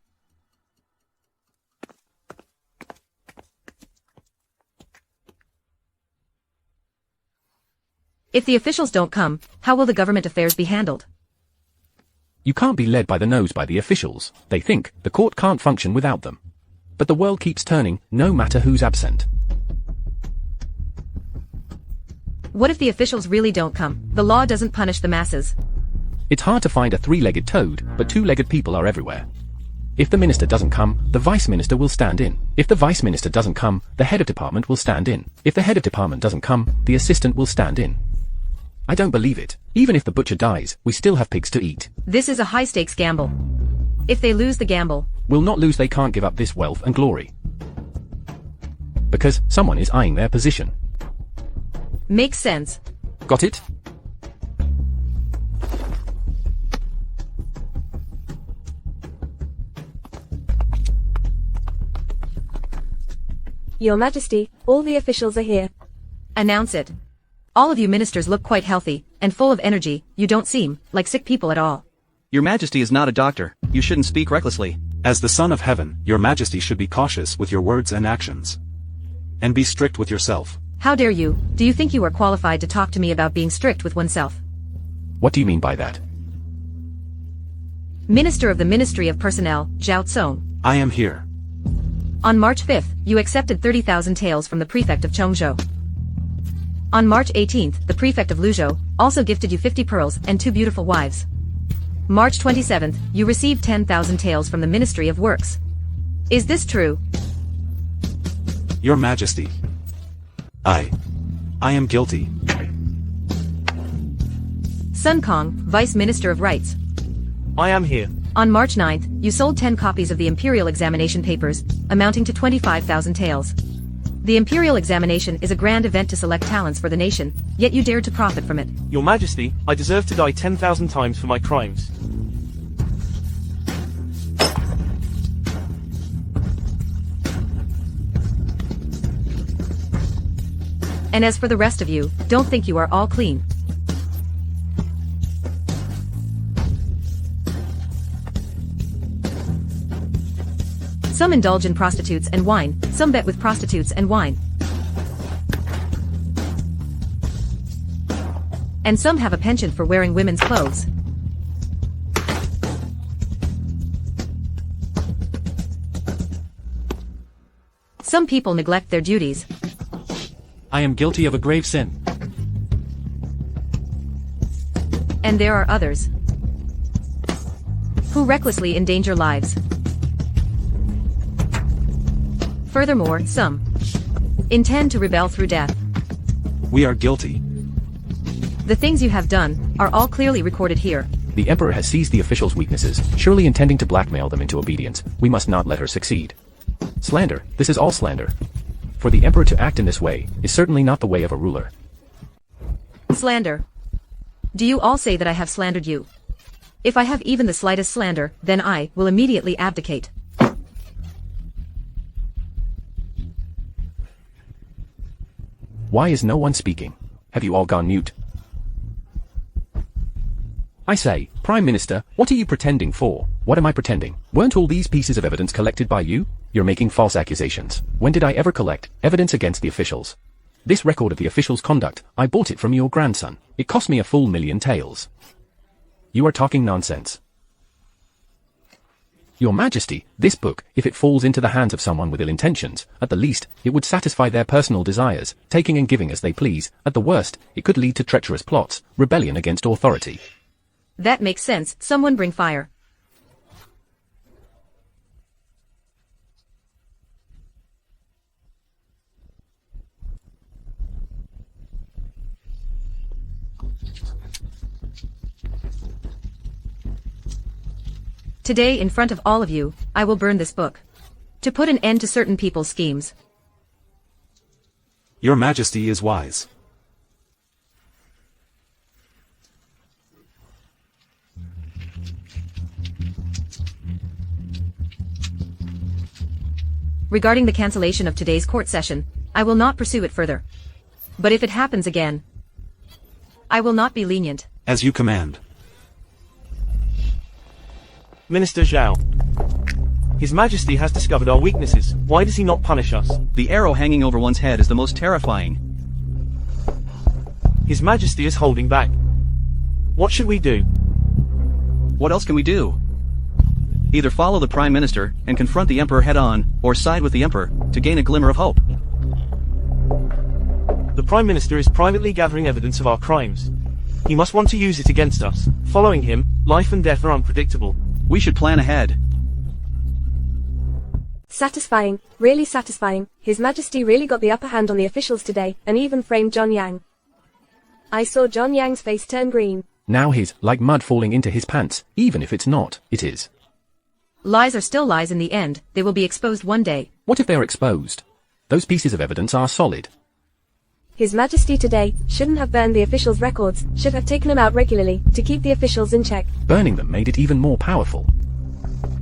If the officials don't come, how will the government affairs be handled? You can't be led by the nose by the officials. They think the court can't function without them. But the world keeps turning, no matter who's absent. What if the officials really don't come? The law doesn't punish the masses. It's hard to find a three-legged toad, but two-legged people are everywhere. If the minister doesn't come, the vice minister will stand in. If the vice minister doesn't come, the head of department will stand in. If the head of department doesn't come, the assistant will stand in. I don't believe it. Even if the butcher dies, we still have pigs to eat. This is a high-stakes gamble. If they lose the gamble, Will not lose. They can't give up this wealth and glory. Because someone is eyeing their position. makes sense. Got it? Your Majesty, all the officials are here. Announce it. All of you ministers look quite healthy and full of energy. You don't seem like sick people at all. Your Majesty is not a doctor. You shouldn't speak recklessly. As the Son of Heaven, your Majesty should be cautious with your words and actions. And be strict with yourself. How dare you? Do you think you are qualified to talk to me about being strict with oneself? What do you mean by that? Minister of the Ministry of Personnel, Zhao Tsong. I am here. On March 5th, you accepted 30,000 taels from the prefect of Chongzhou. On March 18th, the prefect of Luzhou also gifted you 50 pearls and 2 beautiful wives. March 27th, you received 10,000 taels from the Ministry of Works. Is this true? Your Majesty. I am guilty. Sun Kong, Vice Minister of Rights. I am here. On March 9th, you sold 10 copies of the Imperial Examination Papers, amounting to 25,000 taels. The Imperial Examination is a grand event to select talents for the nation, yet you dared to profit from it. Your Majesty, I deserve to die 10,000 times for my crimes. And as for the rest of you, don't think you are all clean. Some indulge in prostitutes and wine, some bet with prostitutes and wine. And some have a penchant for wearing women's clothes. Some people neglect their duties. I am guilty of a grave sin. And there are others who recklessly endanger lives. Furthermore, some intend to rebel through death. We are guilty. The things you have done are all clearly recorded here. The Emperor has seized the officials' weaknesses, surely intending to blackmail them into obedience. We must not let her succeed. Slander, this is all slander. For the Emperor to act in this way is certainly not the way of a ruler. Slander. Do you all say that I have slandered you? If I have even the slightest slander, then I will immediately abdicate. Why is no one speaking? Have you all gone mute? I say, Prime Minister, what are you pretending for? What am I pretending? Weren't all these pieces of evidence collected by you? You're making false accusations. When did I ever collect evidence against the officials? This record of the officials' conduct, I bought it from your grandson. It cost me a full 1,000,000 taels. You are talking nonsense. Your Majesty, this book, if it falls into the hands of someone with ill intentions, at the least, it would satisfy their personal desires, taking and giving as they please. At the worst, it could lead to treacherous plots, rebellion against authority. That makes sense. Someone bring fire. Today, in front of all of you, I will burn this book. To put an end to certain people's schemes. Your Majesty is wise. Regarding the cancellation of today's court session, I will not pursue it further. But if it happens again, I will not be lenient. As you command. Minister Zhao. His Majesty has discovered our weaknesses. Why does he not punish us? The arrow hanging over one's head is the most terrifying. His Majesty is holding back. What should we do? What else can we do? Either follow the Prime Minister and confront the Emperor head-on, or side with the Emperor to gain a glimmer of hope. The Prime Minister is privately gathering evidence of our crimes. He must want to use it against us. Following him, life and death are unpredictable. We should plan ahead. Satisfying, really satisfying. His Majesty really got the upper hand on the officials today, and even framed John Yang. I saw John Yang's face turn green. Now he's like mud falling into his pants, even if it's not, it is. Lies are still lies in the end. They will be exposed one day. What if they're exposed? Those pieces of evidence are solid. His Majesty today shouldn't have burned the officials' records, should have taken them out regularly, to keep the officials in check. Burning them made it even more powerful.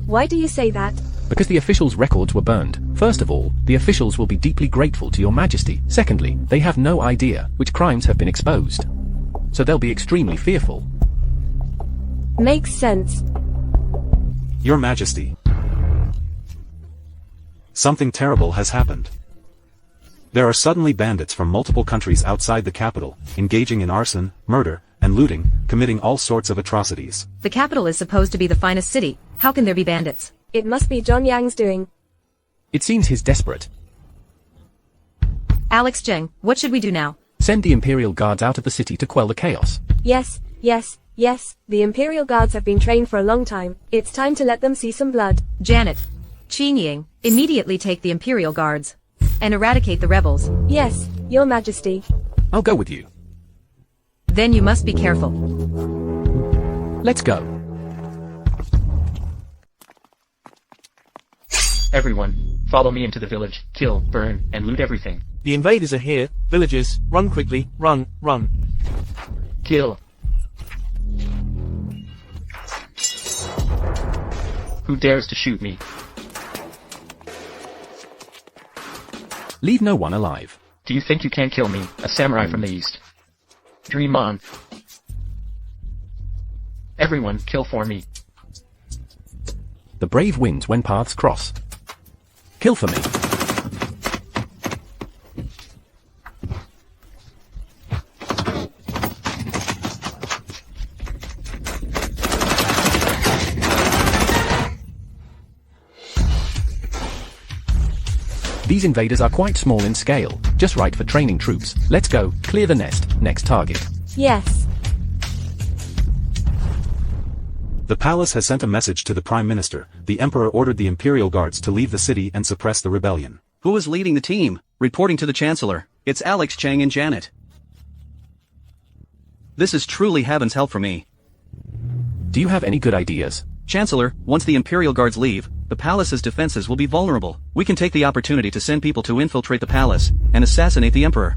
Why do you say that? Because the officials' records were burned. First of all, the officials will be deeply grateful to your Majesty. Secondly, they have no idea which crimes have been exposed. So they'll be extremely fearful. Makes sense. Your Majesty. Something terrible has happened. There are suddenly bandits from multiple countries outside the capital, engaging in arson, murder, and looting, committing all sorts of atrocities. The capital is supposed to be the finest city. How can there be bandits? It must be John Yang's doing. It seems he's desperate. Alex Jing, what should we do now? Send the Imperial Guards out of the city to quell the chaos. Yes, yes, yes, the Imperial Guards have been trained for a long time. It's time to let them see some blood. Janet. Qin, immediately take the Imperial Guards and eradicate the rebels. Yes, Your Majesty. I'll go with you. Then you must be careful. Let's go. Everyone, follow me into the village, kill, burn, and loot everything. The invaders are here. Villagers, run quickly, run, run. Kill. Who dares to shoot me? Leave no one alive. Do you think you can kill me, a samurai from the east? Dream on. Everyone, kill for me. The brave wins when paths cross. Kill for me. These invaders are quite small in scale, just right for training troops. Let's go, clear the nest, next target. Yes. The palace has sent a message to the Prime Minister. The Emperor ordered the Imperial Guards to leave the city and suppress the rebellion. Who is leading the team? Reporting to the Chancellor. It's Alex Chang and Janet. This is truly heaven's help for me. Do you have any good ideas? Chancellor, once the Imperial Guards leave, the palace's defenses will be vulnerable. We can take the opportunity to send people to infiltrate the palace and assassinate the Emperor.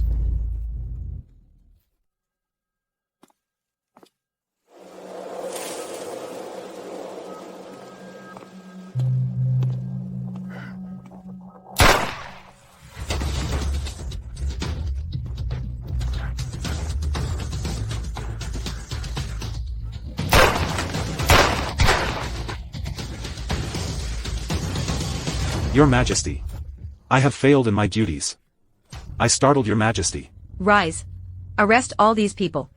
Your Majesty. I have failed in my duties. I startled your Majesty. Rise. Arrest all these people.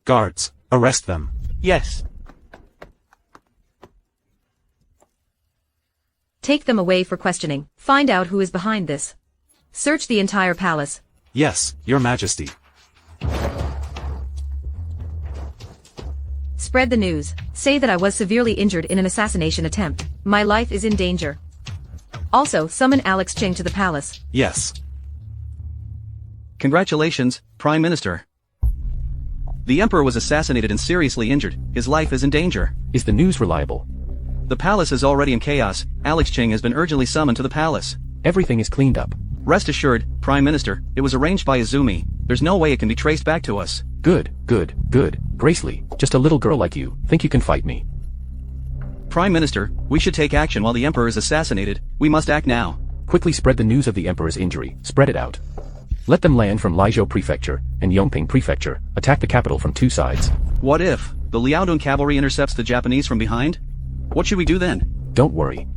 Guards, arrest them. Yes. Take them away for questioning. Find out who is behind this. Search the entire palace. Yes, Your Majesty. Spread the news. Say that I was severely injured in an assassination attempt. My life is in danger. Also, summon Alex Jing to the palace. Yes. Congratulations, Prime Minister. The Emperor was assassinated and seriously injured. His life is in danger. Is the news reliable? The palace is already in chaos. Alex Jing has been urgently summoned to the palace. Everything is cleaned up. Rest assured, Prime Minister, it was arranged by Izumi. There's no way it can be traced back to us. Good, good, good. Gracely, just a little girl like you, think you can fight me. Prime Minister, we should take action while the Emperor is assassinated. We must act now. Quickly spread the news of the Emperor's injury. Spread it out. Let them land from Laizhou Prefecture and Yongping Prefecture. Attack the capital from two sides. What if the Liaodong cavalry intercepts the Japanese from behind? What should we do then? Don't worry.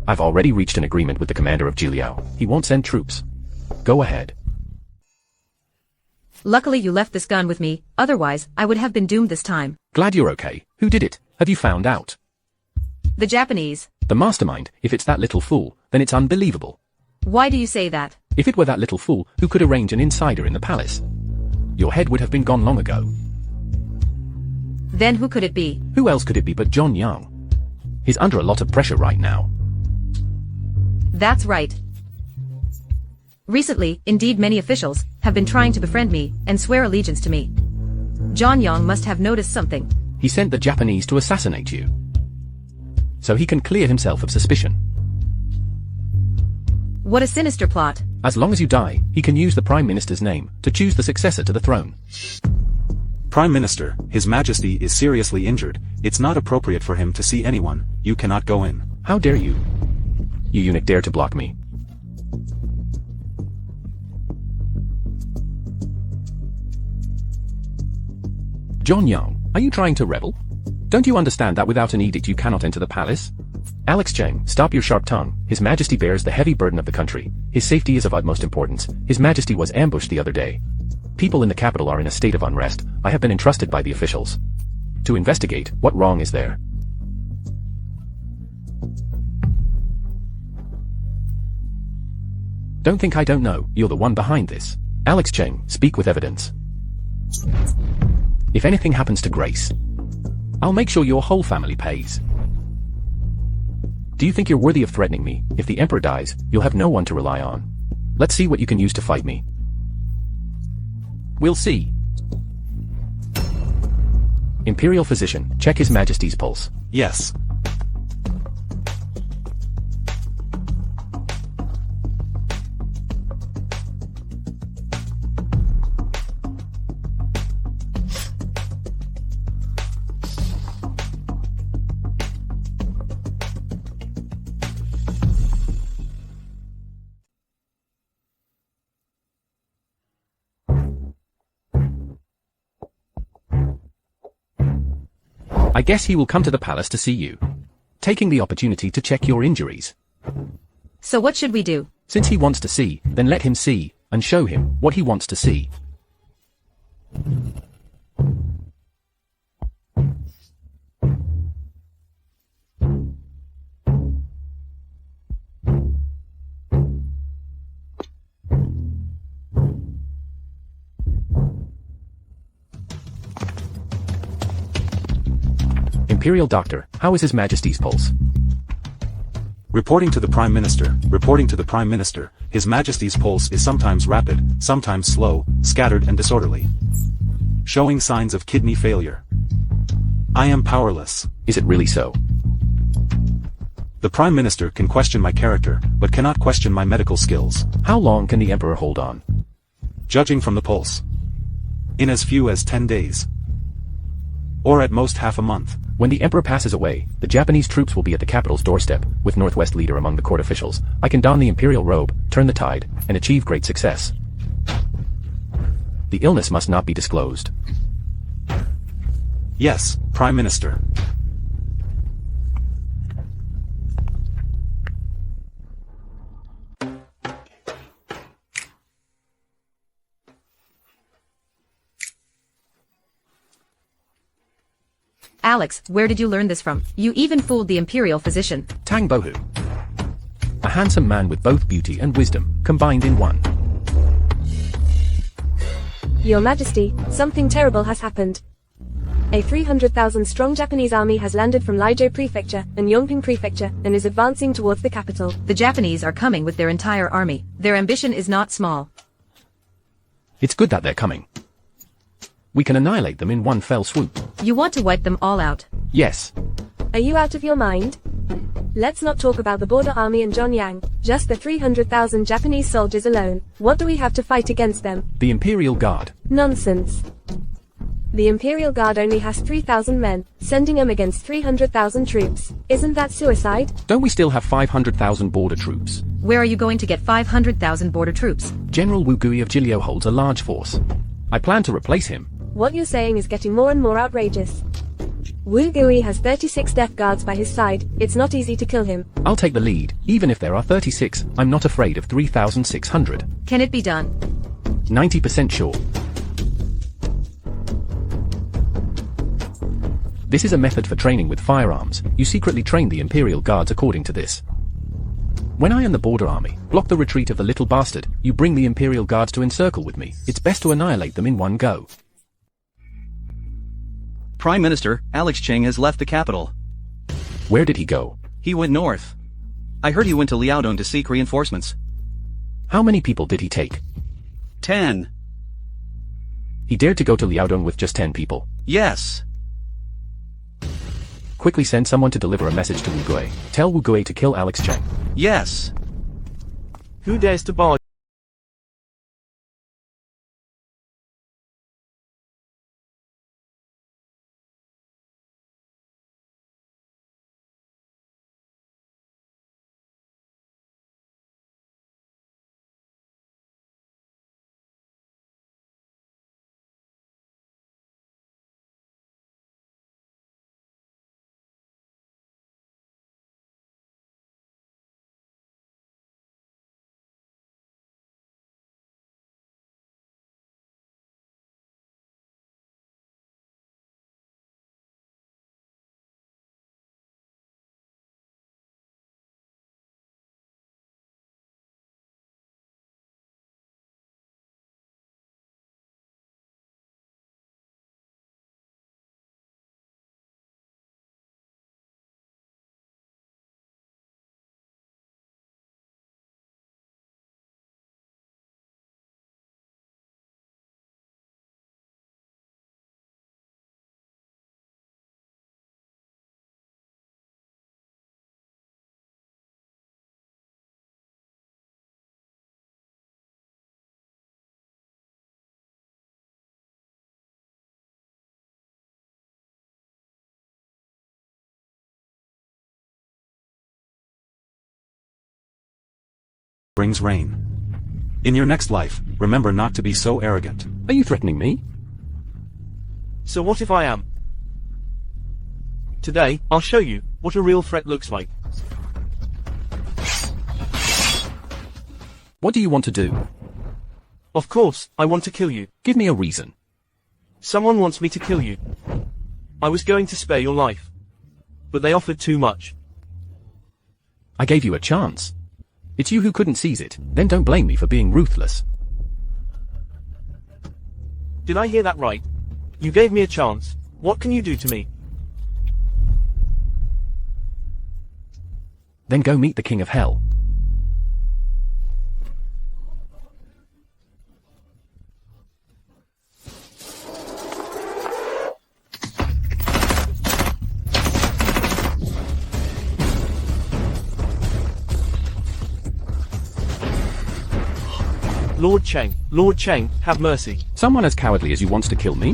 I've already reached an agreement with the commander of Jiliao. He won't send troops. Go ahead. Luckily you left this gun with me, otherwise I would have been doomed this time. Glad you're okay. Who did it? Have you found out? The Japanese. The mastermind. If it's that little fool, then it's unbelievable. Why do you say that? If it were that little fool, who could arrange an insider in the palace? Your head would have been gone long ago. Then who could it be? Who else could it be but John Young? He's under a lot of pressure right now. That's right. Recently, indeed many officials have been trying to befriend me and swear allegiance to me. John Young must have noticed something. He sent the Japanese to assassinate you. So he can clear himself of suspicion. What a sinister plot. As long as you die, he can use the Prime Minister's name to choose the successor to the throne. Prime Minister, His Majesty is seriously injured. It's not appropriate for him to see anyone. You cannot go in. How dare you? You eunuch dare to block me. John Young, are you trying to rebel? Don't you understand that without an edict you cannot enter the palace? Alex Cheng, stop your sharp tongue. His Majesty bears the heavy burden of the country. His safety is of utmost importance. His Majesty was ambushed the other day. People in the capital are in a state of unrest. I have been entrusted by the officials to investigate what wrong is there. Don't think I don't know. You're the one behind this. Alex Cheng, speak with evidence. If anything happens to Grace, I'll make sure your whole family pays. Do you think you're worthy of threatening me? If the Emperor dies, you'll have no one to rely on. Let's see what you can use to fight me. We'll see. Imperial Physician, check His Majesty's pulse. Yes. I guess he will come to the palace to see you, taking the opportunity to check your injuries. So what should we do? Since he wants to see, then let him see, and show him what he wants to see. Imperial Doctor, how is His Majesty's pulse? Reporting to the Prime Minister, reporting to the Prime Minister, His Majesty's pulse is sometimes rapid, sometimes slow, scattered and disorderly. Showing signs of kidney failure. I am powerless. Is it really so? The Prime Minister can question my character, but cannot question my medical skills. How long can the Emperor hold on? Judging from the pulse. In as few as 10 days. Or at most half a month. When the Emperor passes away, the Japanese troops will be at the capital's doorstep, with Northwest leader among the court officials. I can don the imperial robe, turn the tide, and achieve great success. The illness must not be disclosed. Yes, Prime Minister. Alex, where did you learn this from? You even fooled the imperial physician. Tang Bohu. A handsome man with both beauty and wisdom, combined in one. Your Majesty, something terrible has happened. A 300,000-strong Japanese army has landed from Liuzhou Prefecture and Yongping Prefecture and is advancing towards the capital. The Japanese are coming with their entire army. Their ambition is not small. It's good that they're coming. We can annihilate them in one fell swoop. You want to wipe them all out? Yes. Are you out of your mind? Let's not talk about the border army and Zhongyang, just the 300,000 Japanese soldiers alone. What do we have to fight against them? The Imperial Guard. Nonsense. The Imperial Guard only has 3,000 men, sending them against 300,000 troops. Isn't that suicide? Don't we still have 500,000 border troops? Where are you going to get 500,000 border troops? General Wu Gui of Jilio holds a large force. I plan to replace him. What you're saying is getting more and more outrageous. Wu Gui has 36 death guards by his side. It's not easy to kill him. I'll take the lead. Even if there are 36, I'm not afraid of 3,600. Can it be done? 90% sure. This is a method for training with firearms. You secretly train the Imperial Guards according to this. When I and the border army block the retreat of the little bastard, you bring the Imperial Guards to encircle with me. It's best to annihilate them in one go. Prime Minister, Alex Cheng has left the capital. Where did he go? He went north. I heard he went to Liaodong to seek reinforcements. How many people did he take? 10. He dared to go to Liaodong with just 10 people. Yes. Quickly send someone to deliver a message to Wu Gui. Tell Wu Gui to kill Alex Cheng. Yes. Who dares to barge? Brings rain. In your next life, remember not to be so arrogant. Are you threatening me? So what if I am? Today, I'll show you what a real threat looks like. What do you want to do? Of course, I want to kill you. Give me a reason. Someone wants me to kill you. I was going to spare your life. But they offered too much. I gave you a chance. It's you who couldn't seize it. Then don't blame me for being ruthless. Did I hear that right? You gave me a chance. What can you do to me? Then go meet the King of Hell. Lord Cheng, have mercy. Someone as cowardly as you wants to kill me?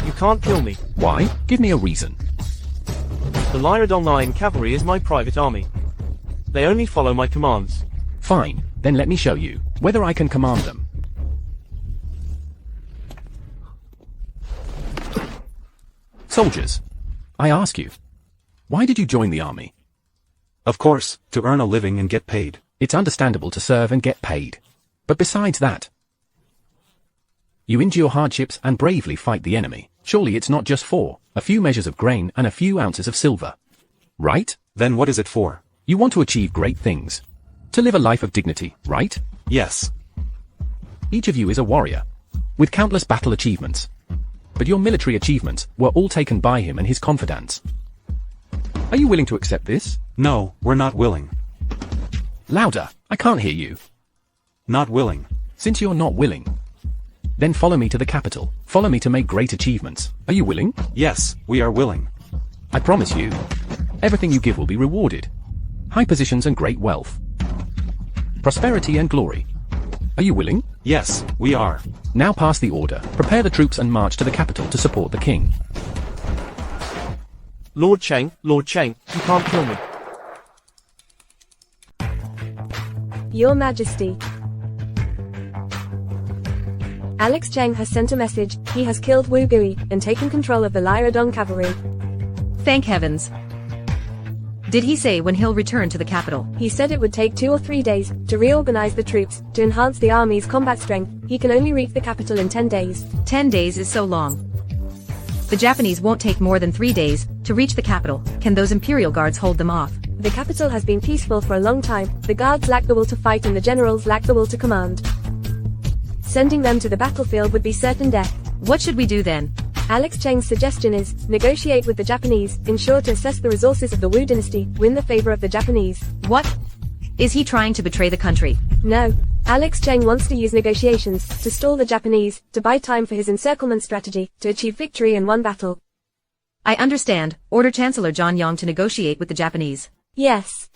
You can't kill me. Why? Give me a reason. The Lyradon Lion Cavalry is my private army. They only follow my commands. Fine, then let me show you whether I can command them. Soldiers, I ask you, why did you join the army? Of course, to earn a living and get paid. It's understandable to serve and get paid. But besides that, you endure hardships and bravely fight the enemy. Surely it's not just for a few measures of grain and a few ounces of silver. Right? Then what is it for? You want to achieve great things. To live a life of dignity, right? Yes. Each of you is a warrior, with countless battle achievements. But your military achievements were all taken by him and his confidants. Are you willing to accept this? No, we're not willing. Louder, I can't hear you. Not willing. Since you're not willing, then follow me to the capital. Follow me to make great achievements. Are you willing? Yes, we are willing. I promise you, everything you give will be rewarded. High positions and great wealth. Prosperity and glory. Are you willing? Yes, we are. Now pass the order. Prepare the troops and march to the capital to support the king. Lord Cheng, you can't kill me. Your Majesty. Alex Cheng has sent a message. He has killed Wu Gui and taken control of the Lyradon Cavalry. Thank heavens. Did he say when he'll return to the capital? He said it would take 2 or 3 days to reorganize the troops, to enhance the army's combat strength. He can only reach the capital in 10 days. 10 days is so long. The Japanese won't take more than 3 days to reach the capital. Can those Imperial Guards hold them off? The capital has been peaceful for a long time. The guards lack the will to fight and the generals lack the will to command. Sending them to the battlefield would be certain death. What should we do then? Alex Cheng's suggestion is, negotiate with the Japanese, ensure to assess the resources of the Wu Dynasty, win the favor of the Japanese. What? Is he trying to betray the country? No. Alex Cheng wants to use negotiations to stall the Japanese, to buy time for his encirclement strategy, to achieve victory in one battle. I understand. Order Chancellor Zhang Yang to negotiate with the Japanese. Yes.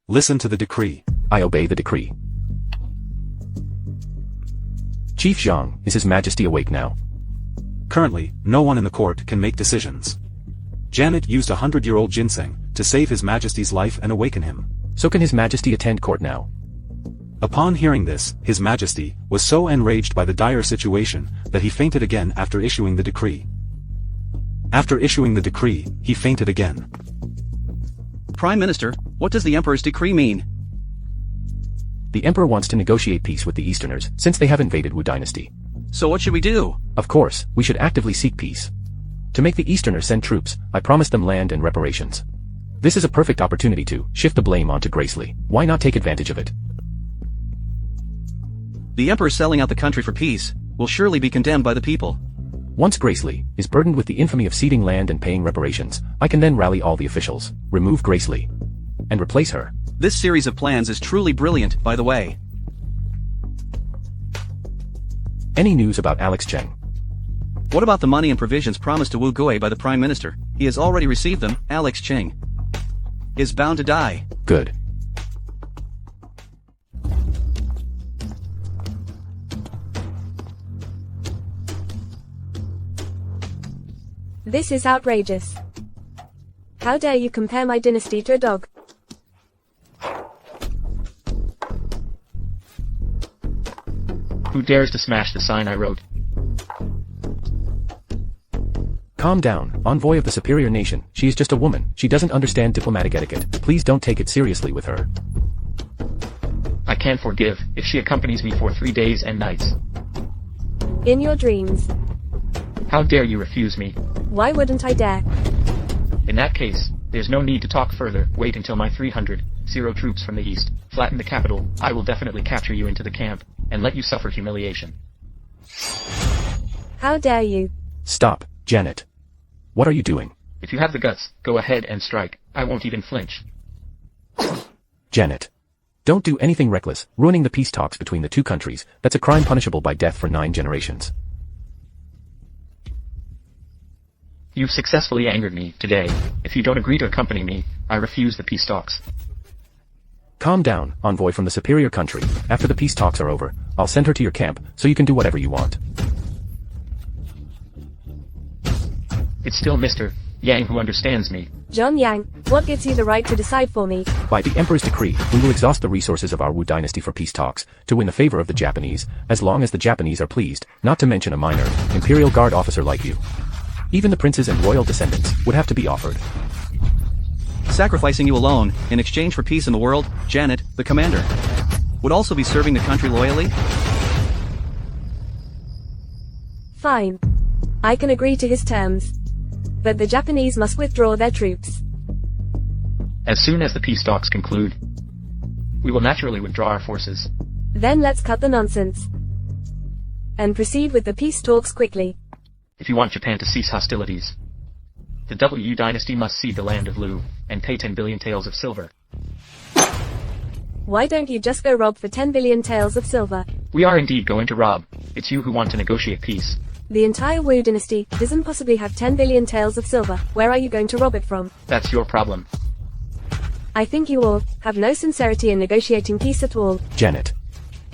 Listen to the decree. I obey the decree. Chief Zhang, is His Majesty awake now? Currently, no one in the court can make decisions. Janet used a 100-year-old ginseng to save His Majesty's life and awaken him. So can His Majesty attend court now? Upon hearing this, His Majesty was so enraged by the dire situation that he fainted again after issuing the decree. After issuing the decree, he fainted again. Prime Minister, what does the Emperor's decree mean? The Emperor wants to negotiate peace with the Easterners, since they have invaded Wu Dynasty. So what should we do? Of course, we should actively seek peace. To make the Easterners send troops, I promised them land and reparations. This is a perfect opportunity to shift the blame onto Gracely. Why not take advantage of it? The Emperor selling out the country for peace will surely be condemned by the people. Once Gracely is burdened with the infamy of ceding land and paying reparations, I can then rally all the officials, remove Gracely, and replace her. This series of plans is truly brilliant, by the way. Any news about Alex Cheng? What about the money and provisions promised to Wu Gui by the Prime Minister? He has already received them. Alex Cheng is bound to die. Good. This is outrageous. How dare you compare my dynasty to a dog? Who dares to smash the sign I wrote? Calm down, envoy of the superior nation. She is just a woman. She doesn't understand diplomatic etiquette. Please don't take it seriously with her. I can't forgive if she accompanies me for 3 days and nights. In your dreams. How dare you refuse me? Why wouldn't I dare? In that case, there's no need to talk further. Wait until my 300 troops from the east flatten the capital. I will definitely capture you into the camp and let you suffer humiliation. How dare you? Stop, Janet. What are you doing? If you have the guts, go ahead and strike. I won't even flinch. Janet. Don't do anything reckless, ruining the peace talks between the two countries. That's a crime punishable by death for 9 generations. You've successfully angered me today. If you don't agree to accompany me, I refuse the peace talks. Calm down, envoy from the superior country. After the peace talks are over, I'll send her to your camp, so you can do whatever you want. It's still Mr. Yang who understands me. John Yang, what gives you the right to decide for me? By the Emperor's decree, we will exhaust the resources of our Wu Dynasty for peace talks, to win the favor of the Japanese, as long as the Japanese are pleased, not to mention a minor, Imperial Guard officer like you. Even the princes and royal descendants would have to be offered. Sacrificing you alone, in exchange for peace in the world, Janet, the commander, would also be serving the country loyally? Fine. I can agree to his terms. But the Japanese must withdraw their troops. As soon as the peace talks conclude, we will naturally withdraw our forces. Then let's cut the nonsense. And proceed with the peace talks quickly. If you want Japan to cease hostilities, the Wu Dynasty must cede the land of Lu, and pay 10 billion taels of silver. Why don't you just go rob for 10 billion taels of silver? We are indeed going to rob. It's you who want to negotiate peace. The entire Wu Dynasty doesn't possibly have 10 billion taels of silver. Where are you going to rob it from? That's your problem. I think you all have no sincerity in negotiating peace at all. Janet.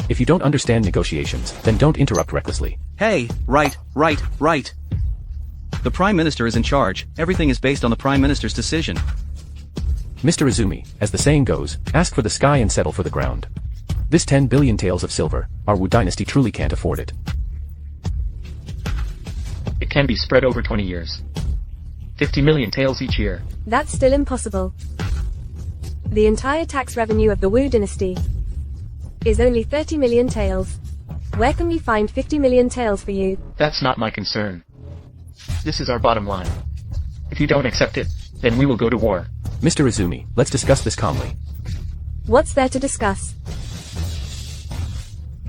If you don't understand negotiations, then don't interrupt recklessly. Hey, right. The Prime Minister is in charge. Everything is based on the Prime Minister's decision. Mr. Izumi, as the saying goes, ask for the sky and settle for the ground. This 10 billion taels of silver, our Wu Dynasty truly can't afford it. It can be spread over 20 years. 50 million taels each year. That's still impossible. The entire tax revenue of the Wu Dynasty is only 30 million taels. Where can we find 50 million taels for you? That's not my concern. This is our bottom line. If you don't accept it, then we will go to war. Mr. Izumi, let's discuss this calmly. What's there to discuss?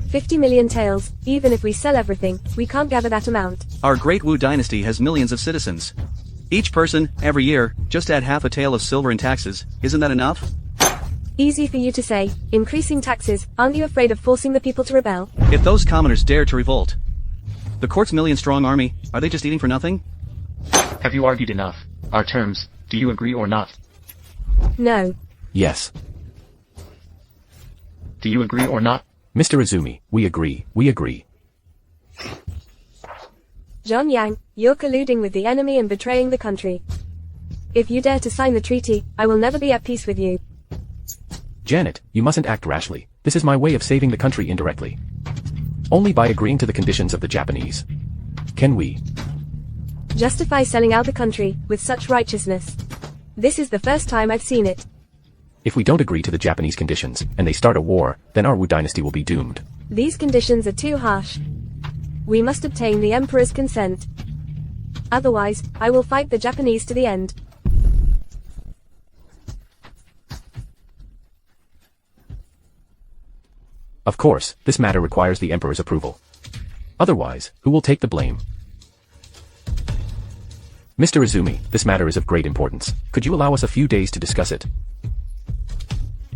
50 million taels. Even if we sell everything, we can't gather that amount. Our great Wu Dynasty has millions of citizens. Each person, every year, just add half a tael of silver in taxes. Isn't that enough? Easy for you to say. Increasing taxes. Aren't you afraid of forcing the people to rebel? If those commoners dare to revolt, the court's million-strong army, are they just eating for nothing? Have you argued enough? Our terms, do you agree or not? No. Yes. Do you agree or not? Mr. Izumi, we agree. John Yang, you're colluding with the enemy and betraying the country. If you dare to sign the treaty, I will never be at peace with you. Janet, you mustn't act rashly. This is my way of saving the country indirectly. Only by agreeing to the conditions of the Japanese can we justify selling out the country with such righteousness. This is the first time I've seen it. If we don't agree to the Japanese conditions, and they start a war, then our Wu Dynasty will be doomed. These conditions are too harsh. We must obtain the Emperor's consent. Otherwise, I will fight the Japanese to the end. Of course, this matter requires the Emperor's approval. Otherwise, who will take the blame? Mr. Izumi, this matter is of great importance. Could you allow us a few days to discuss it?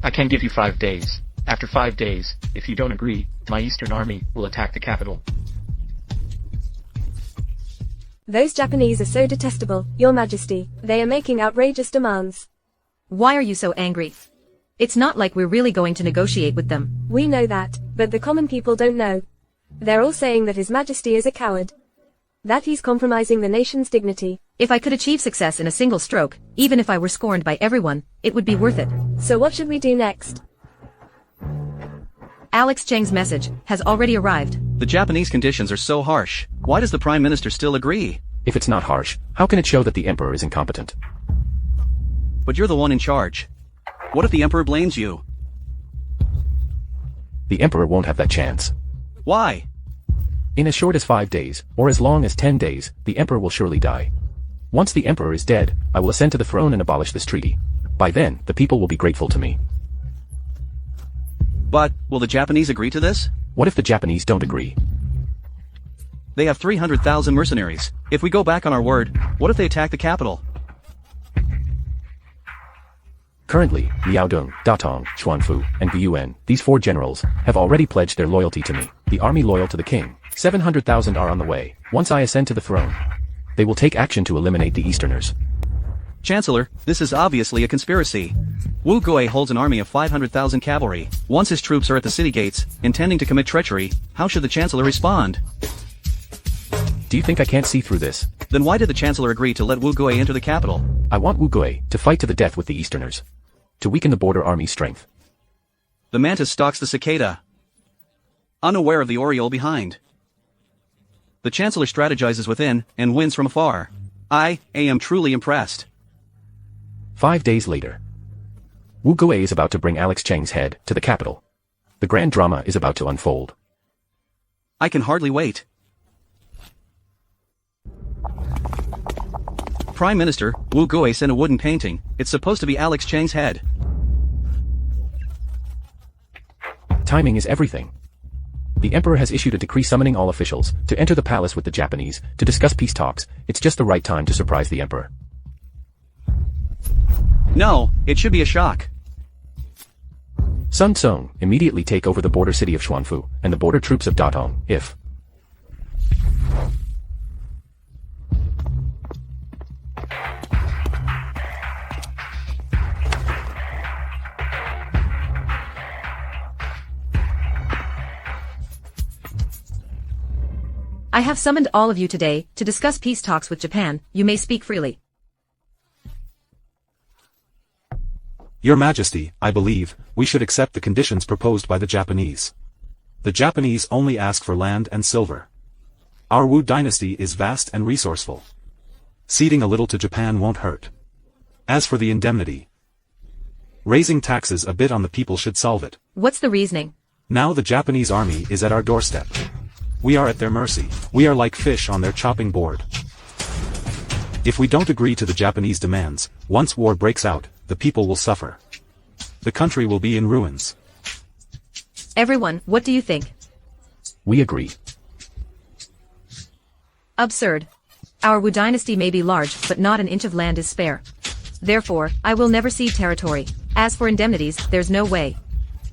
I can give you 5 days. After 5 days, if you don't agree, my Eastern Army will attack the capital. Those Japanese are so detestable, Your Majesty. They are making outrageous demands. Why are you so angry? It's not like we're really going to negotiate with them. We know that, but the common people don't know. They're all saying that His Majesty is a coward. That he's compromising the nation's dignity. If I could achieve success in a single stroke, even if I were scorned by everyone, it would be worth it. So what should we do next? Alex Cheng's message has already arrived. The Japanese conditions are so harsh. Why does the Prime Minister still agree? If it's not harsh, how can it show that the Emperor is incompetent? But you're the one in charge. What if the Emperor blames you? The Emperor won't have that chance. Why? In as short as 5 days, or as long as 10 days, the Emperor will surely die. Once the Emperor is dead, I will ascend to the throne and abolish this treaty. By then, the people will be grateful to me. But, will the Japanese agree to this? What if the Japanese don't agree? They have 300,000 mercenaries. If we go back on our word, what if they attack the capital? Currently, Liaodong, Datong, Xuanfu, and Guyuan, these 4 generals, have already pledged their loyalty to me. The army loyal to the king. 700,000 are on the way. Once I ascend to the throne, they will take action to eliminate the Easterners. Chancellor, this is obviously a conspiracy. Wu Gui holds an army of 500,000 cavalry. Once his troops are at the city gates, intending to commit treachery, how should the Chancellor respond? Do you think I can't see through this? Then why did the Chancellor agree to let Wu Gui enter the capital? I want Wu Gui to fight to the death with the Easterners. To weaken the border army's strength. The mantis stalks the cicada, unaware of the oriole behind. The Chancellor strategizes within, and wins from afar. I am truly impressed. 5 days later. Wu Gui is about to bring Alex Cheng's head to the capital. The grand drama is about to unfold. I can hardly wait. Prime Minister, Wu Gui sent a wooden painting. It's supposed to be Alex Cheng's head. Timing is everything. The Emperor has issued a decree summoning all officials to enter the palace with the Japanese to discuss peace talks. It's just the right time to surprise the Emperor. No, it should be a shock. Sun Tsung, immediately take over the border city of Xuanfu and the border troops of Datong, if I have summoned all of you today to discuss peace talks with Japan. You may speak freely. Your Majesty, I believe, we should accept the conditions proposed by the Japanese. The Japanese only ask for land and silver. Our Wu Dynasty is vast and resourceful. Ceding a little to Japan won't hurt. As for the indemnity, raising taxes a bit on the people should solve it. What's the reasoning? Now the Japanese army is at our doorstep. We are at their mercy. We are like fish on their chopping board. If we don't agree to the Japanese demands, once war breaks out, the people will suffer. The country will be in ruins. Everyone, what do you think? we agree. Absurd. Our Wu dynasty may be large, but not an inch of land is spare. Therefore, I will never cede territory. As for indemnities, there's no way.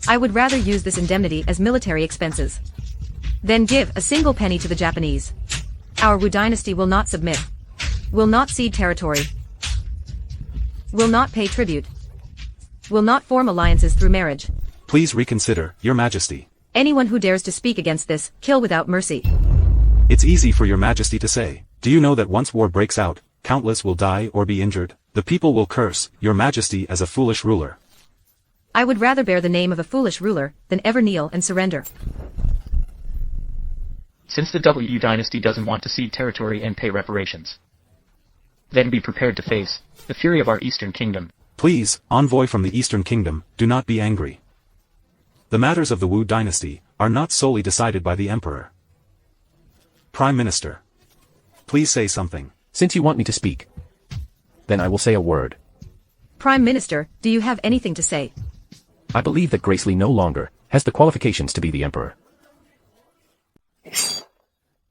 I would rather use this indemnity as military expenses. Then give a single penny to the Japanese. Our Wu dynasty will not submit. Will not cede territory. Will not pay tribute. Will not form alliances through marriage. Please reconsider, Your Majesty. Anyone who dares to speak against this, kill without mercy. It's easy for Your Majesty to say. Do you know that once war breaks out, countless will die or be injured? The people will curse Your Majesty as a foolish ruler. I would rather bear the name of a foolish ruler than ever kneel and surrender. Since the Wu Dynasty doesn't want to cede territory and pay reparations, then be prepared to face the fury of our Eastern Kingdom. Please, envoy from the Eastern Kingdom, do not be angry. The matters of the Wu Dynasty are not solely decided by the Emperor. Prime Minister, please say something. Since you want me to speak, then I will say a word. Prime Minister, do you have anything to say? I believe that Grace Lee no longer has the qualifications to be the Emperor.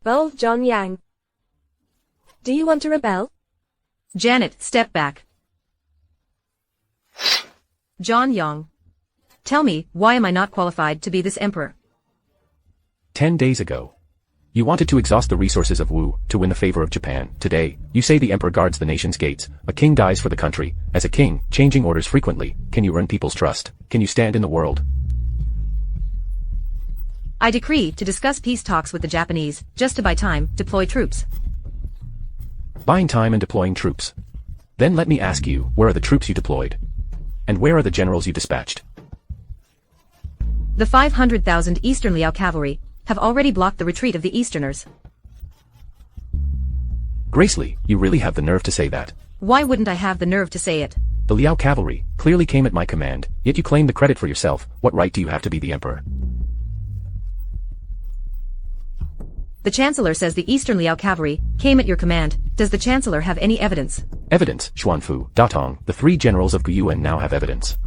Bold John Yang. Do you want to rebel? Janet, step back. John Yang. Tell me, why am I not qualified to be this emperor? 10 days ago, you wanted to exhaust the resources of Wu to win the favor of Japan. Today, you say the emperor guards the nation's gates. A king dies for the country. As a king, changing orders frequently, can you earn people's trust? Can you stand in the world? I decree to discuss peace talks with the Japanese, just to buy time, deploy troops. Buying time and deploying troops. Then let me ask you, where are the troops you deployed? And where are the generals you dispatched? The 500,000 Eastern Liao cavalry have already blocked the retreat of the Easterners. Grace Lee, you really have the nerve to say that. Why wouldn't I have the nerve to say it? The Liao cavalry clearly came at my command, yet you claim the credit for yourself. What right do you have to be the emperor? The Chancellor says the Eastern Liao cavalry came at your command. Does the Chancellor have any evidence? Evidence, Xuanfu, Datong, the 3 generals of Guyuan now have evidence.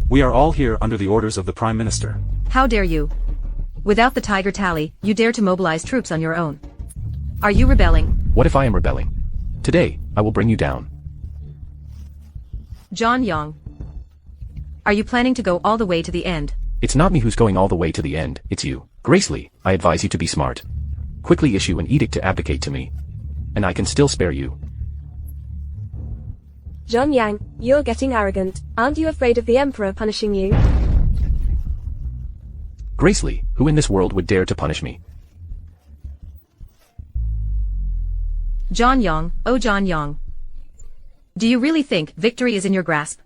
We are all here under the orders of the Prime Minister. How dare you? Without the tiger tally, you dare to mobilize troops on your own. Are you rebelling? What if I am rebelling? Today, I will bring you down. John Yong. Are you planning to go all the way to the end? It's not me who's going all the way to the end, it's you. Gracely, I advise you to be smart. Quickly issue an edict to abdicate to me. And I can still spare you. John Yang, you're getting arrogant. Aren't you afraid of the Emperor punishing you? Gracely, who in this world would dare to punish me? John Yong, oh John Yong. Do you really think victory is in your grasp?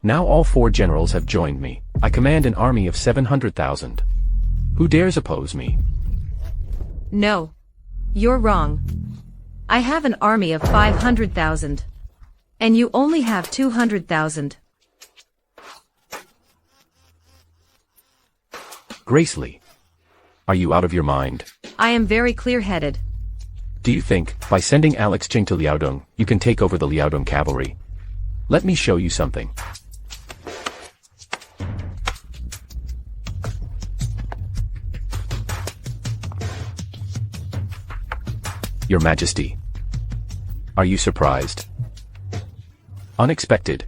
Now all 4 generals have joined me. I command an army of 700,000. Who dares oppose me? No. You're wrong. I have an army of 500,000. And you only have 200,000. Gracely, are you out of your mind? I am very clear-headed. Do you think, by sending Alex Jing to Liaodong, you can take over the Liaodong cavalry? Let me show you something. Your Majesty. Are you surprised? Unexpected.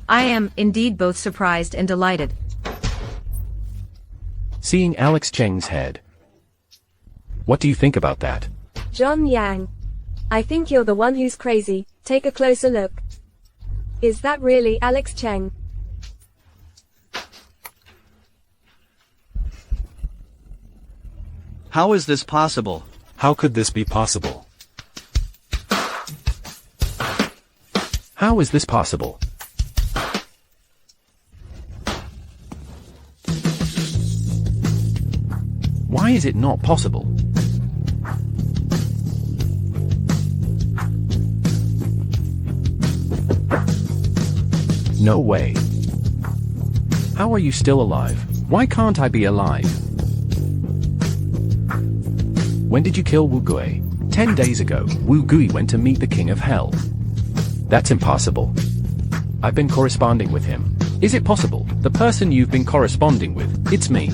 I am, indeed, both surprised and delighted. Seeing Alex Cheng's head. What do you think about that? John Yang. I think you're the one who's crazy. Take a closer look. Is that really Alex Cheng? How is this possible? How could this be possible? How is this possible? Why is it not possible? No way. How are you still alive? Why can't I be alive? When did you kill Wu Gui? 10 days ago, Wu Gui went to meet the King of Hell. That's impossible. I've been corresponding with him. Is it possible? The person you've been corresponding with, it's me.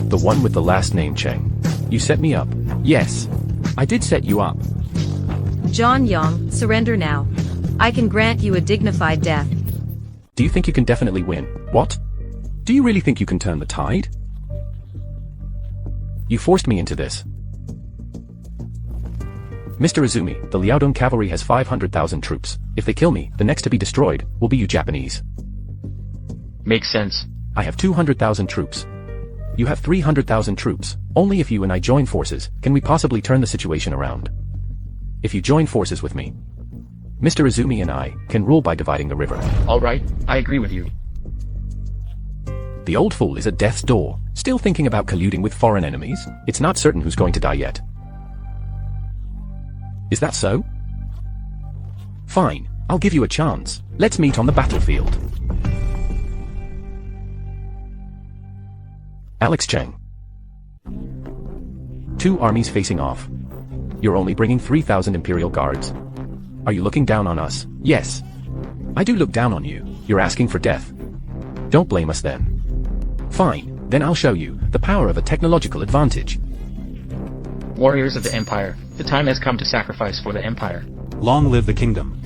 The one with the last name Cheng. You set me up. Yes. I did set you up. John Yong, surrender now. I can grant you a dignified death. Do you think you can definitely win? What? Do you really think you can turn the tide? You forced me into this. Mr. Izumi, the Liaodong cavalry has 500,000 troops. If they kill me, the next to be destroyed will be you Japanese. Makes sense. I have 200,000 troops. You have 300,000 troops. Only if you and I join forces can we possibly turn the situation around. If you join forces with me, Mr. Izumi and I can rule by dividing the river. Alright, I agree with you. The old fool is at death's door, still thinking about colluding with foreign enemies. It's not certain who's going to die yet. Is that so? Fine, I'll give you a chance. Let's meet on the battlefield. Alex Cheng. 2 armies facing off. You're only bringing 3,000 Imperial Guards. Are you looking down on us? Yes. I do look down on you. You're asking for death. Don't blame us then. Fine, then I'll show you the power of a technological advantage. Warriors of the Empire, the time has come to sacrifice for the Empire. Long live the kingdom.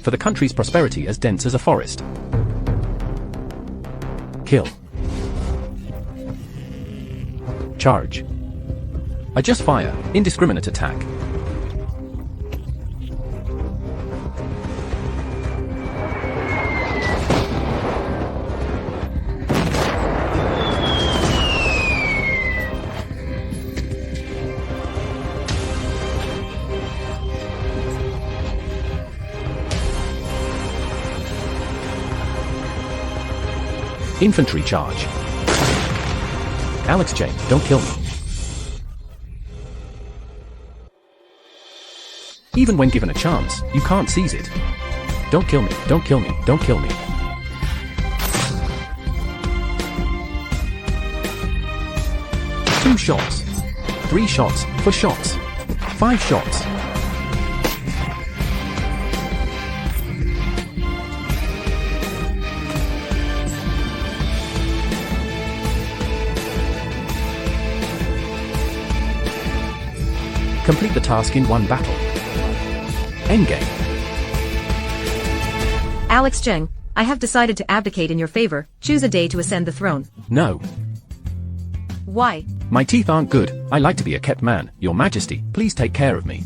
For the country's prosperity as dense as a forest. Kill. Charge. I just fire, indiscriminate attack. Infantry charge. Alex Cheng, don't kill me. Even when given a chance, you can't seize it. Don't kill me, don't kill me, don't kill me. Two shots. 3 shots, for shots. 5 shots. Complete the task in one battle. Endgame. Alex Jing, I have decided to abdicate in your favor. Choose a day to ascend the throne. No. Why? My teeth aren't good. I like to be a kept man. Your Majesty, please take care of me.